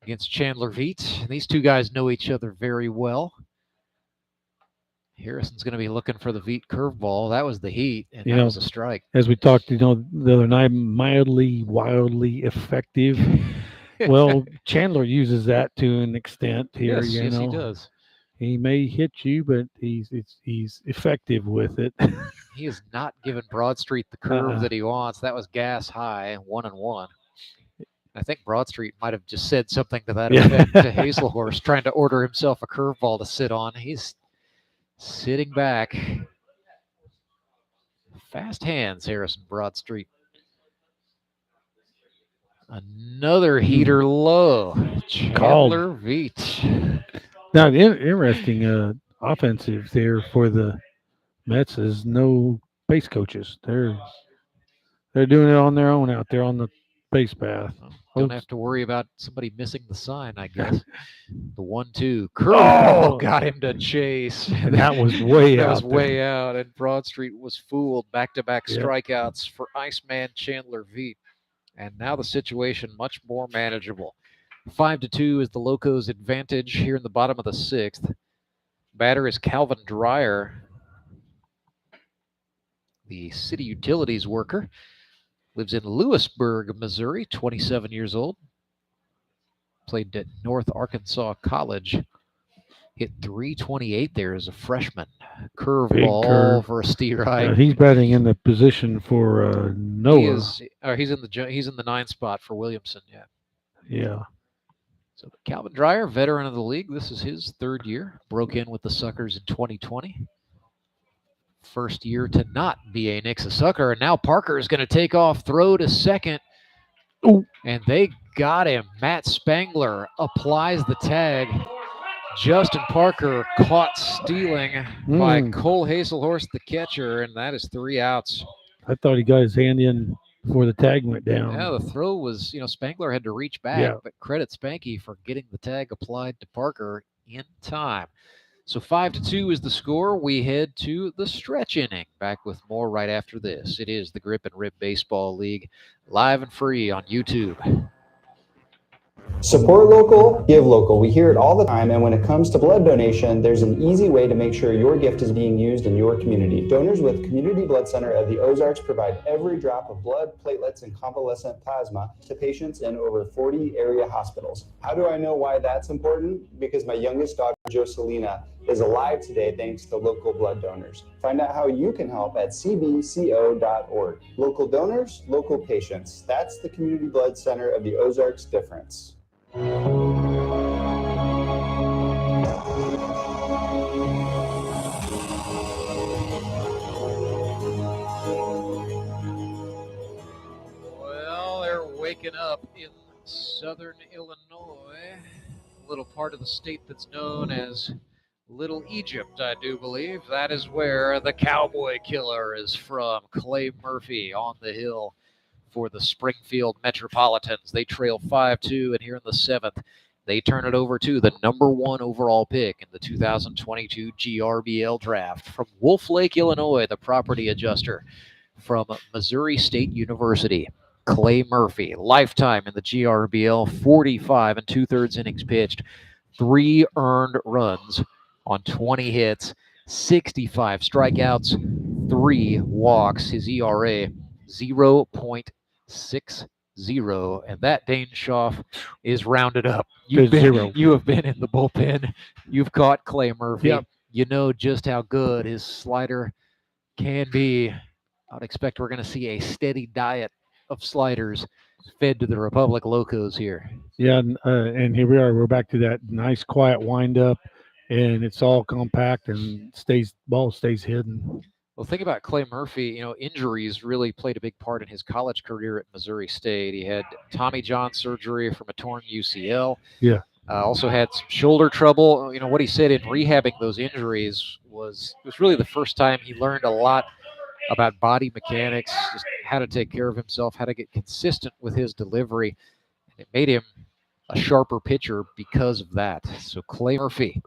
S7: against Chandler Veet. And these 2 guys know each other very well. Harrison's going to be looking for the Veet curveball. That was the heat, and that was a strike.
S8: As we talked, the other night, mildly, wildly effective. Well, Chandler uses that to an extent here.
S7: Yes, he does.
S8: He may hit you, but he's effective with it.
S7: He has not given Broadstreet the curve that he wants. That was gas high, 1-1. I think Broadstreet might have just said something to that effect to Hazelhorst, trying to order himself a curveball to sit on. He's sitting back. Fast hands, Harrison Broadstreet. Another heater low. Chandler Veach.
S8: Now, the interesting offensive there for the Mets is no base coaches. They're doing it on their own out there on the base path.
S7: Don't have to worry about somebody missing the sign, I guess. The 1-2 curveball got him to chase.
S8: And that was way
S7: that
S8: out.
S7: was way out, and Broadstreet was fooled. Back-to-back strikeouts for Iceman Chandler Veach. And now the situation much more manageable. 5-2 is the Locos' advantage here in the bottom of the 6th. Batter is Calvin Dreyer, the city utilities worker. Lives in Lewisburg, Missouri, 27 years old. Played at North Arkansas College. Hit .328 there as a freshman. Curveball for a steer-eye.
S8: He's batting in the position for Noah.
S7: He's in the 9 spot for Williamson,
S8: Yeah.
S7: So Calvin Dreyer, veteran of the league. This is his 3rd year. Broke in with the Suckers in 2020. First year to not be a Nixa Sucker. And now Parker is going to take off, throw to second.
S8: Ooh.
S7: And they got him. Matt Spangler applies the tag. Justin Parker caught stealing by Cole Hazelhorst, the catcher, and that is 3 outs.
S8: I thought he got his hand in before the tag went down.
S7: Yeah, the throw was, Spangler had to reach back, but credit Spanky for getting the tag applied to Parker in time. So 5-2 is the score. We head to the stretch inning. Back with more right after this. It is the Grip and Rip Baseball League, live and free on YouTube.
S10: Support local, give local. We hear it all the time, and when it comes to blood donation, there's an easy way to make sure your gift is being used in your community. Donors with Community Blood Center of the Ozarks provide every drop of blood, platelets, and convalescent plasma to patients in over 40 area hospitals. How do I know why that's important? Because my youngest daughter, Joselina, is alive today thanks to local blood donors. Find out how you can help at cbco.org. Local donors, local patients. That's the Community Blood Center of the Ozarks difference.
S7: Well, they're waking up in southern Illinois, a little part of the state that's known as Little Egypt, I do believe. That is where the Cowboy Killer is from. Clay Murphy on the hill for the Springfield Metropolitans. They trail 5-2, and here in the 7th, they turn it over to the #1 overall pick in the 2022 GRBL draft from Wolf Lake, Illinois, the property adjuster from Missouri State University, Clay Murphy. Lifetime in the GRBL, 45 2/3 innings pitched, 3 earned runs on 20 hits, 65 strikeouts, 3 walks. His ERA, 0.60. And that, Dane Schaaf, is rounded up. You have been in the bullpen. You've caught Clay Murphy.
S8: Yep.
S7: You know just how good his slider can be. I'd expect we're going to see a steady diet of sliders fed to the Republic Locos here.
S8: Yeah, and here we are. We're back to that nice, quiet wind-up, and it's all compact and ball stays hidden.
S7: Well, think about Clay Murphy. Injuries really played a big part in his college career at Missouri State. He had Tommy John surgery from a torn UCL.
S8: Yeah.
S7: Also had some shoulder trouble. What he said in rehabbing those injuries was really the first time he learned a lot about body mechanics, just how to take care of himself, how to get consistent with his delivery. And it made him a sharper pitcher because of that. So Clay Murphy,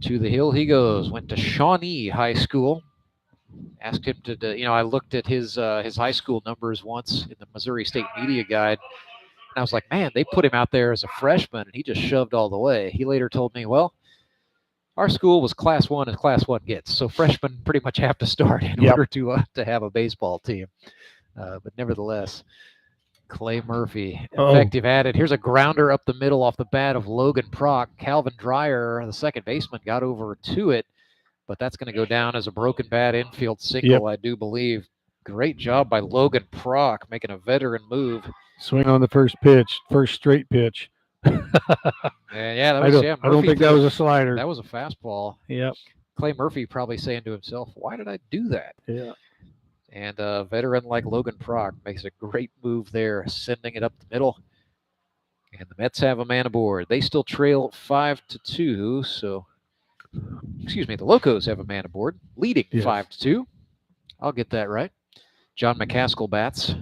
S7: to the hill he goes. Went to Shawnee High School. Asked him to, I looked at his high school numbers once in the Missouri State Media Guide, and I was like, man, they put him out there as a freshman, and he just shoved all the way. He later told me, well, our school was Class 1 as Class 1 gets, so freshmen pretty much have to start in order to have a baseball team. But nevertheless, Clay Murphy,
S8: Uh-oh.
S7: effective at it. Here's a grounder up the middle off the bat of Logan Prock. Calvin Dreyer, the second baseman, got over to it, but that's going to go down as a broken bat infield single, I do believe. Great job by Logan Prock, making a veteran move.
S8: Swing on the first pitch, first straight pitch.
S7: Yeah, that was,
S8: I don't think that was a slider.
S7: That was a fastball.
S8: Yep.
S7: Clay Murphy probably saying to himself, why did I do that?
S8: Yeah.
S7: And a veteran like Logan Prock makes a great move there, sending it up the middle. And the Mets have a man aboard. They still trail 5-2. So, excuse me, the Locos have a man aboard, leading 5-2. I'll get that right. John McCaskill bats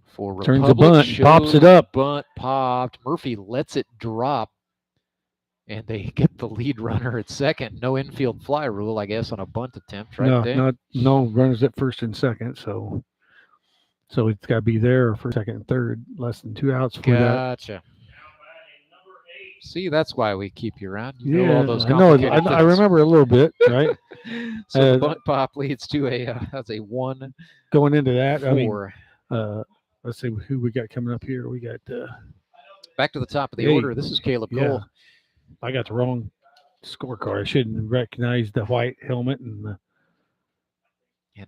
S7: for Republic.
S8: Turns a bunt, pops it up.
S7: Bunt popped. Murphy lets it drop. And they get the lead runner at second. No infield fly rule, I guess, on a bunt attempt, right?
S8: No runners at first and second. So it's got to be there for second and third. Less than 2 outs for that.
S7: Gotcha. See, that's why we keep you around. You know all those
S8: I know.
S7: complicated
S8: I
S7: things.
S8: remember a little bit, right?
S7: So the bunt pop leads to that's a 1.
S8: Going into that,
S7: 4.
S8: I mean, let's see who we got coming up here. We got
S7: back to the top of the order. This is Caleb Cole.
S8: I got the wrong scorecard. I shouldn't recognize the white helmet and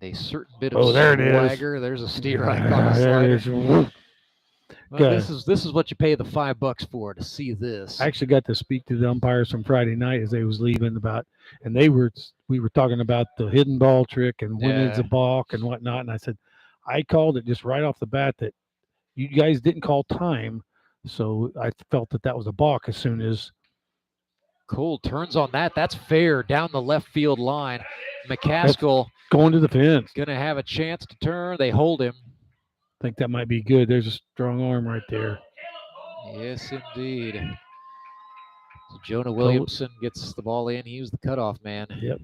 S7: a certain bit of
S8: there it is.
S7: swagger. There's a steer icon on the slider. Well, this is what you pay the $5 for, to see this.
S8: I actually got to speak to the umpires from Friday night as they was leaving and we were talking about the hidden ball trick and when it's a balk and whatnot. And I said, I called it just right off the bat that you guys didn't call time. So I felt that was a balk as soon as
S7: Cole turns on that. That's fair down the left field line. McCaskill
S8: going to the fence.
S7: Going to have a chance to turn. They hold him.
S8: I think that might be good. There's a strong arm right there.
S7: Yes, indeed. So Jonah Williamson gets the ball in. He was the cutoff man.
S8: Yep.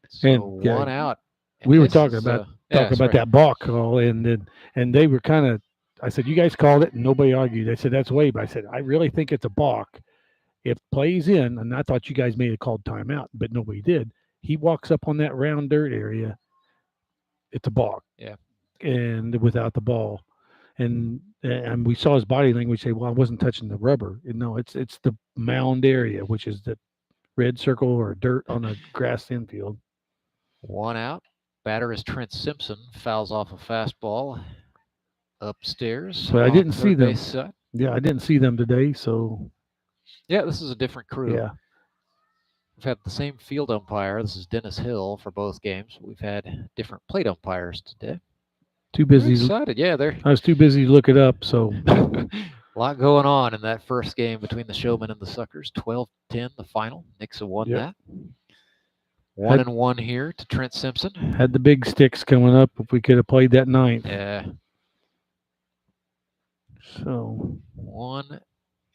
S7: So and 1 out. And
S8: we were talking about that balk call, and they were kind of. I said, you guys called it, and nobody argued. They said that's Wade. But I said, I really think it's a balk. If plays in, and I thought you guys may have called timeout, but nobody did. He walks up on that round dirt area. It's a balk.
S7: Yeah.
S8: And without the ball. And we saw his body language say, well, I wasn't touching the rubber. And no, it's the mound area, which is the red circle or dirt on a grass infield.
S7: 1 out. Batter is Trent Simpson. Fouls off a fastball upstairs.
S8: But I didn't see them. Yeah, I didn't see them today, so.
S7: Yeah, this is a different crew.
S8: Yeah.
S7: We've had the same field umpire. This is Dennis Hill for both games. We've had different plate umpires today.
S8: Too busy.
S7: Excited. Yeah,
S8: I was too busy to look it up, so.
S7: A lot going on in that first game between the Showmen and the Suckers. 12-10, the final. Nixa won that. 1-1 here to Trent Simpson.
S8: Had the big sticks coming up if we could have played that ninth.
S7: Yeah.
S8: So.
S7: 1-1.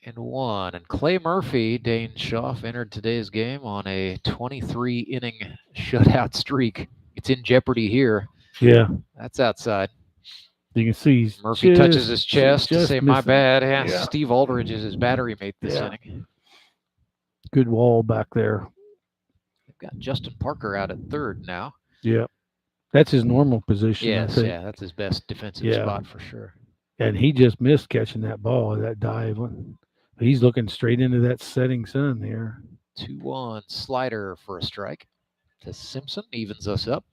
S7: And Clay Murphy, Dane Schaff, entered today's game on a 23-inning shutout streak. It's in jeopardy here.
S8: Yeah.
S7: That's outside.
S8: You can see
S7: Murphy touches his chest to say, my bad.
S8: Yeah.
S7: Steve Aldridge is his battery mate this inning.
S8: Good wall back there.
S7: They've got Justin Parker out at third now.
S8: Yeah. That's his normal position.
S7: Yes, that's his best defensive spot for sure.
S8: And he just missed catching that ball, that dive. He's looking straight into that setting sun there.
S7: 2-1 slider for a strike to Simpson, evens us up.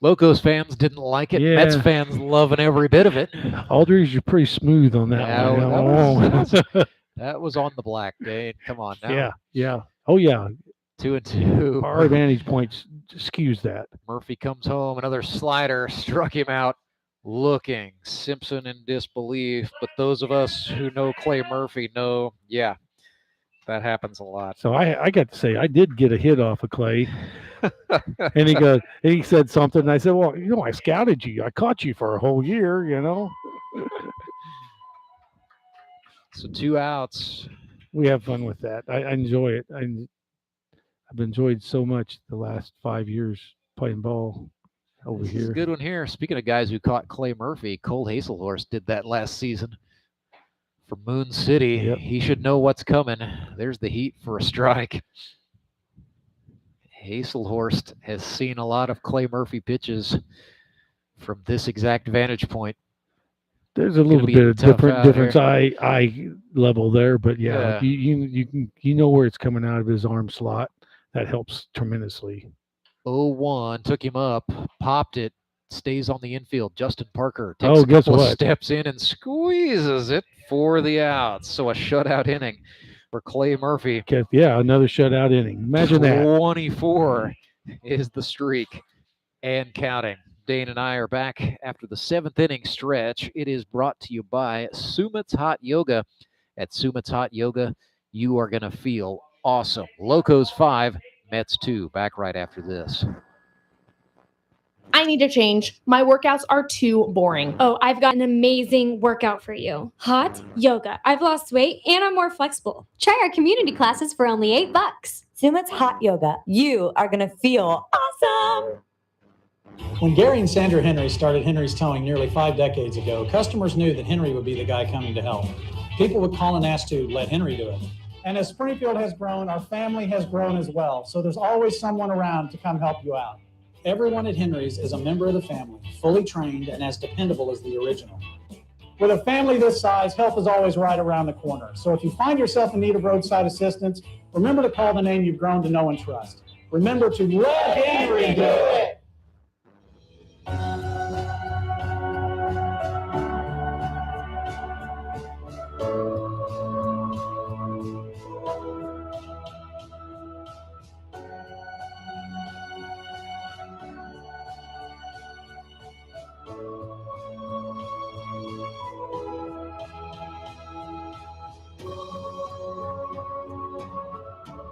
S7: Locos fans didn't like it.
S8: Yeah.
S7: Mets fans loving every bit of it.
S8: Aldridge, you're pretty smooth on that one.
S7: That was on the black, Dane. Come on now.
S8: Yeah. Oh, yeah.
S7: 2-2.
S8: Our advantage points skews that.
S7: Murphy comes home. Another slider struck him out. Looking. Simpson in disbelief. But those of us who know Clay Murphy know, that happens a lot.
S8: So I got to say, I did get a hit off of Clay. And he said something. And I said, well, I scouted you. I caught you for a whole year,
S7: So 2 outs.
S8: We have fun with that. I enjoy it. I've enjoyed so much the last 5 years playing ball over here.
S7: This is a good one here. Speaking of guys who caught Clay Murphy, Cole Hazelhorst did that last season for Moon City.
S8: Yep.
S7: He should know what's coming. There's the heat for a strike. Hazelhorst has seen a lot of Clay Murphy pitches from this exact vantage point.
S8: There's a little
S7: be
S8: bit of
S7: tough out
S8: difference
S7: here.
S8: eye level there, but
S7: Yeah.
S8: you know where it's coming out of his arm slot. That helps tremendously.
S7: 0-1, took him up, popped it, stays on the infield. Justin Parker takes a
S8: guess
S7: couple of
S8: what?
S7: steps in and squeezes it for the outs. So a shutout inning for Clay Murphy.
S8: Okay, yeah, another shutout inning. Imagine that.
S7: 24 is the streak and counting. Dane and I are back after the 7th inning stretch. It is brought to you by Sumit's Hot Yoga. At Sumit's Hot Yoga, you are going to feel awesome. Locos 5, Mets 2. Back right after this.
S12: I need to change. My workouts are too boring.
S13: Oh, I've got an amazing workout for you. Hot yoga. I've lost weight and I'm more flexible.
S9: Try our community classes for only $8. Sumit's Hot Yoga. You are going to feel awesome.
S5: When Gary and Sandra Henry started Henry's Towing nearly 5 decades ago, customers knew that Henry would be the guy coming to help. People would call and ask to let Henry do it. And as Springfield has grown, our family has grown as well. So there's always someone around to come help you out. Everyone at Henry's is a member of the family, fully trained and as dependable as the original. With a family this size, help is always right around the corner. So if you find yourself in need of roadside assistance, remember to call the name you've grown to know and trust. Remember to let Henry do it.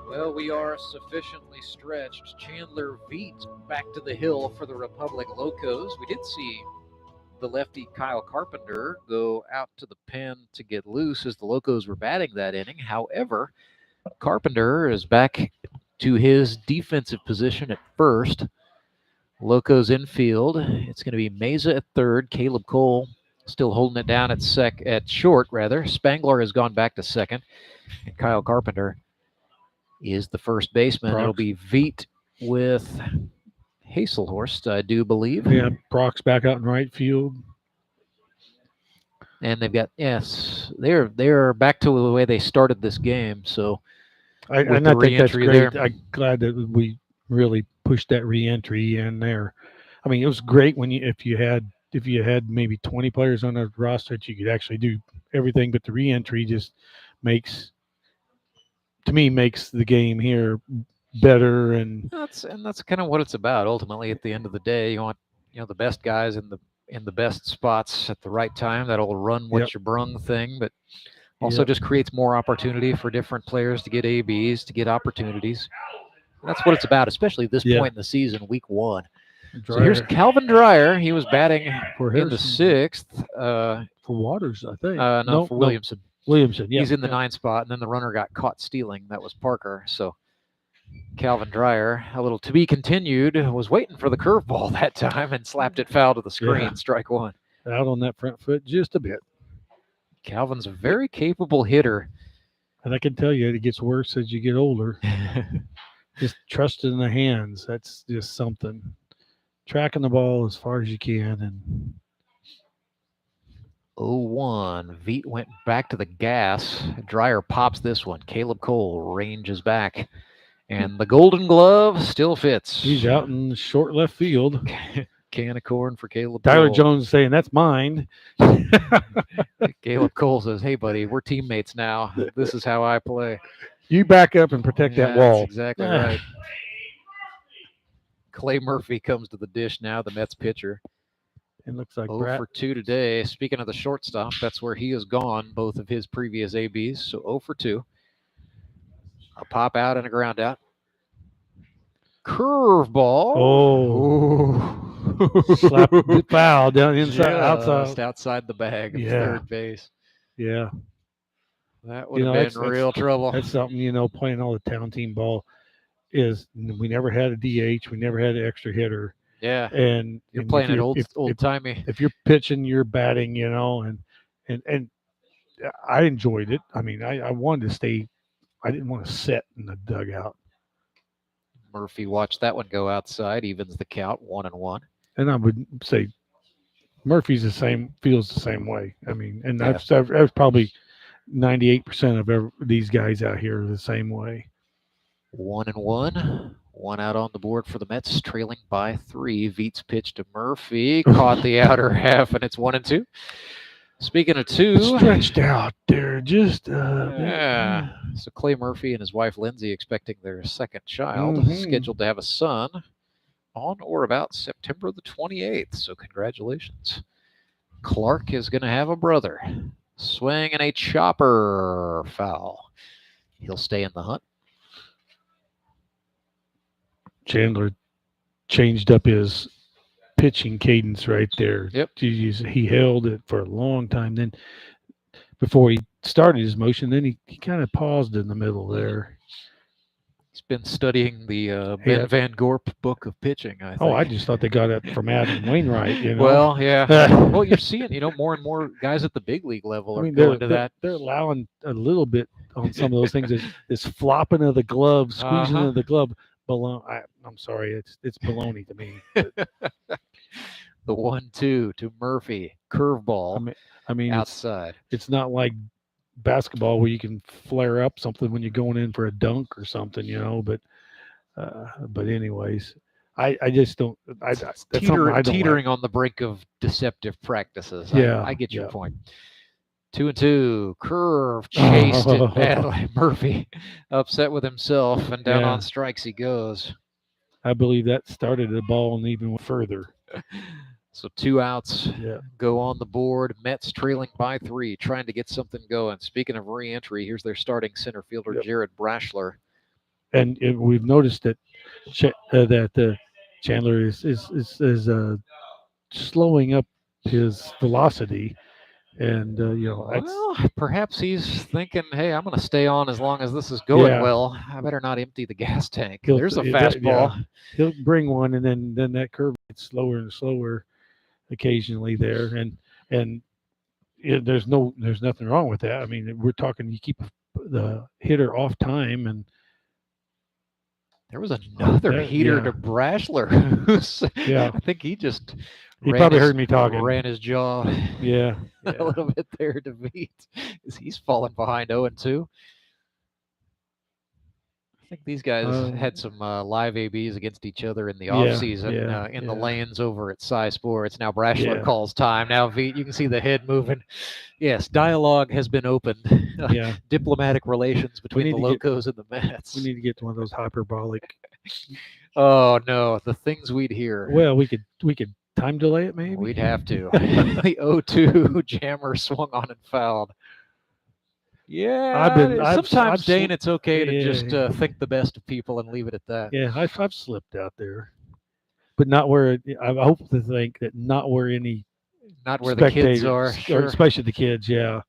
S7: Well, we are sufficiently stretched. Chandler Veet back to the hill for the Republic Locos. We did see the lefty Kyle Carpenter go out to the pen to get loose as the Locos were batting that inning. However, Carpenter is back to his defensive position at first. Locos infield. It's going to be Meza at third. Caleb Cole still holding it down at short. Spangler has gone back to second, and Kyle Carpenter is the first baseman. It'll be Veet with Hazelhorst, I do believe.
S8: Yeah, Brock's back out in right field.
S7: And they've got, they're back to the way they started this game. So
S8: I think that's great. I'm glad that we really pushed that re-entry in there. I mean, it was great when if you had maybe 20 players on the roster that you could actually do everything, but the re-entry just makes the game here better, and
S7: that's kind of what it's about. Ultimately, at the end of the day, you want the best guys in the best spots at the right time. That'll run what you brung thing, but also just creates more opportunity for different players to get ABs, to get opportunities. And that's what it's about, especially at this point in the season, week 1.
S8: Dreyer.
S7: So here's Calvin Dreyer. He was batting in the 6th.
S8: For Waters, I think.
S7: No, for Williamson.
S8: Williamson, yeah.
S7: He's in the 9th spot, and then the runner got caught stealing. That was Parker. So Calvin Dreyer, a little to be continued, was waiting for the curveball that time and slapped it foul to the screen.
S8: Yeah.
S7: Strike 1.
S8: Out on that front foot just a bit.
S7: Calvin's a very capable hitter.
S8: And I can tell you it gets worse as you get older. Just trust in the hands. That's just something. Tracking the ball as far as you can. And
S7: 0-1. Veet went back to the gas. Dreyer pops this one. Caleb Cole ranges back. And the Golden Glove still fits.
S8: He's out in short left field.
S7: Can of corn for Caleb
S8: Tyler
S7: Cole.
S8: Jones saying, that's mine.
S7: Caleb Cole says, hey, buddy, we're teammates now. This is how I play.
S8: You back up and protect that wall.
S7: That's exactly right. Clay Murphy comes to the dish now, the Mets pitcher.
S8: It looks like
S7: 0 for 2 today. Speaking of the shortstop, that's where he has gone, both of his previous ABs. So 0 for 2. A pop out and a ground out. Curveball.
S8: Oh. Slap the foul down inside,
S7: outside the bag of third base.
S8: Yeah.
S7: That would have been real trouble.
S8: That's something, playing all the town team ball is we never had a DH. We never had an extra hitter.
S7: Yeah.
S8: And
S7: you're playing it old timey.
S8: If you're pitching, you're batting, and I enjoyed it. I mean, I wanted to stay. I didn't want to sit in the dugout.
S7: Murphy watched that one go outside, evens the count 1-1.
S8: And I would say Murphy's feels the same way. I mean, and
S7: Yeah.
S8: I've probably 98% of these guys out here are the same way.
S7: 1-1. One out on the board for the Mets, trailing by 3. Veets pitch to Murphy, caught the outer half, and it's 1-2. Speaking of 2,
S8: Stretched out there, just
S7: yeah. So Clay Murphy and his wife Lindsay expecting their second child, scheduled to have a son on or about September the 28th. So congratulations. Clark is going to have a brother. Swing and a chopper, foul. He'll stay in the hunt.
S8: Chandler changed up his pitching cadence right there.
S7: Yep.
S8: He held it for a long time. Then before he started his motion, then he kind of paused in the middle there.
S7: He's been studying the Ben Van Gorp book of pitching, I think.
S8: Oh, I just thought they got it from Adam Wainwright. You know?
S7: Well, yeah. Well, you're seeing, more and more guys at the big league level are going to that.
S8: They're allowing a little bit on some of those things. This flopping of the glove, squeezing of the glove. I'm sorry, it's baloney to me.
S7: The 1-2 to Murphy, curveball.
S8: I mean,
S7: outside.
S8: It's not like basketball where you can flare up something when you're going in for a dunk or something, But anyways, I just don't. That's
S7: teetering on the brink of deceptive practices.
S8: Yeah,
S7: I get your point. 2-2, curve, chased it badly. Murphy upset with himself, and down on strikes he goes.
S8: I believe that started the ball and even further.
S7: So 2 outs go on the board. Mets trailing by 3, trying to get something going. Speaking of re-entry, here's their starting center fielder, Jared Brashler.
S8: And we've noticed that Chandler is slowing up his velocity. And,
S7: well, perhaps he's thinking, hey, I'm going to stay on as long as this is going well. I better not empty the gas tank. There's a fastball.
S8: He'll bring one, and then that curve gets slower and slower occasionally there. And there's nothing wrong with that. I mean, we're talking, you keep the hitter off time. And
S7: there was another heater to Brashler. I think he just...
S8: He probably heard me talking.
S7: Ran his jaw.
S8: Yeah.
S7: A little bit there to Veet. He's falling behind 0-2. I think these guys had some live ABs against each other in the offseason in the lanes over at Cy Sports. Now Brashler calls time. Now Veet, you can see the head moving. Yes, dialogue has been opened. Diplomatic relations between the Locos and the Mets.
S8: We need to get to one of those hyperbolic.
S7: Oh no, the things we'd hear.
S8: Well, we could time delay it, maybe?
S7: We'd have to. The 0-2 jammer swung on and fouled. Yeah, sometimes, Dane, it's okay to just think the best of people and leave it at that.
S8: Yeah, I've slipped out there. But not where, I hope to think that not where
S7: the kids are. Sure.
S8: Especially the kids, yeah.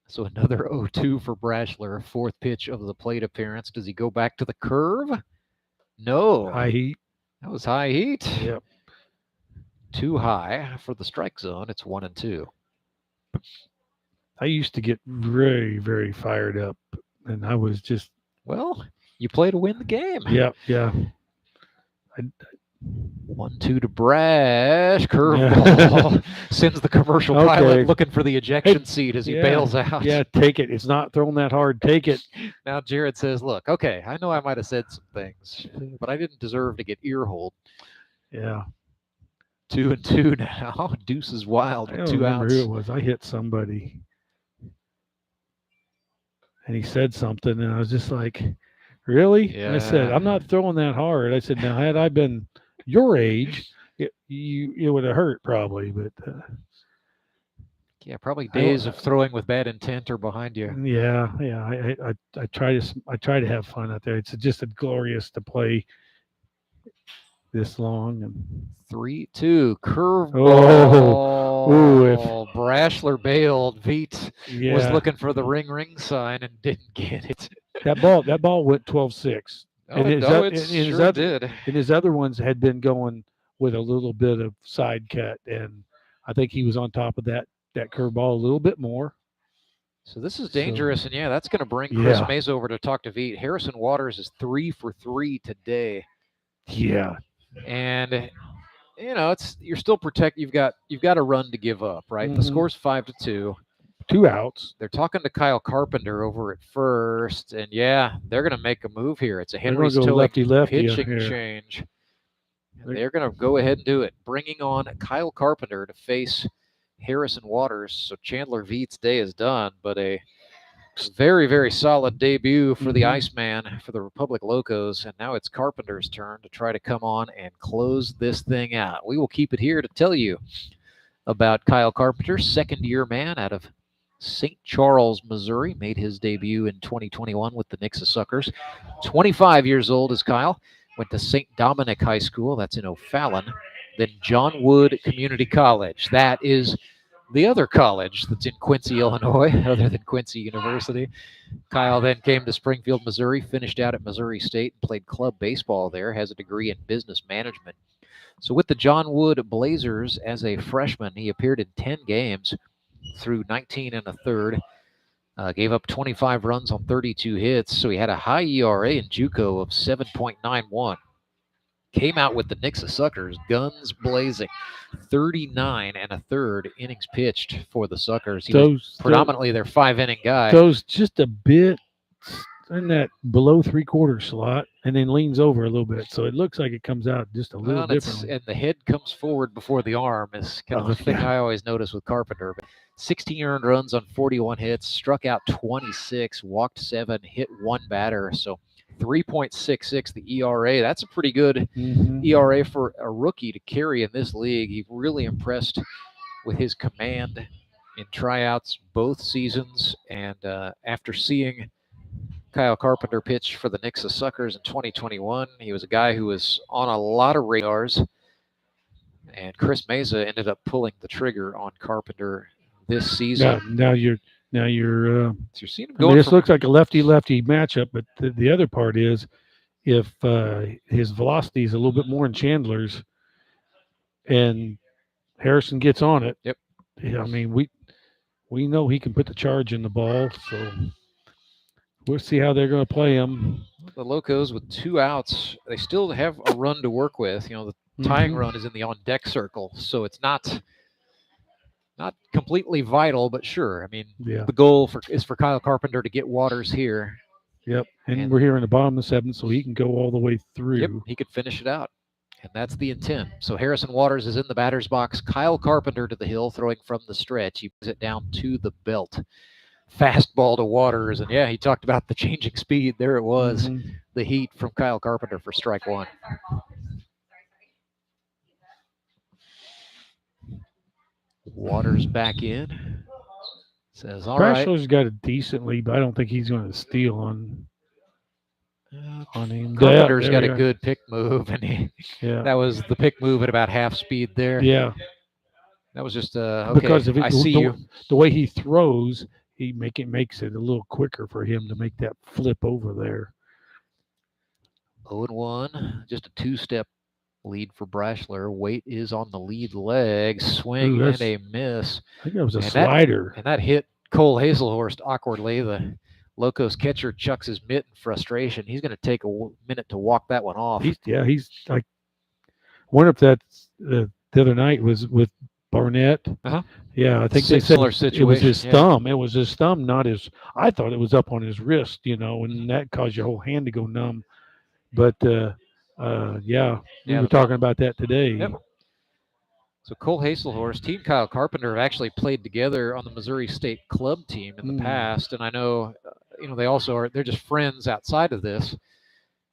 S7: So another 0-2 for Brashler, 4th pitch of the plate appearance. Does he go back to the curve? No.
S8: High heat.
S7: That was high heat.
S8: Yep.
S7: Too high for the strike zone. It's 1-2.
S8: I used to get very, very fired up, and I was just...
S7: Well, you play to win the game.
S8: Yeah.
S7: 1-2 to Brash. Curveball. Sends the commercial pilot looking for the ejection seat as he bails out.
S8: Yeah, take it. It's not thrown that hard. Take it.
S7: Now Jared says, look, okay, I know I might have said some things, but I didn't deserve to get ear-holed.
S8: Yeah.
S7: 2-2 now. Deuce is wild with 2 outs.
S8: Who it was. I hit somebody. And he said something, and I was just like, really?
S7: Yeah.
S8: And I said, I'm not throwing that hard. I said, now, had I been your age, it would have hurt probably, but
S7: probably days of throwing with bad intent are behind you.
S8: Yeah. I try to have fun out there. It's just glorious to play this long. And
S7: 3-2 curveball. Brashler bailed. Veet was looking for the ring sign and didn't get it.
S8: That ball went 12-6.
S7: It did.
S8: And his other ones had been going with a little bit of side cut, and I think he was on top of that curveball a little bit more.
S7: So this is dangerous, and that's going to bring Chris Mays over to talk to Veet. Harrison Waters is 3 for 3 today.
S8: Yeah.
S7: And you're still you've got a run to give up, right? The score's 5-2.
S8: 2 outs.
S7: They're talking to Kyle Carpenter over at first, and they're going to make a move here. It's a Henry's
S8: go lefty
S7: pitching
S8: here.
S7: change. They're going to go ahead and do it, bringing on Kyle Carpenter to face Harrison Waters. So Chandler Veet's day is done, but a very, very solid debut for the Iceman for the Republic Locos. And now it's Carpenter's turn to try to come on and close this thing out. We will keep it here to tell you about Kyle Carpenter, second-year man out of St. Charles, Missouri. Made his debut in 2021 with the Nixa Suckers. 25 years old is Kyle. Went to St. Dominic High School. That's in O'Fallon. Then John Wood Community College. That is the other college that's in Quincy, Illinois, other than Quincy University. Kyle then came to Springfield, Missouri, finished out at Missouri State, and played club baseball there, has a degree in business management. So with the John Wood Blazers as a freshman, he appeared in 10 games through 19 1/3. Gave up 25 runs on 32 hits, so he had a high ERA in JUCO of 7.91. Came out with the Nixa Suckers, guns blazing, 39 1/3 innings pitched for the Suckers. He was predominantly their 5-inning guy.
S8: Goes just a bit in that below 3/4 slot, and then leans over a little bit, so it looks like it comes out just a little differently.
S7: And the head comes forward before the arm is kind of a thing I always notice with Carpenter. But 16 earned runs on 41 hits, struck out 26, walked 7, hit 1 batter. So 3.66 the ERA. That's a pretty good ERA for a rookie to carry in this league. He really impressed with his command in tryouts both seasons. And after seeing Kyle Carpenter pitch for the Nixa Suckers in 2021, he was a guy who was on a lot of radars. And Chris Meza ended up pulling the trigger on Carpenter this season.
S8: Now you're
S7: seeing him
S8: I mean, this looks like a lefty-lefty matchup, but the other part is if his velocity is a little bit more in Chandler's and Harrison gets on it.
S7: Yep.
S8: I mean, we know he can put the charge in the ball, so we'll see how they're going to play him.
S7: The Locos with 2 outs, they still have a run to work with. The tying run is in the on-deck circle, so it's not completely vital, but sure. I mean, the goal is for Kyle Carpenter to get Waters here.
S8: Yep, and we're here in the bottom of the 7th, so he can go all the way through.
S7: Yep, he could finish it out, and that's the intent. So Harrison Waters is in the batter's box. Kyle Carpenter to the hill, throwing from the stretch. He puts it down to the belt. Fastball to Waters, and he talked about the changing speed. There it was, the heat from Kyle Carpenter for strike 1. Waters back in. Says, all right.
S8: Brashler's got a decent lead, but I don't think he's going to steal on him.
S7: Carpenter's got a good pick move, and that was the pick move at about half speed there.
S8: Yeah.
S7: That was just, okay,
S8: because
S7: I see you.
S8: The way he throws, makes it a little quicker for him to make that flip over there.
S7: 0-1, just a 2-step lead for Brashler. Weight is on the lead leg. Swing and a miss.
S8: I think that was a slider.
S7: That hit Cole Hazelhorst awkwardly. The Locos catcher chucks his mitt in frustration. He's going to take a minute to walk that one off.
S8: He's like, one of that the other night was with Barnett. Yeah, I think they said it was his thumb. It was his thumb, not his. I thought it was up on his wrist, and that caused your whole hand to go numb. But we were talking about that today.
S7: Yep. So Cole Hazelhorst, Team Kyle Carpenter have actually played together on the Missouri State club team in the past, and I know, they also they're just friends outside of this,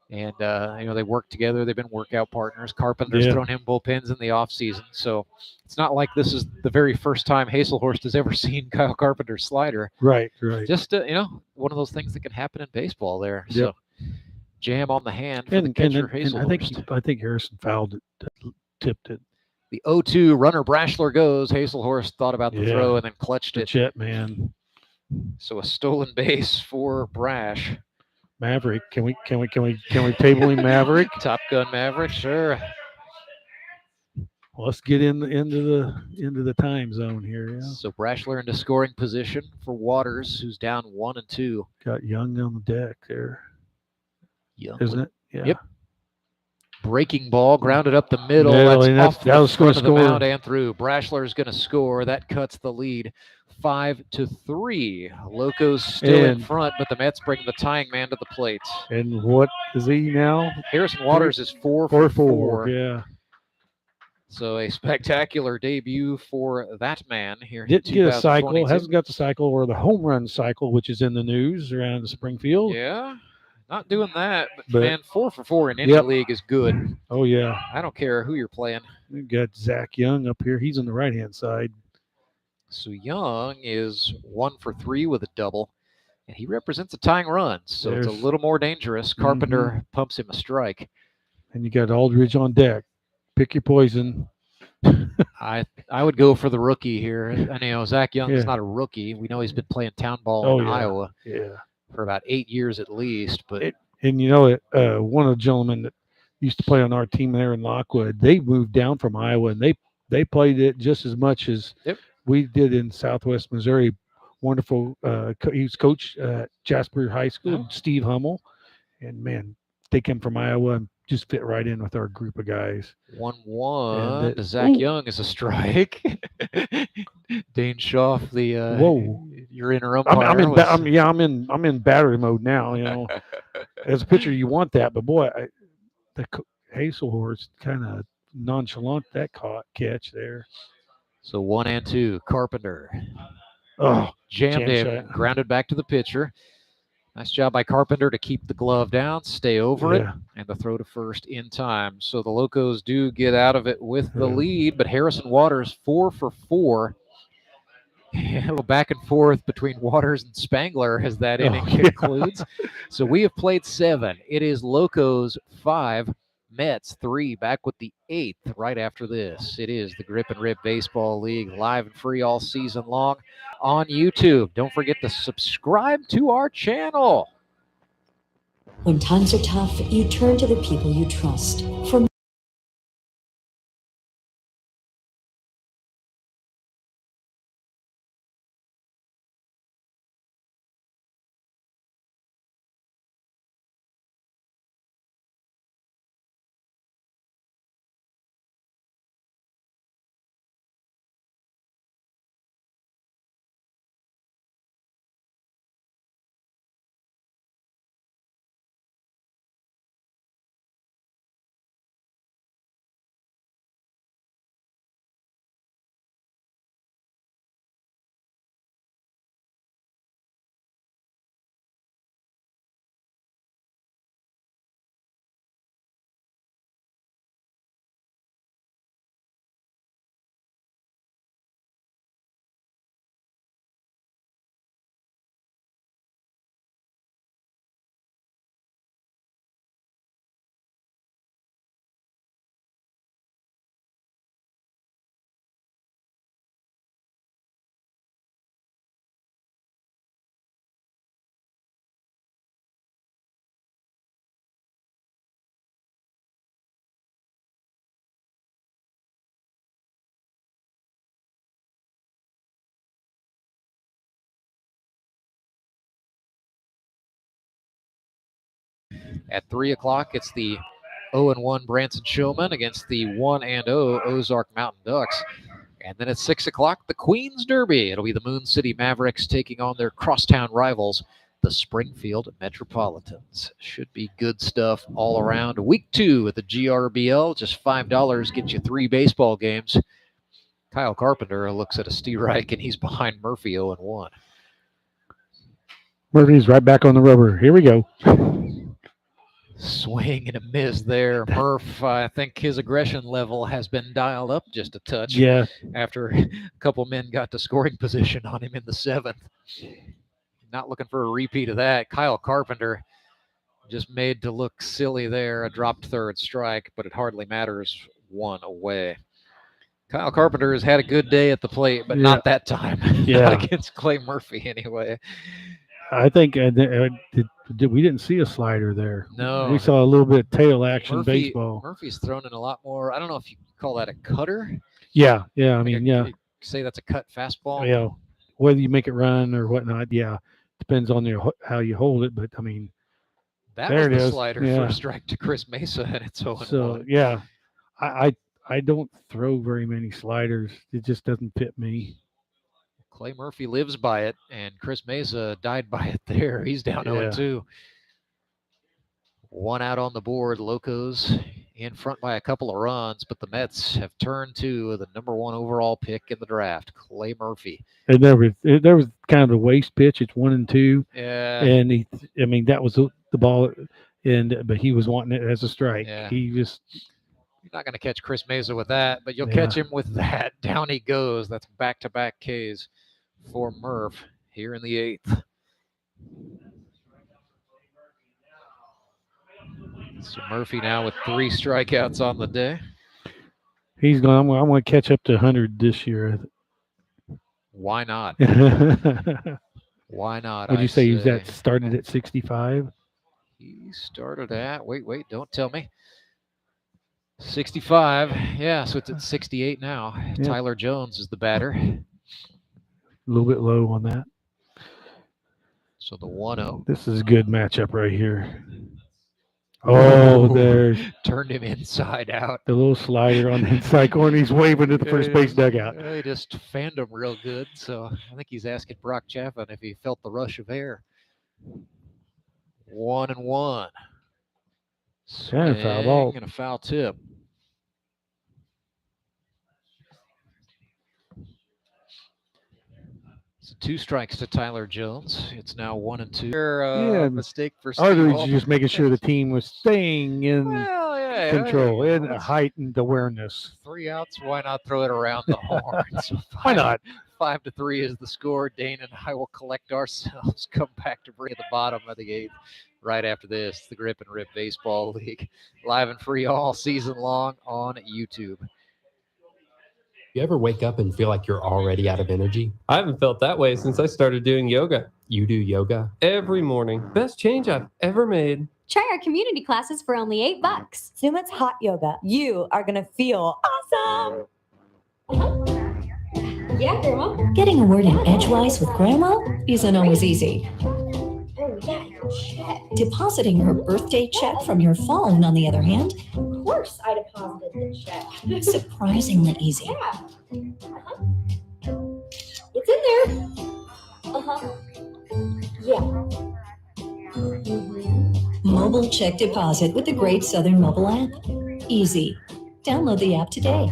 S7: and they work together. They've been workout partners. Carpenter's thrown him bullpens in the off season, so it's not like this is the very first time Hazelhorst has ever seen Kyle Carpenter's slider.
S8: Right.
S7: Just one of those things that can happen in baseball there. So jam on the hand for the catcher, Hazelhorst.
S8: I think Harrison fouled it, tipped it.
S7: The 0-2 runner Brashler goes. Hazelhorst thought about the throw and then clutched it.
S8: Jet man.
S7: So a stolen base for Brash.
S8: Maverick, can we table him Maverick?
S7: Top Gun Maverick, sure.
S8: Well, let's get into the time zone here. Yeah.
S7: So Brashler into scoring position for Waters, who's down 1-2.
S8: Got Young on the deck there.
S7: Young,
S8: isn't it? Yeah.
S7: Yep. breaking ball, grounded up the middle.
S8: And
S7: That's off
S8: that
S7: the
S8: was
S7: front
S8: gonna
S7: of the
S8: score.
S7: mound and through. Brashler's going to score. That cuts the lead 5-3. Locos still in front, but the Mets bring the tying man to the plate.
S8: And what is he now?
S7: Harrison Waters is 4 for 4.
S8: Yeah.
S7: So a spectacular debut for that man here in
S8: Didn't get a cycle.
S7: 2022.
S8: Hasn't got the cycle or the home run cycle, which is in the news around the Springfield.
S7: Yeah, not doing that. But man, 4 for 4 in any
S8: Yep.
S7: league is good.
S8: Oh, yeah.
S7: I don't care who you're playing.
S8: We got Zach Young up here. He's on the right-hand side.
S7: So Young is 1 for 3 with a double, and he represents a tying run, so it's a little more dangerous. Carpenter pumps him a strike.
S8: And you got Aldridge on deck. Pick your poison.
S7: I would go for the rookie here. I know Zach Young is
S8: Yeah.
S7: not a rookie. We know he's been playing town ball in
S8: yeah.
S7: Iowa
S8: for
S7: about 8 years at least. But
S8: And you know, one of the gentlemen that used to play on our team there in Lockwood, they moved down from Iowa, and they played it just as much as we did in Southwest Missouri. Wonderful. He was coach at Jasper High School, Steve Hummel. And, man, they came from Iowa and just fit right in with our group of guys.
S7: 1-1 to Zach Young is a strike. Dane Schaff, your inner umpire.
S8: I'm in battery mode now. You know, as a pitcher, you want that, but boy, the Hazelhorst kind of nonchalant that catch there.
S7: So 1-2, Carpenter.
S8: Oh,
S7: jammed him,
S8: shot.
S7: grounded back to the pitcher. Nice job by Carpenter to keep the glove down, stay over it, and the throw to first in time. So the Locos do get out of it with the lead, but Harrison Waters 4 for 4. A little back and forth between Waters and Spangler as that inning concludes. So we have played 7. It is Locos 5, Mets 3. Back with the 8th right after this. It is the Grip and Rip Baseball League, live and free all season long on YouTube. Don't forget to subscribe to our channel.
S9: When times are tough, you turn to the people you trust. For
S7: At 3 o'clock, it's the 0-1 Branson Showmen against the 1-0 Ozark Mountain Ducks. And then at 6 o'clock, the Queens Derby. It'll be the Moon City Mavericks taking on their crosstown rivals, the Springfield Metropolitans. Should be good stuff all around. Week 2 at the GRBL, just $5 gets you 3 baseball games. Kyle Carpenter looks at a strike, and he's behind Murphy 0-1.
S8: Murphy's right back on the rubber. Here we go.
S7: Swing and a miss there. Murph, I think his aggression level has been dialed up just a touch.
S8: Yeah.
S7: After a couple men got to scoring position on him in the 7th. Not looking for a repeat of that. Kyle Carpenter just made to look silly there. A dropped third strike, but it hardly matters. 1 away. Kyle Carpenter has had a good day at the plate, but not that time.
S8: Yeah.
S7: Not against Clay Murphy anyway.
S8: I think we didn't see a slider there.
S7: No.
S8: We saw a little bit of tail action baseball.
S7: Murphy's thrown in a lot more. I don't know if you call that a cutter.
S8: Yeah. I mean,
S7: you say that's a cut fastball.
S8: Yeah. Whether you make it run or whatnot, depends on how you hold it. But I mean,
S7: That
S8: There
S7: was
S8: it
S7: the
S8: is.
S7: slider
S8: Yeah.
S7: for a strike to Chris Mesa, and it's 0-1.
S8: So yeah, I don't throw very many sliders. It just doesn't fit me.
S7: Clay Murphy lives by it, and Chris Mesa died by it there. He's down
S8: Yeah.
S7: 0-2. One out on the board. Locos in front by a couple of runs, but the Mets have turned to the number 1 overall pick in the draft, Clay Murphy.
S8: And there was kind of the waste pitch. It's 1-2.
S7: Yeah.
S8: And that was the ball, but he was wanting it as a strike.
S7: Yeah.
S8: You're
S7: not going to catch Chris Mesa with that, but you'll
S8: Yeah.
S7: catch him with that. Down he goes. That's back-to-back Ks for Murph here in the 8th. So Murphy now with 3 strikeouts on the day.
S8: He's going. I want to catch up to 100 this year.
S7: Why not? Why not?
S8: Would you say he's
S7: say.
S8: started at 65?
S7: He started at, wait, don't tell me. 65. Yeah, so it's at 68 now.
S8: Yeah.
S7: Tyler Jones is the batter.
S8: A little bit low on that.
S7: So the 1-0.
S8: This is a good matchup right here. Oh, there's
S7: turned him inside out.
S8: The little slider on the inside corner. He's waving at the first base dugout.
S7: He just fanned him real good. So I think he's asking Brock Chaffin if he felt the rush of air. 1-1.
S8: And a foul ball.
S7: And a foul tip. So 2 strikes to Tyler Jones. It's now 1-2. Mistake for Steve
S8: Aldridge just making sure the team was staying in control and
S7: Let's-
S8: heightened awareness.
S7: 3 outs. Why not throw it around the horn? So
S8: Why not?
S7: 5-3 is the score. Dane and I will collect ourselves. Come back to bring at the bottom of the 8th. Right after this, the Grip and Rip Baseball League, live and free all season long on YouTube.
S2: You ever wake up and feel like you're already out of energy? I haven't felt that way since I started doing yoga. You do yoga? Every morning. Best change I've ever made.
S22: Try our community classes for only $8.
S23: Sumit's hot yoga. You are going to feel awesome.
S4: Yeah, Grandma.
S9: Getting a word in edgewise with Grandma isn't always easy.
S4: Oh, yeah, your check.
S9: Depositing her birthday check from your phone, on the other hand,
S4: Of course I deposited the check.
S9: surprisingly easy.
S4: Yeah. It's in there. Yeah.
S9: Mobile check deposit with the Great Southern mobile app. Easy. Download the app today.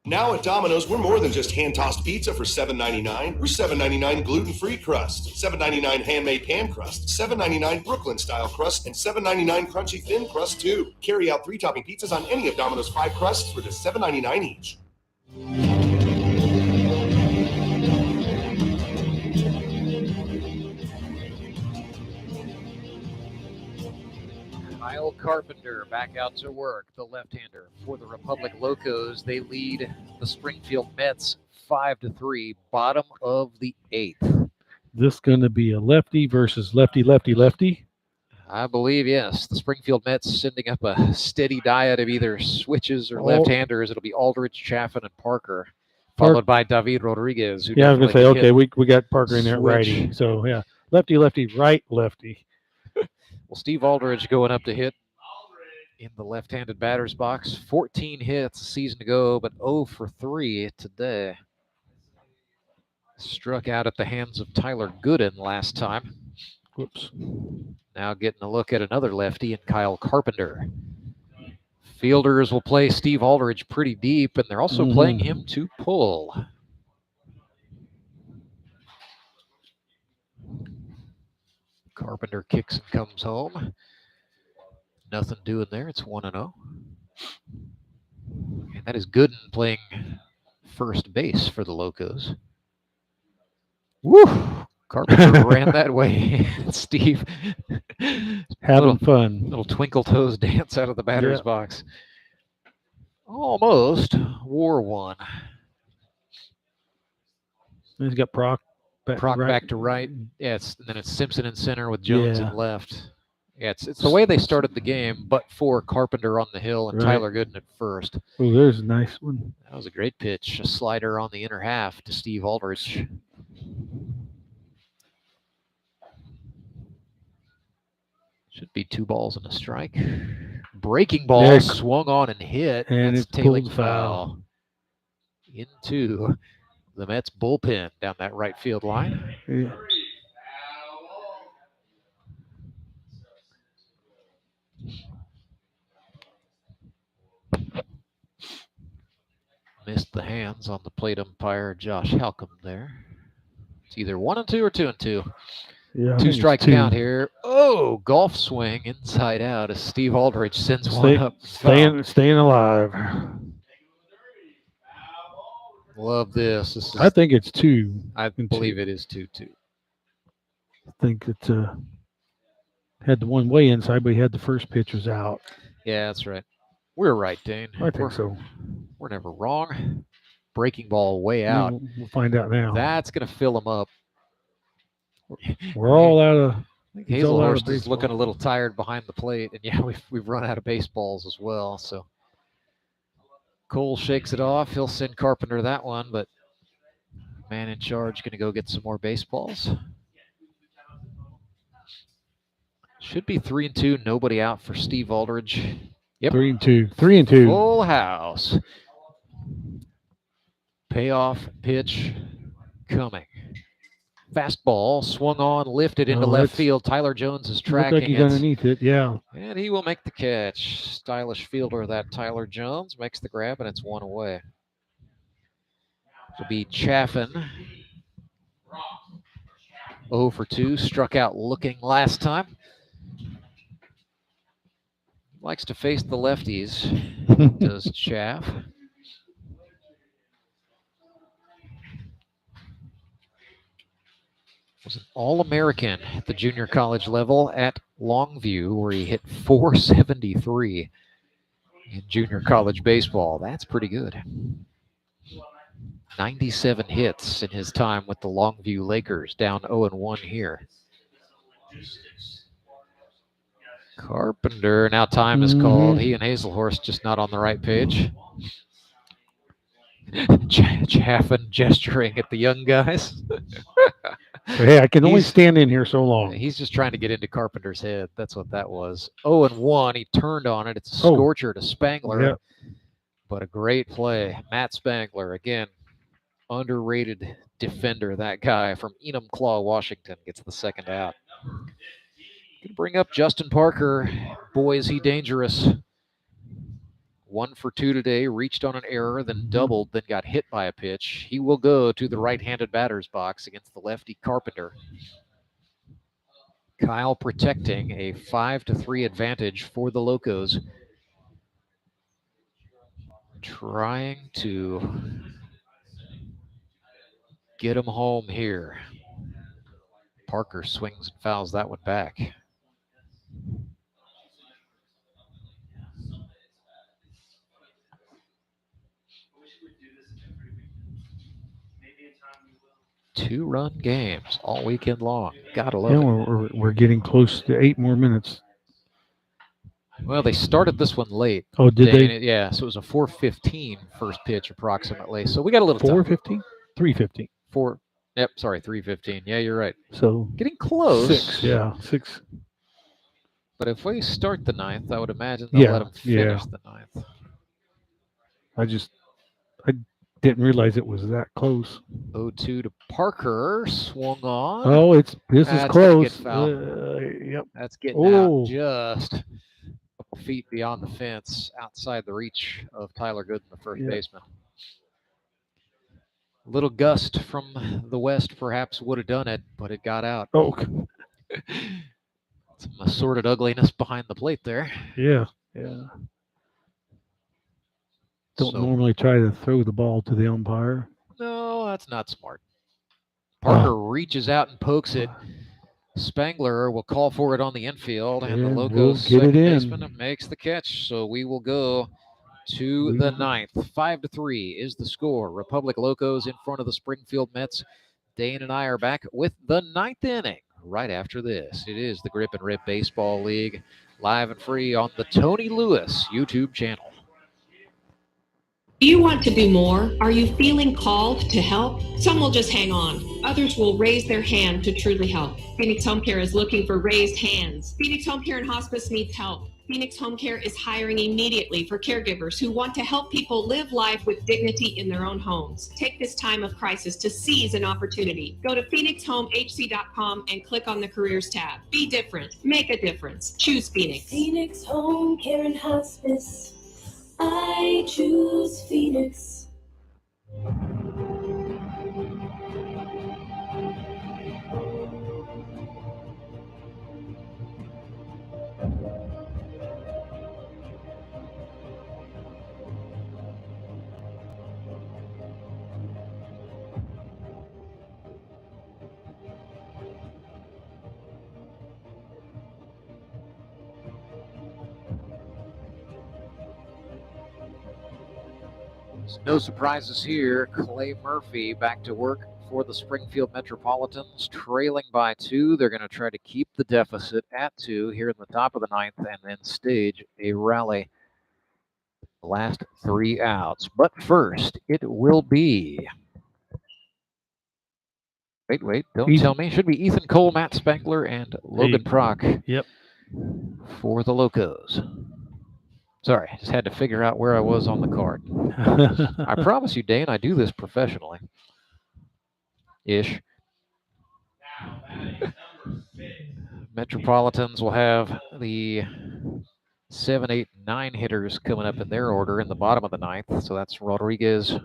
S21: Now at Domino's, we're more than just hand-tossed pizza for $7.99. We're $7.99 gluten-free crust, $7.99 handmade pan crust, $7.99 Brooklyn-style crust, and $7.99 crunchy thin crust, too. Carry out 3-topping pizzas on any of Domino's 5 crusts for just $7.99 each.
S7: Kyle Carpenter back out to work, the left-hander for the Republic Locos. They lead the Springfield Mets 5-3, bottom of the 8th.
S8: This going to be a lefty versus lefty.
S7: I believe, yes. The Springfield Mets sending up a steady diet of either switches or left-handers. It'll be Aldridge, Chaffin, and Parker, followed by David Rodriguez. Who
S8: Yeah, I was going to say,
S7: definitely
S8: okay,
S7: hit
S8: we got Parker in there at righty.
S7: switch.
S8: So, yeah, lefty, right, lefty.
S7: Well, Steve Aldridge going up to hit in the left-handed batter's box. 14 hits a season ago, but 0 for 3 today. Struck out at the hands of Tyler Gooden last time.
S8: Whoops.
S7: Now getting a look at another lefty in Kyle Carpenter. Fielders will play Steve Aldridge pretty deep, and they're also playing him to pull. Carpenter kicks and comes home. Nothing doing there. It's 1-0. And that is Gooden playing first base for the Locos. Woo! Carpenter ran that way. Steve
S8: Having fun.
S7: Little twinkle toes dance out of the batter's
S8: Yeah.
S7: box. Almost wore one.
S8: He's got Proc
S7: back to right. Yeah, and then it's Simpson in center with Jones
S8: Yeah.
S7: in left. Yeah, it's the way they started the game, but for Carpenter on the hill and
S8: Right.
S7: Tyler Gooden at first.
S8: Oh, there's a nice one.
S7: That was a great pitch. A slider on the inner half to Steve Aldridge. Should be 2 balls and a strike. Breaking ball
S8: Yeah.
S7: swung on and hit.
S8: And
S7: That's
S8: it
S7: tailing
S8: pulled
S7: foul into the Mets bullpen down that right field line.
S8: Yeah.
S7: Missed the hands on the plate umpire, Josh Halcomb there. It's either 1-2 or 2-2.
S8: Yeah, I
S7: 2
S8: think it's
S7: strike
S8: 2.
S7: count here. Oh, golf swing inside out as Steve Aldridge sends one up.
S8: Staying alive.
S7: Love this. This is,
S8: I think it's 2.
S7: I believe it is 2-2.
S8: I think it had the one way inside, but he had the first pitch was out.
S7: Yeah, that's right. We're right, Dane.
S8: I think so.
S7: We're never wrong. Breaking ball way out.
S8: We'll find out now.
S7: That's going to fill him up.
S8: We're all out of.
S7: Hazelhurst is looking a little tired behind the plate, and yeah, we've run out of baseballs as well. So Cole shakes it off. He'll send Carpenter that one, but man in charge going to go get some more baseballs. Should be 3-2. Nobody out for Steve Aldridge. Yep.
S8: 3-2. 3-2.
S7: Full house. Payoff pitch coming. Fastball swung on, lifted into left field. Tyler Jones is tracking
S8: like he's underneath it, yeah.
S7: And he will make the catch. Stylish fielder, that Tyler Jones, makes the grab, and it's 1 away. It'll be Chaffin. 0 for 2, struck out looking last time. Likes to face the lefties, does Chaff. Was an All-American at the junior college level at Longview, where he hit .473 in junior college baseball. That's pretty good. 97 hits in his time with the Longview Lakers, down 0-1 here. Carpenter, now time is called. He and Hazelhurst just not on the right page. Chaffin gesturing at the young guys.
S8: Hey, I can only stand in here so long.
S7: He's just trying to get into Carpenter's head. That's what that was. 0-1. He turned on it. It's a scorcher to Spangler.
S8: Yep.
S7: But a great play. Matt Spangler, again, underrated defender. That guy from Enumclaw, Washington, gets the second out. Going to bring up Justin Parker. Boy, is he dangerous. 1 for 2 today, reached on an error, then doubled, then got hit by a pitch. He will go to the right-handed batter's box against the lefty Carpenter. Kyle protecting a 5-3 advantage for the Locos. Trying to get him home here. Parker swings and fouls that one back. Two-run games all weekend long. Gotta love it.
S8: We're getting close to 8 more minutes.
S7: Well, they started this one late.
S8: Oh, did they?
S7: Yeah, so it was a 4:15 first pitch approximately. So we got a little time.
S8: 4:15? 3:15.
S7: 3:15. Yeah, you're right.
S8: So
S7: getting close.
S8: 6, yeah, 6.
S7: But if we start the 9th, I would imagine they'll let them finish the 9th.
S8: I didn't realize it was that close.
S7: 0-2 to Parker, swung on.
S8: Oh, this is close.
S7: Yep. That's getting out just a couple feet beyond the fence, outside the reach of Tyler Gooden, the first baseman. A little gust from the west perhaps would have done it, but it got out.
S8: Oh.
S7: Some assorted ugliness behind the plate there.
S8: Yeah. Don't normally try to throw the ball to the umpire.
S7: No, that's not smart. Parker reaches out and pokes it. Spangler will call for it on the infield, and the Locos second baseman makes the catch. So we will go to the 9th. 5-3 is the score. Republic Locos in front of the Springfield Mets. Dane and I are back with the 9th inning right after this. It is the Grip and Rip Baseball League, live and free on the Tony Lewis YouTube channel.
S3: Do you want to do more? Are you feeling called to help? Some will just hang on. Others will raise their hand to truly help. Phoenix Home Care is looking for raised hands. Phoenix Home Care and Hospice needs help. Phoenix Home Care is hiring immediately for caregivers who want to help people live life with dignity in their own homes. Take this time of crisis to seize an opportunity. Go to phoenixhomehc.com and click on the Careers tab. Be different. Make a difference. Choose Phoenix.
S4: Phoenix Home Care and Hospice. I choose Phoenix.
S7: No surprises here. Clay Murphy back to work for the Springfield Metropolitans, trailing by 2. They're going to try to keep the deficit at 2 here in the top of the 9th and then stage a rally. The last 3 outs. But first, it will be... Wait, don't tell me. It should be Ethan Cole, Matt Spangler, and Logan Prock.
S8: Yep.
S7: For the Locos. Sorry, I just had to figure out where I was on the card. I promise you, Dane, I do this professionally. Ish. Metropolitans will have the 7, 8, 9 hitters coming up in their order in the bottom of the 9th. So that's Rodriguez,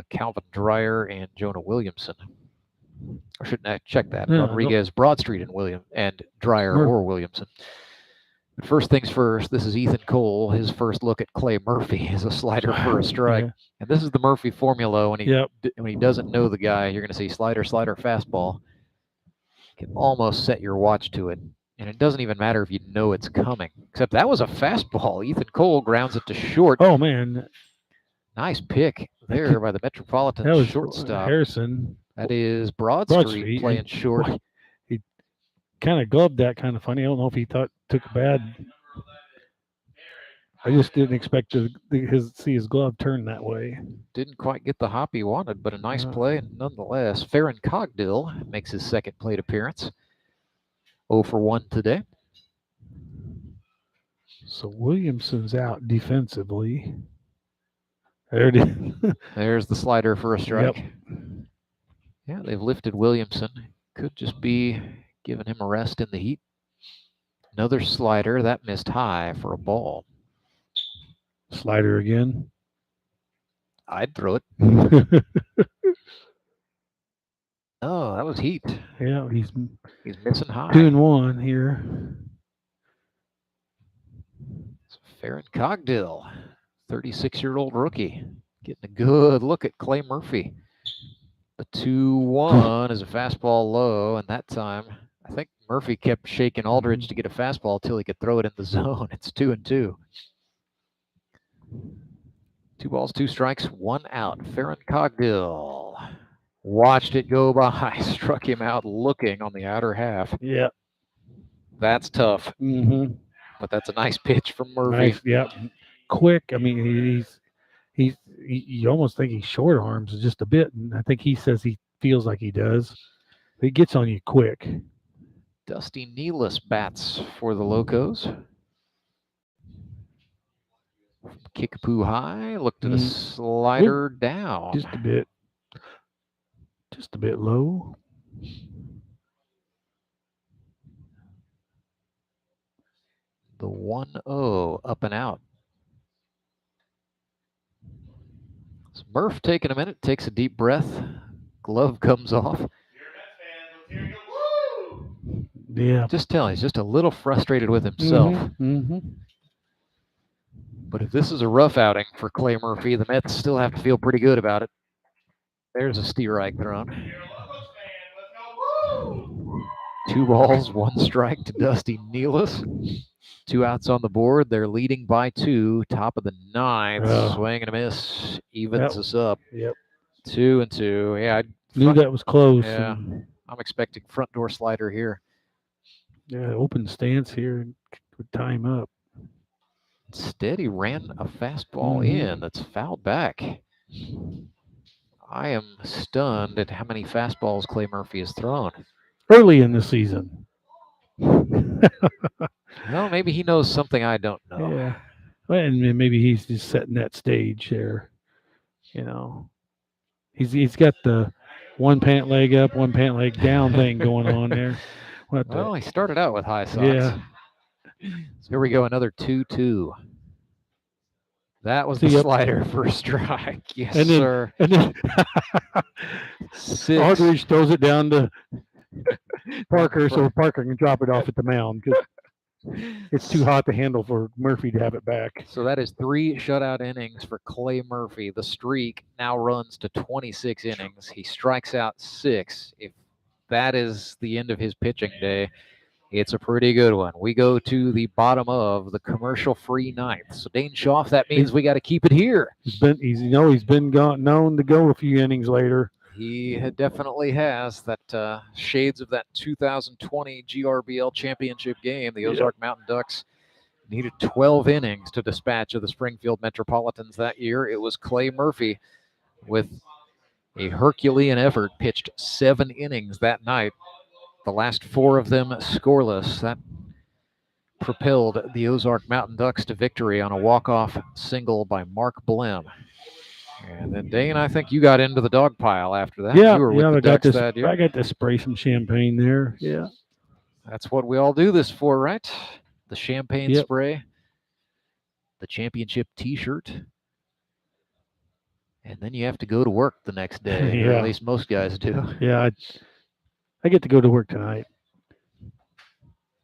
S7: Calvin Dreyer, and Jonah Williamson. Or shouldn't I check that?
S8: Yeah,
S7: Rodriguez, Broadstreet, and Dreyer or Williamson. But first things first, this is Ethan Cole. His first look at Clay Murphy is a slider for a strike.
S8: Yeah.
S7: And this is the Murphy formula. When he doesn't know the guy, you're going to see slider, slider, fastball. You can almost set your watch to it. And it doesn't even matter if you know it's coming. Except that was a fastball. Ethan Cole grounds it to short.
S8: Oh, man.
S7: Nice pick there by the Metropolitans
S8: that was
S7: shortstop.
S8: Harrison.
S7: That is Broadstreet playing short.
S8: He kind of gloved that kind of funny. I don't know if he took a bad. I just didn't expect to see his glove turn that way.
S7: Didn't quite get the hop he wanted, but a nice play nonetheless. Farron Cogdill makes his second plate appearance. 0 for 1 today.
S8: So Williamson's out defensively. There it is.
S7: There's the slider for a strike.
S8: Yep.
S7: Yeah, they've lifted Williamson. Could just be giving him a rest in the heat. Another slider. That missed high for a ball.
S8: Slider again.
S7: I'd throw it. Oh, that was heat.
S8: Yeah, he's
S7: missing high.
S8: 2-1 here.
S7: It's Farron Cogdill, 36-year-old rookie, getting a good look at Clay Murphy. The 2-1 is a fastball low, and that time I think Murphy kept shaking Aldridge to get a fastball till he could throw it in the zone. It's 2-2. 2 balls, 2 strikes, 1 out. Farron Cogdill watched it go by, struck him out looking on the outer half.
S8: Yeah.
S7: That's tough.
S8: Mm-hmm.
S7: But that's a nice pitch from Murphy.
S8: Nice, yeah. Quick. I mean, you almost think he short arms just a bit, and I think he says he feels like he does. He gets on you quick.
S7: Dusty Nealis bats for the Locos. Kickapoo high, looked at a slider down.
S8: Just a bit low.
S7: The 1-0 up and out. So Murph taking a minute, takes a deep breath. Glove comes off.
S8: Yeah.
S7: Just telling, he's just a little frustrated with himself.
S8: Mm-hmm.
S7: But if this is a rough outing for Clay Murphy, the Mets still have to feel pretty good about it. There's a steer-ike thrown. 2 balls, 1 strike to Dusty Nealis. 2 outs on the board. They're leading by 2. Top of the 9th. Swing and a miss. Evens us up.
S8: Yep.
S7: 2-2. Yeah, I
S8: knew that was close.
S7: Yeah, I'm expecting front door slider here.
S8: Yeah, open stance here would tie him up.
S7: Instead, he ran a fastball in that's fouled back. I am stunned at how many fastballs Clay Murphy has thrown.
S8: Early in the season.
S7: Well, maybe he knows something I don't know.
S8: Yeah. Well, and maybe he's just setting that stage there. You know, he's got the one pant leg up, one pant leg down thing going on there.
S7: Well, he started out with high socks.
S8: Yeah.
S7: So here we go, another 2-2. That was the slider for a strike. Yes,
S8: and then,
S7: sir.
S8: And then Aldridge throws it down to Parker, so Parker can drop it off at the mound because it's too hot to handle for Murphy to have it back.
S7: So that is 3 shutout innings for Clay Murphy. The streak now runs to 26 innings. He strikes out 6. If that is the end of his pitching day, it's a pretty good one. We go to the bottom of the commercial-free ninth. So Dane Schaaf, that means we got to keep it here.
S8: He's been known to go a few innings later.
S7: He definitely has. That shades of that 2020 GRBL championship game. The Ozark Mountain Ducks needed 12 innings to dispatch of the Springfield Metropolitans that year. It was Clay Murphy with a Herculean effort, pitched 7 innings that night. The last 4 of them scoreless. That propelled the Ozark Mountain Ducks to victory on a walk-off single by Mark Blem. And then, Dane, I think you got into the dog pile after that.
S8: Yeah,
S7: you were with the Ducks that year.
S8: I got to spray some champagne there. Yeah.
S7: That's what we all do this for, right? The champagne spray, the championship T-shirt, and then you have to go to work the next day, or at least most guys do.
S8: Yeah, I get to go to work tonight.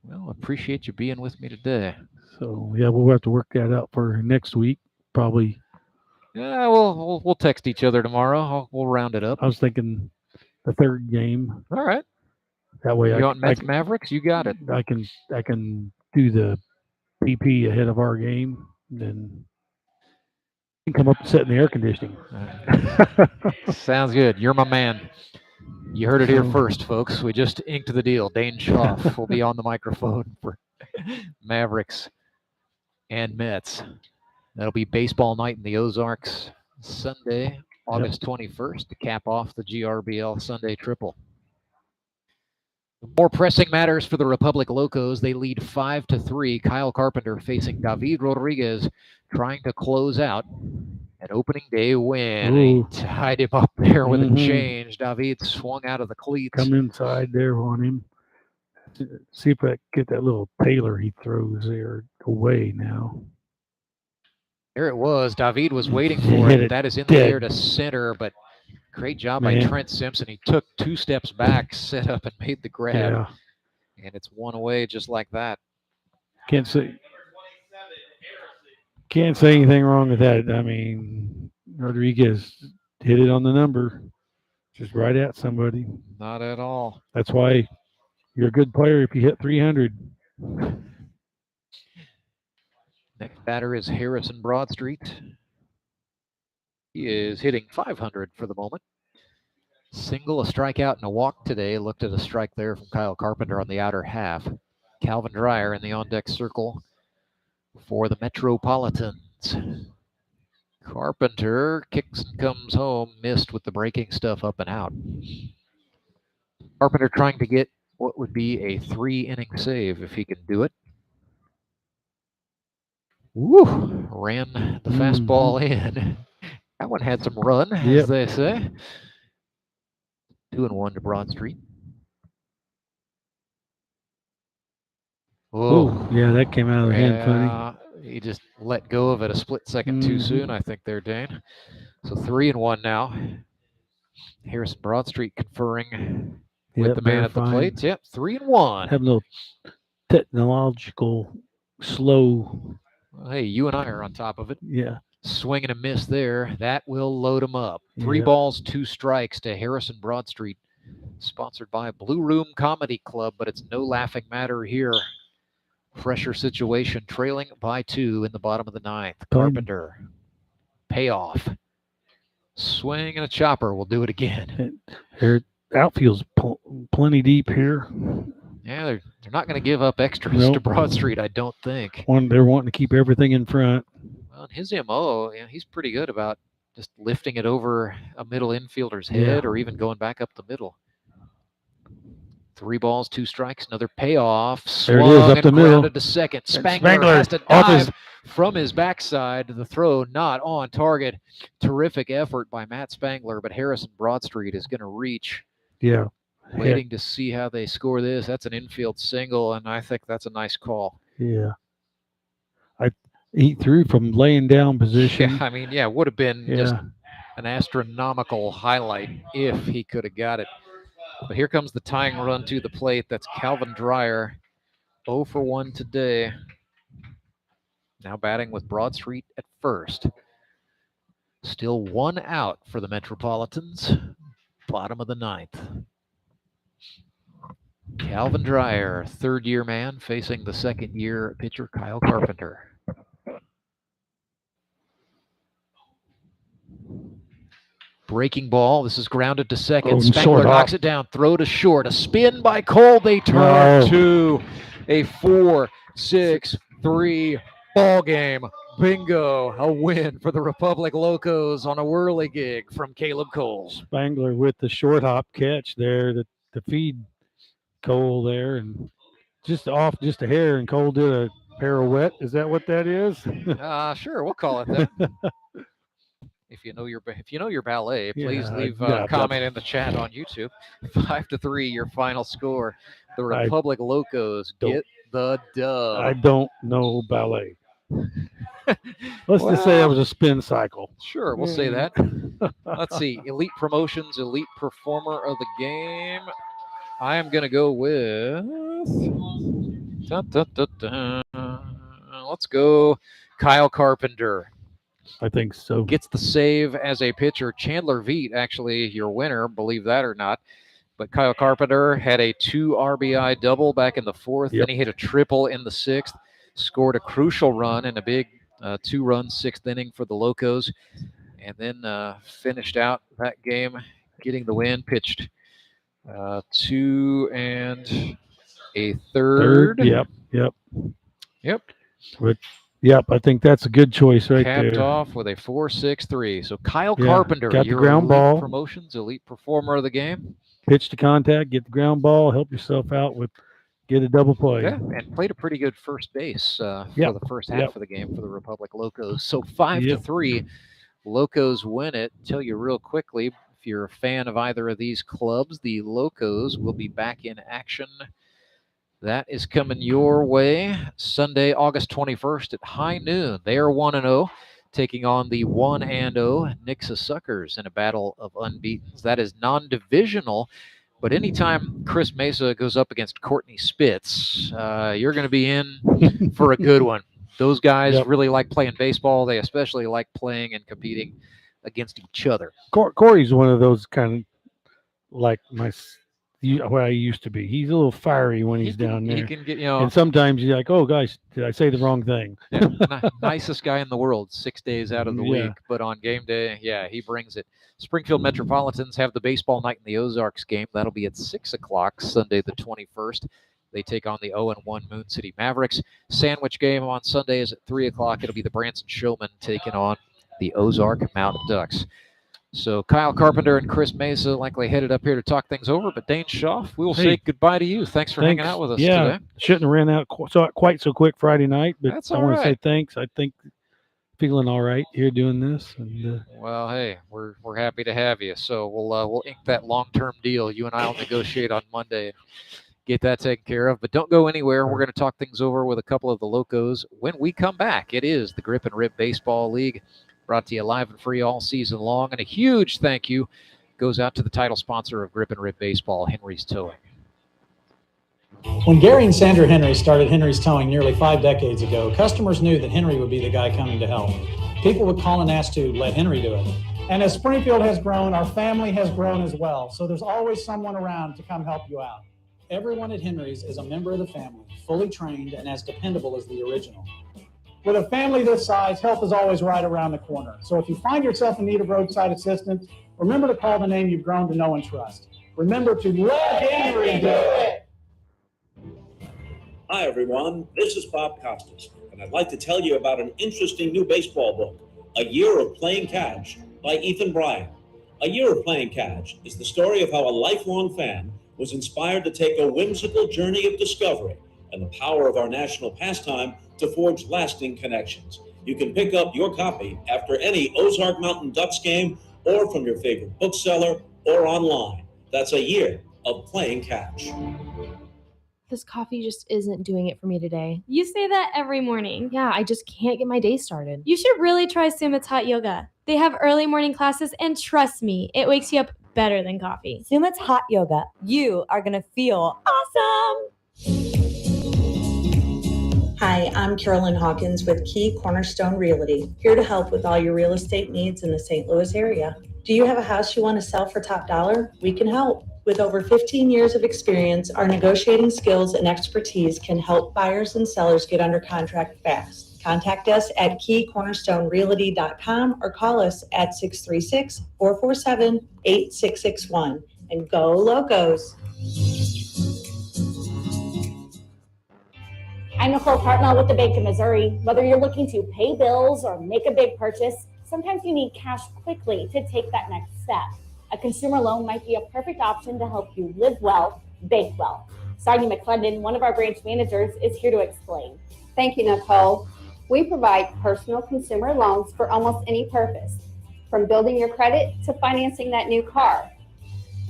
S7: Well, appreciate you being with me today.
S8: So, yeah, we'll have to work that out for next week, probably.
S7: Yeah, we'll text each other tomorrow. We'll round it up.
S8: I was thinking the 3rd game.
S7: All right.
S8: That way
S7: you want Mets Mavericks? You got it.
S8: I can do the PP ahead of our game, then you can come up and sit in the air conditioning.
S7: Sounds good. You're my man. You heard it here first, folks. We just inked the deal. Dane Schaaf will be on the microphone for Mavericks and Mets. That'll be baseball night in the Ozarks Sunday, August 21st, to cap off the GRBL Sunday triple. More pressing matters for the Republic Locos. They lead 5-3. Kyle Carpenter facing David Rodriguez, trying to close out an opening day win. He tied him up there with a change. David swung out of the cleats.
S8: Come inside there on him. See if I can get that little Taylor he throws there away now.
S7: There it was. David was waiting for it. That is in the air to center, but great job by Trent Simpson. He took 2 steps back, set up, and made the grab.
S8: Yeah.
S7: And it's one away just like that.
S8: Can't say anything wrong with that. I mean, Rodriguez hit it on the number, just right at somebody.
S7: Not at all.
S8: That's why you're a good player if you hit 300.
S7: Next batter is Harrison Broadstreet. He is hitting .500 for the moment. Single, a strikeout, and a walk today. Looked at a strike there from Kyle Carpenter on the outer half. Calvin Dreyer in the on-deck circle for the Metropolitans. Carpenter kicks and comes home, missed with the breaking stuff up and out. Carpenter trying to get what would be a 3-inning save if he can do it. Woo! Ran the fastball in. That one had some run, as they say. 2-1 to Broadstreet.
S8: Oh, yeah, that came out of the hand funny.
S7: He just let go of it a split second too soon, I think, there, Dane. So 3-1 now. Harrison Broadstreet conferring with the man at the plate. Yep, 3-1.
S8: Have a little technological slow.
S7: Well, hey, you and I are on top of it.
S8: Yeah.
S7: Swing and a miss there. That will load him up. 3 balls, 2 strikes to Harrison Broadstreet. Sponsored by Blue Room Comedy Club, but it's no laughing matter here. Fresher situation, trailing by 2 in the bottom of the 9th. Carpenter. Payoff. Swing and a chopper will do it again.
S8: Outfield's plenty deep here.
S7: Yeah, they're not going to give up extras to Broad Street, I don't think.
S8: They're wanting to keep everything in front.
S7: Well, his MO, he's pretty good about just lifting it over a middle infielder's head or even going back up the middle. 3 balls, 2 strikes, another payoff.
S8: There it is, up the middle.
S7: Grounded to second. Spangler has to dive from his backside. The throw not on target. Terrific effort by Matt Spangler, but Harrison Broadstreet is going to reach.
S8: Yeah.
S7: Waiting to see how they score this. That's an infield single, and I think that's a nice call.
S8: Yeah. He threw from laying down position.
S7: Yeah, I mean, it would have been just an astronomical highlight if he could have got it. But here comes the tying run to the plate. That's Calvin Dreyer, 0 for 1 today. Now batting with Broadstreet at first. Still 1 out for the Metropolitans. Bottom of the 9th. Calvin Dreyer, third-year man, facing the second-year pitcher Kyle Carpenter. Breaking ball. This is grounded to second. Spangler knocks it down. Throw to short. A spin by Cole. They turn to a 4-6-3 ball game. Bingo. A win for the Republic Locos on a whirly gig from Caleb Cole.
S8: Spangler with the short hop catch there to feed Cole there, and just off just a hair, and Cole did a pirouette. Is that what that is?
S7: Sure, we'll call it that. If you know your ballet, please leave a comment in the chat on YouTube. 5-3, your final score. The Republic Locos get the dub.
S8: I don't know ballet. Let's just say that was a spin cycle.
S7: Sure, we'll say that. Let's see. Elite Promotions, Elite Performer of the Game. I am going to go with... Let's go Kyle Carpenter.
S8: I think so.
S7: Gets the save as a pitcher. Chandler Veet, actually, your winner, believe that or not. But Kyle Carpenter had a 2 RBI double back in the 4th. Then he hit a triple in the 6th. Scored a crucial run in a big 2-run 6th inning for the Locos. And then finished out that game getting the win. Pitched 2 1/3. Yep.
S8: I think that's a good choice right there.
S7: Capped off with a 4-6-3. So Kyle Carpenter,
S8: got the
S7: your
S8: ground
S7: Elite
S8: ball.
S7: Promotions, Elite Performer of the Game.
S8: Pitch to contact, get the ground ball, help yourself out get a double play.
S7: Yeah, and played a pretty good first base for the first half of the game for the Republic Locos. So 5-3, Locos win it. Tell you real quickly, if you're a fan of either of these clubs, the Locos will be back in action. That is coming your way Sunday, August 21st at high noon. They are 1-0, taking on the 1-0 Nixa Suckers in a battle of unbeatens. That is non-divisional, but anytime Chris Mesa goes up against Courtney Spitz, you're going to be in for a good one. Those guys really like playing baseball. They especially like playing and competing against each other.
S8: Corey's one of those kind of like where I used to be. He's a little fiery when he's down there.
S7: He can get,
S8: and sometimes you're like, oh, guys, did I say the wrong thing?
S7: Nicest guy in the world 6 days out of the week. But on game day, he brings it. Springfield Metropolitans have the baseball night in the Ozarks game. That'll be at 6 o'clock Sunday the 21st. They take on the 0-1 Moon City Mavericks. Sandwich game on Sunday is at 3 o'clock. It'll be the Branson Showmen taking on the Ozark Mountain Ducks. So Kyle Carpenter and Chris Mesa likely headed up here to talk things over. But Dane Schaff, we will say goodbye to you. Thanks for hanging out with us today.
S8: Shouldn't have ran out quite so quick Friday night, but
S7: that's
S8: I want to say thanks. I think feeling all right here doing this. And
S7: well, hey, we're happy to have you. So we'll ink that long-term deal. You and I will negotiate on Monday. Get that taken care of. But don't go anywhere. We're going to talk things over with a couple of the Locos when we come back. It is the Grip and Rip Baseball League, brought to you live and free all season long. And a huge thank you goes out to the title sponsor of Grip and Rip Baseball, Henry's Towing.
S5: When Gary and Sandra Henry started Henry's Towing nearly 5 decades ago, customers knew that Henry would be the guy coming to help. People would call and ask to let Henry do it. And as Springfield has grown, our family has grown as well. So there's always someone around to come help you out. Everyone at Henry's is a member of the family, fully trained and as dependable as the original. With a family this size, help is always right around the corner. So if you find yourself in need of roadside assistance, remember to call the name you've grown to know and trust. Remember to let Henry do it.
S1: Hi, everyone. This is Bob Costas, and I'd like to tell you about an interesting new baseball book, A Year of Playing Catch by Ethan Breyer. A Year of Playing Catch is the story of how a lifelong fan was inspired to take a whimsical journey of discovery and the power of our national pastime to forge lasting connections. You can pick up your copy after any Ozark Mountain Ducks game or from your favorite bookseller or online. That's A Year of Playing Catch.
S12: This coffee just isn't doing it for me today.
S13: You say that every morning.
S12: Yeah, I just can't get my day started.
S13: You should really try Sumit's Hot Yoga. They have early morning classes, and trust me, it wakes you up better than coffee.
S23: Sumit's Hot Yoga. You are going to feel awesome.
S6: Hi, I'm Carolyn Hawkins with Key Cornerstone Realty, here to help with all your real estate needs in the St. Louis area. Do you have a house you want to sell for top dollar? We can help. With over 15 years of experience, our negotiating skills and expertise can help buyers and sellers get under contract fast. Contact us at keycornerstonerealty.com or call us at 636-447-8661. And go Locos!
S11: I'm Nicole Cartnell with the Bank of Missouri. Whether you're looking to pay bills or make a big purchase, sometimes you need cash quickly to take that next step. A consumer loan might be a perfect option to help you live well, bank well. Sardi McClendon, one of our branch managers, is here to explain.
S24: Thank you, Nicole. We provide personal consumer loans for almost any purpose, from building your credit to financing that new car.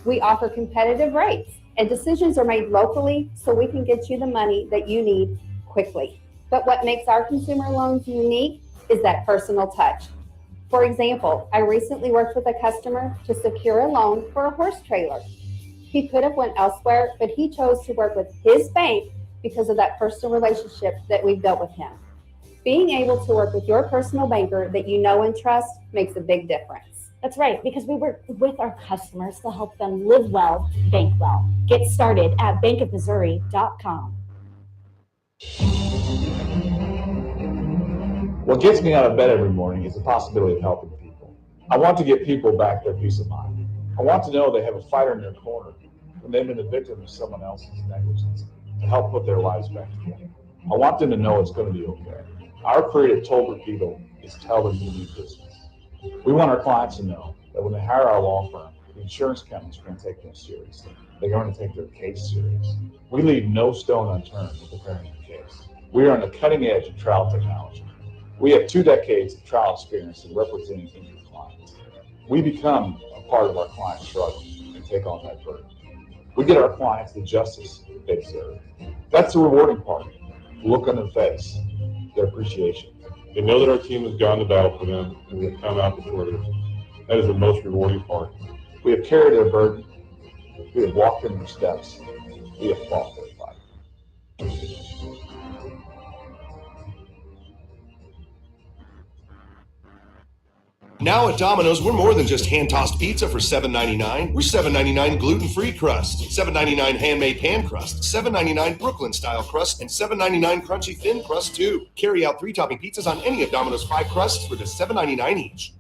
S24: We offer competitive rates, and decisions are made locally so we can get you the money that you need quickly. But what makes our consumer loans unique is that personal touch. For example, I recently worked with a customer to secure a loan for a horse trailer. He could have went elsewhere, but he chose to work with his bank because of that personal relationship that we've built with him. Being able to work with your personal banker that you know and trust makes a big difference.
S11: That's right, because we work with our customers to help them live well, bank well. Get started at bankofmissouri.com.
S25: What gets me out of bed every morning is the possibility of helping people. I want to give people back their peace of mind. I want to know they have a fighter in their corner when they've been the victim of someone else's negligence to help put their lives back together. I want them to know it's going to be okay. Our creed at Toll Repeal is tell them you need business. We want our clients to know that when they hire our law firm, the insurance companies are going to take them seriously. They're going to take their case serious. We leave no stone unturned with preparing the case. We are on the cutting edge of trial technology. We have 2 decades of trial experience in representing injured clients. We become a part of our clients' struggle and take on that burden. We get our clients the justice they deserve. That's the rewarding part. The look on their face, their appreciation.
S14: They know that our team has gone to battle for them and we have come out victorious. That is the most rewarding part.
S25: We have carried their burden. We have walked in their steps. We have fought their fight.
S21: Now at Domino's, we're more than just hand-tossed pizza for $7.99. We're $7.99 gluten-free crust, $7.99 handmade pan crust, $7.99 Brooklyn-style crust, and $7.99 crunchy thin crust, too. Carry out 3-topping pizzas on any of Domino's 5 crusts for just $7.99 each.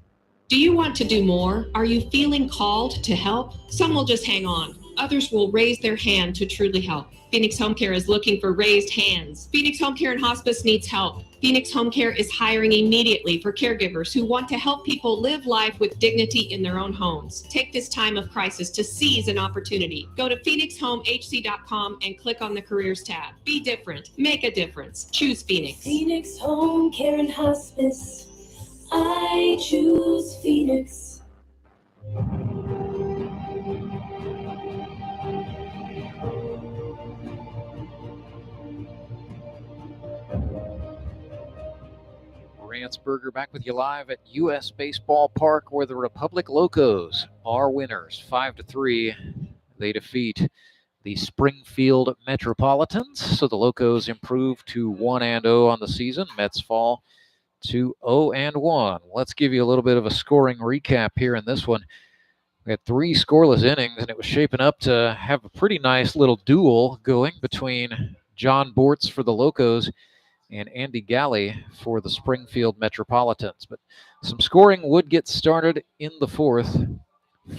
S3: Do you want to do more? Are you feeling called to help? Some will just hang on. Others will raise their hand to truly help. Phoenix Home Care is looking for raised hands. Phoenix Home Care and Hospice needs help. Phoenix Home Care is hiring immediately for caregivers who want to help people live life with dignity in their own homes. Take this time of crisis to seize an opportunity. Go to phoenixhomehc.com and click on the Careers tab. Be different. Make a difference. Choose Phoenix.
S4: Phoenix Home Care and Hospice. I choose Phoenix.
S7: Randsberger back with you live at US Baseball Park, where the Republic Locos are winners 5-3. They defeat the Springfield Metropolitans, so the Locos improve to 1-0 on the season. Mets fall to 0-1. Let's give you a little bit of a scoring recap here in this one. We had 3 scoreless innings, and it was shaping up to have a pretty nice little duel going between John Bortz for the Locos and Andy Galley for the Springfield Metropolitans. But some scoring would get started in the 4th.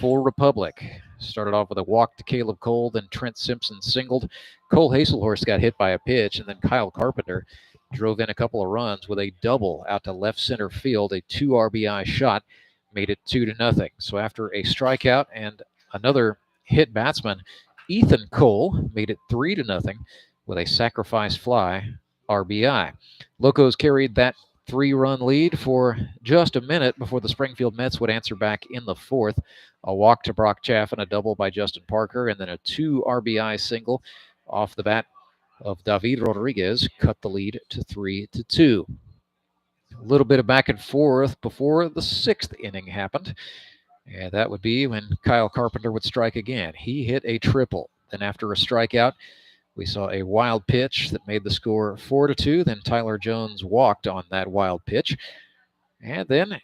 S7: for Republic. Started off with a walk to Caleb Cole, then Trent Simpson singled. Cole Hazelhorst got hit by a pitch, and then Kyle Carpenter drove in a couple of runs with a double out to left center field. A 2 RBI shot made it 2-0. So after a strikeout and another hit batsman, Ethan Cole made it 3-0 with a sacrifice fly RBI. Locos carried that 3-run lead for just a minute before the Springfield Mets would answer back in the fourth. A walk to Brock Chaffin, a double by Justin Parker, and then a 2 RBI single off the bat of David Rodriguez cut the lead to 3-2. A little bit of back and forth before the 6th inning happened, and that would be when Kyle Carpenter would strike again. He hit a triple. Then after a strikeout, we saw a wild pitch that made the score 4-2. Then Tyler Jones walked on that wild pitch. And then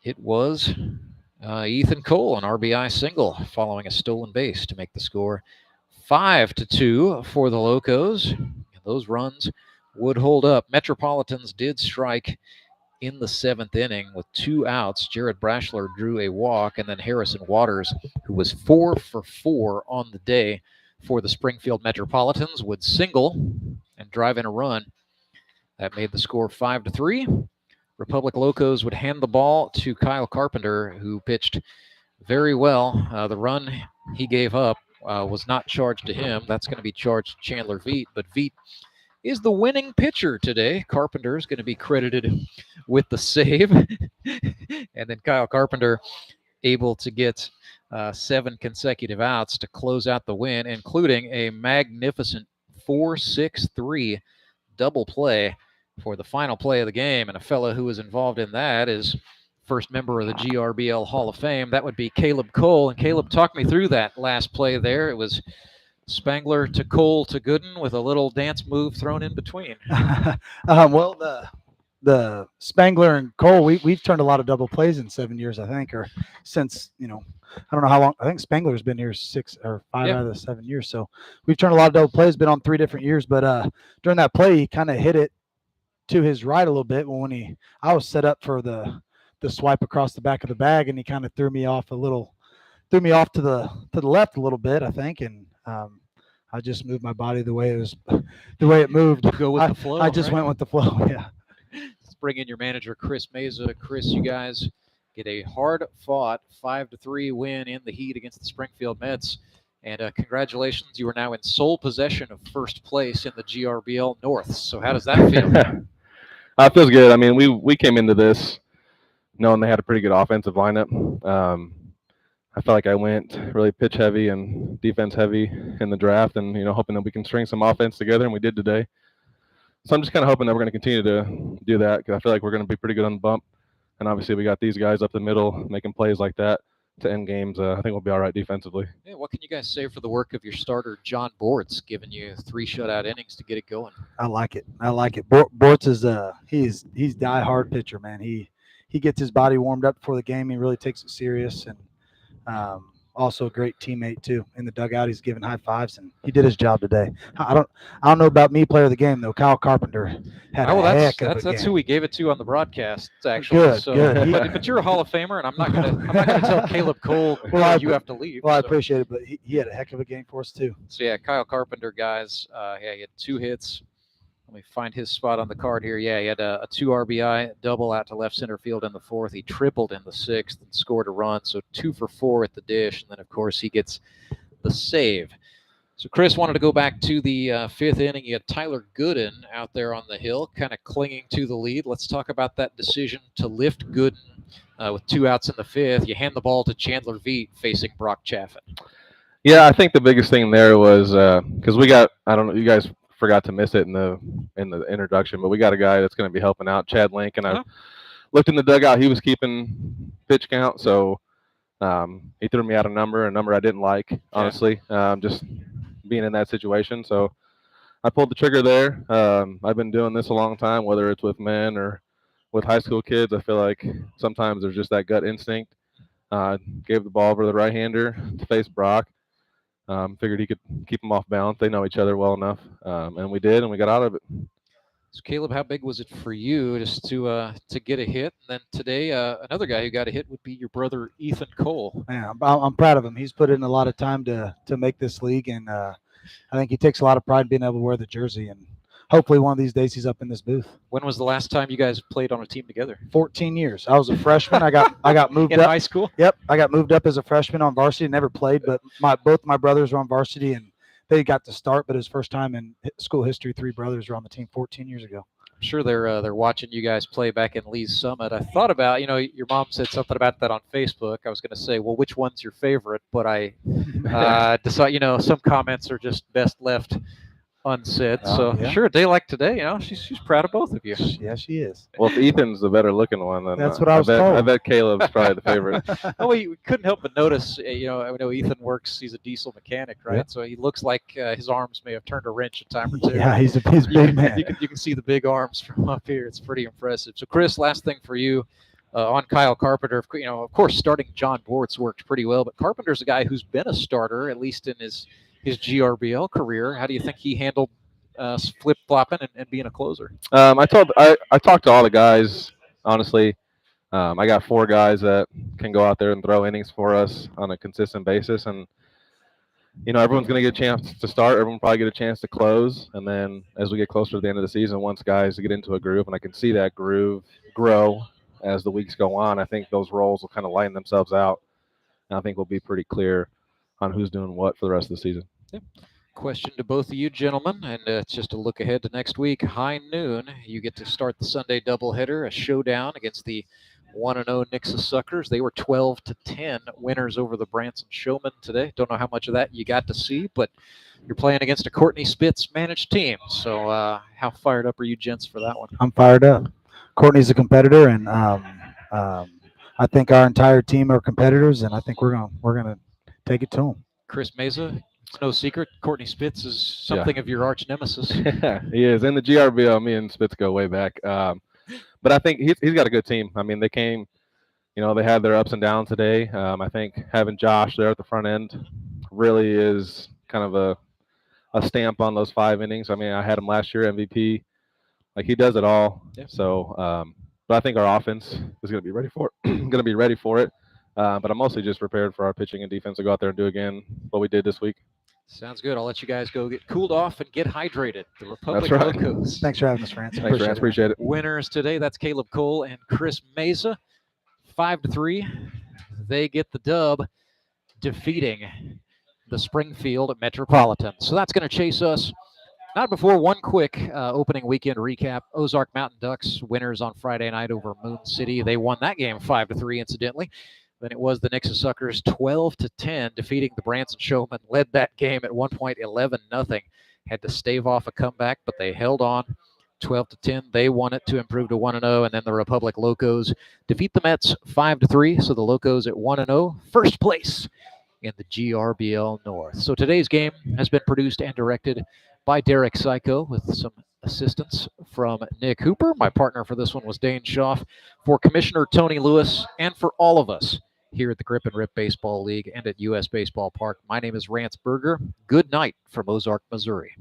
S7: it was Ethan Cole, an RBI single, following a stolen base to make the score 5-2 for the Locos. And those runs would hold up. Metropolitans did strike in the 7th inning with 2 outs. Jared Brashler drew a walk, and then Harrison Waters, who was 4 for 4 on the day for the Springfield Metropolitans, would single and drive in a run. That made the score 5-3. Republic Locos would hand the ball to Kyle Carpenter, who pitched very well. The run he gave up was not charged to him. That's going to be charged to Chandler Veet, but Veet is the winning pitcher today. Carpenter is going to be credited with the save. And then Kyle Carpenter able to get 7 consecutive outs to close out the win, including a magnificent 4-6-3 double play for the final play of the game. And a fellow who was involved in that is first member of the GRBL Hall of Fame. That would be Caleb Cole. And Caleb, talked me through that last play there. It was Spangler to Cole to Gooden with a little dance move thrown in between.
S15: Well, the Spangler and Cole, we've turned a lot of double plays in 7 years, I think, or since, I don't know how long. I think Spangler's been here 6 or 5 out of the 7 years. So we've turned a lot of double plays, been on 3 different years. But during that play, he kind of hit it to his right a little bit. When I was set up for the swipe across the back of the bag, and he kind of threw me off to the left a little bit, I think, and I just moved my body the way it moved.
S7: Go with the flow.
S15: I just went with the flow. Yeah.
S7: Let's bring in your manager, Chris Meza. Chris, you guys get a hard-fought 5-3 win in the heat against the Springfield Mets. And congratulations, you are now in sole possession of first place in the GRBL North. So how does that feel?
S16: It feels good. I mean, we came into this knowing they had a pretty good offensive lineup. I felt like I went really pitch heavy and defense heavy in the draft, and hoping that we can string some offense together, and we did today. So I'm just kind of hoping that we're going to continue to do that, because I feel like we're going to be pretty good on the bump. And obviously we got these guys up the middle making plays like that to end games. I think we'll be all right defensively.
S7: Yeah, what can you guys say for the work of your starter, John Bortz, giving you 3 shutout innings to get it going?
S15: I like it. Bortz is he's die-hard pitcher, man. He gets his body warmed up before the game. He really takes it serious, and also a great teammate too. In the dugout, he's giving high fives, and he did his job today. I don't know about me, player of the game though. Kyle Carpenter had a heck of a game.
S7: That's who we gave it to on the broadcast, actually.
S15: Good.
S7: But you're a Hall of Famer, and I'm not gonna tell Caleb Cole you have to leave.
S15: Well, I appreciate it, but he had a heck of a game for us too.
S7: So yeah, Kyle Carpenter, guys. He had 2 hits. Let me find his spot on the card here. Yeah, he had a 2 RBI double out to left center field in the 4th. He tripled in the 6th and scored a run. So 2 for 4 at the dish. And then, of course, he gets the save. So Chris wanted to go back to the 5th inning. You had Tyler Gooden out there on the hill, kind of clinging to the lead. Let's talk about that decision to lift Gooden with 2 outs in the 5th. You hand the ball to Chandler Veet facing Brock Chaffin.
S16: Yeah, I think the biggest thing there was because we got, I don't know, you guys forgot to miss it in the introduction, but we got a guy that's going to be helping out, Chad Lincoln. I looked in the dugout; he was keeping pitch count, so he threw me out a number I didn't like, honestly, just being in that situation. So I pulled the trigger there. I've been doing this a long time, whether it's with men or with high school kids. I feel like sometimes there's just that gut instinct. Gave the ball over to the right-hander to face Brock. Figured he could keep him off balance. They know each other well enough, and we did, and we got out of it.
S7: So Caleb, how big was it for you just to get a hit? And then today, another guy who got a hit would be your brother Ethan Cole.
S15: Yeah, I'm proud of him. He's put in a lot of time to make this league, and I think he takes a lot of pride in being able to wear the jersey. And hopefully, one of these days, he's up in this booth.
S7: When was the last time you guys played on a team together?
S15: 14 years. I was a freshman. I got moved
S7: in
S15: up
S7: high school.
S15: Yep, I got moved up as a freshman on varsity. Never played, but both my brothers were on varsity, and they got to start. But it was first time in school history 3 brothers were on the team 14 years ago.
S7: I'm sure they're watching you guys play back in Lee's Summit. I thought about, your mom said something about that on Facebook. I was going to say, well, which one's your favorite? But I decided, some comments are just best left unsaid. Sure, a day like today, she's proud of both of you.
S15: Yeah, she is.
S16: Well, if Ethan's the better looking one, then
S15: that's what I was told.
S16: I bet Caleb's probably the favorite.
S7: We couldn't help but notice, I know Ethan works, he's a diesel mechanic, right?
S15: Yeah.
S7: So he looks like his arms may have turned a wrench a time or two.
S15: Yeah, he's a big man.
S7: You can see the big arms from up here. It's pretty impressive. So, Chris, last thing for you on Kyle Carpenter. Of course, starting John Bortz worked pretty well, but Carpenter's a guy who's been a starter, at least in his GRBL career. How do you think he handled flip-flopping and being a closer?
S16: I talked to all the guys, honestly. I got 4 guys that can go out there and throw innings for us on a consistent basis. And, everyone's going to get a chance to start. Everyone will probably get a chance to close. And then as we get closer to the end of the season, once guys get into a groove, and I can see that groove grow as the weeks go on, I think those roles will kind of line themselves out. And I think we'll be pretty clear on who's doing what for the rest of the season.
S7: Yep. Question to both of you gentlemen, and it's just a look ahead to next week. High noon, you get to start the Sunday doubleheader, a showdown against the 1-0 Nixa Suckers. They were 12-10 winners over the Branson Showmen today. Don't know how much of that you got to see, but you're playing against a Courtney Spitz managed team. So how fired up are you gents for that one?
S15: I'm fired up. Courtney's a competitor, and I think our entire team are competitors, and I think we're gonna take it to them.
S7: Chris Meza, it's no secret, Courtney Spitz is something of your arch nemesis.
S16: Yeah, he is. In the GRBL, me and Spitz go way back. But I think he's got a good team. I mean, they came, they had their ups and downs today. I think having Josh there at the front end really is kind of a stamp on those 5 innings. I mean, I had him last year, MVP. Like, he does it all.
S7: Yeah.
S16: So, but I think our offense is going to be ready for it. But I'm mostly just prepared for our pitching and defense to go out there and do again what we did this week.
S7: Sounds good. I'll let you guys go get cooled off and get hydrated. The Republic
S16: That's right.
S7: Locos.
S15: Thanks for having us, France.
S16: Thanks, France. Appreciate it.
S7: Winners today, that's Caleb Cole and Chris Meza. 5-3. They get the dub, defeating the Springfield Metropolitans. So that's going to chase us. Not before one quick opening weekend recap. Ozark Mountain Ducks winners on Friday night over Moon City. They won that game 5-3, incidentally. Then it was the Nixa Suckers 12-10, defeating the Branson Showmen. Led that game at one point 11-0. Had to stave off a comeback, but they held on. 12-10, they won it to improve to 1-0, and then the Republic Locos defeat the Mets 5-3. So the Locos at 1-0, first place in the GRBL North. So today's game has been produced and directed by Derek Psycho with some assistance from Nick Hooper. My partner for this one was Dane Schaff. For Commissioner Tony Lewis and for all of us here at the Grip and Rip Baseball League and at US Baseball Park, my name is Rance Berger. Good night from Ozark, Missouri.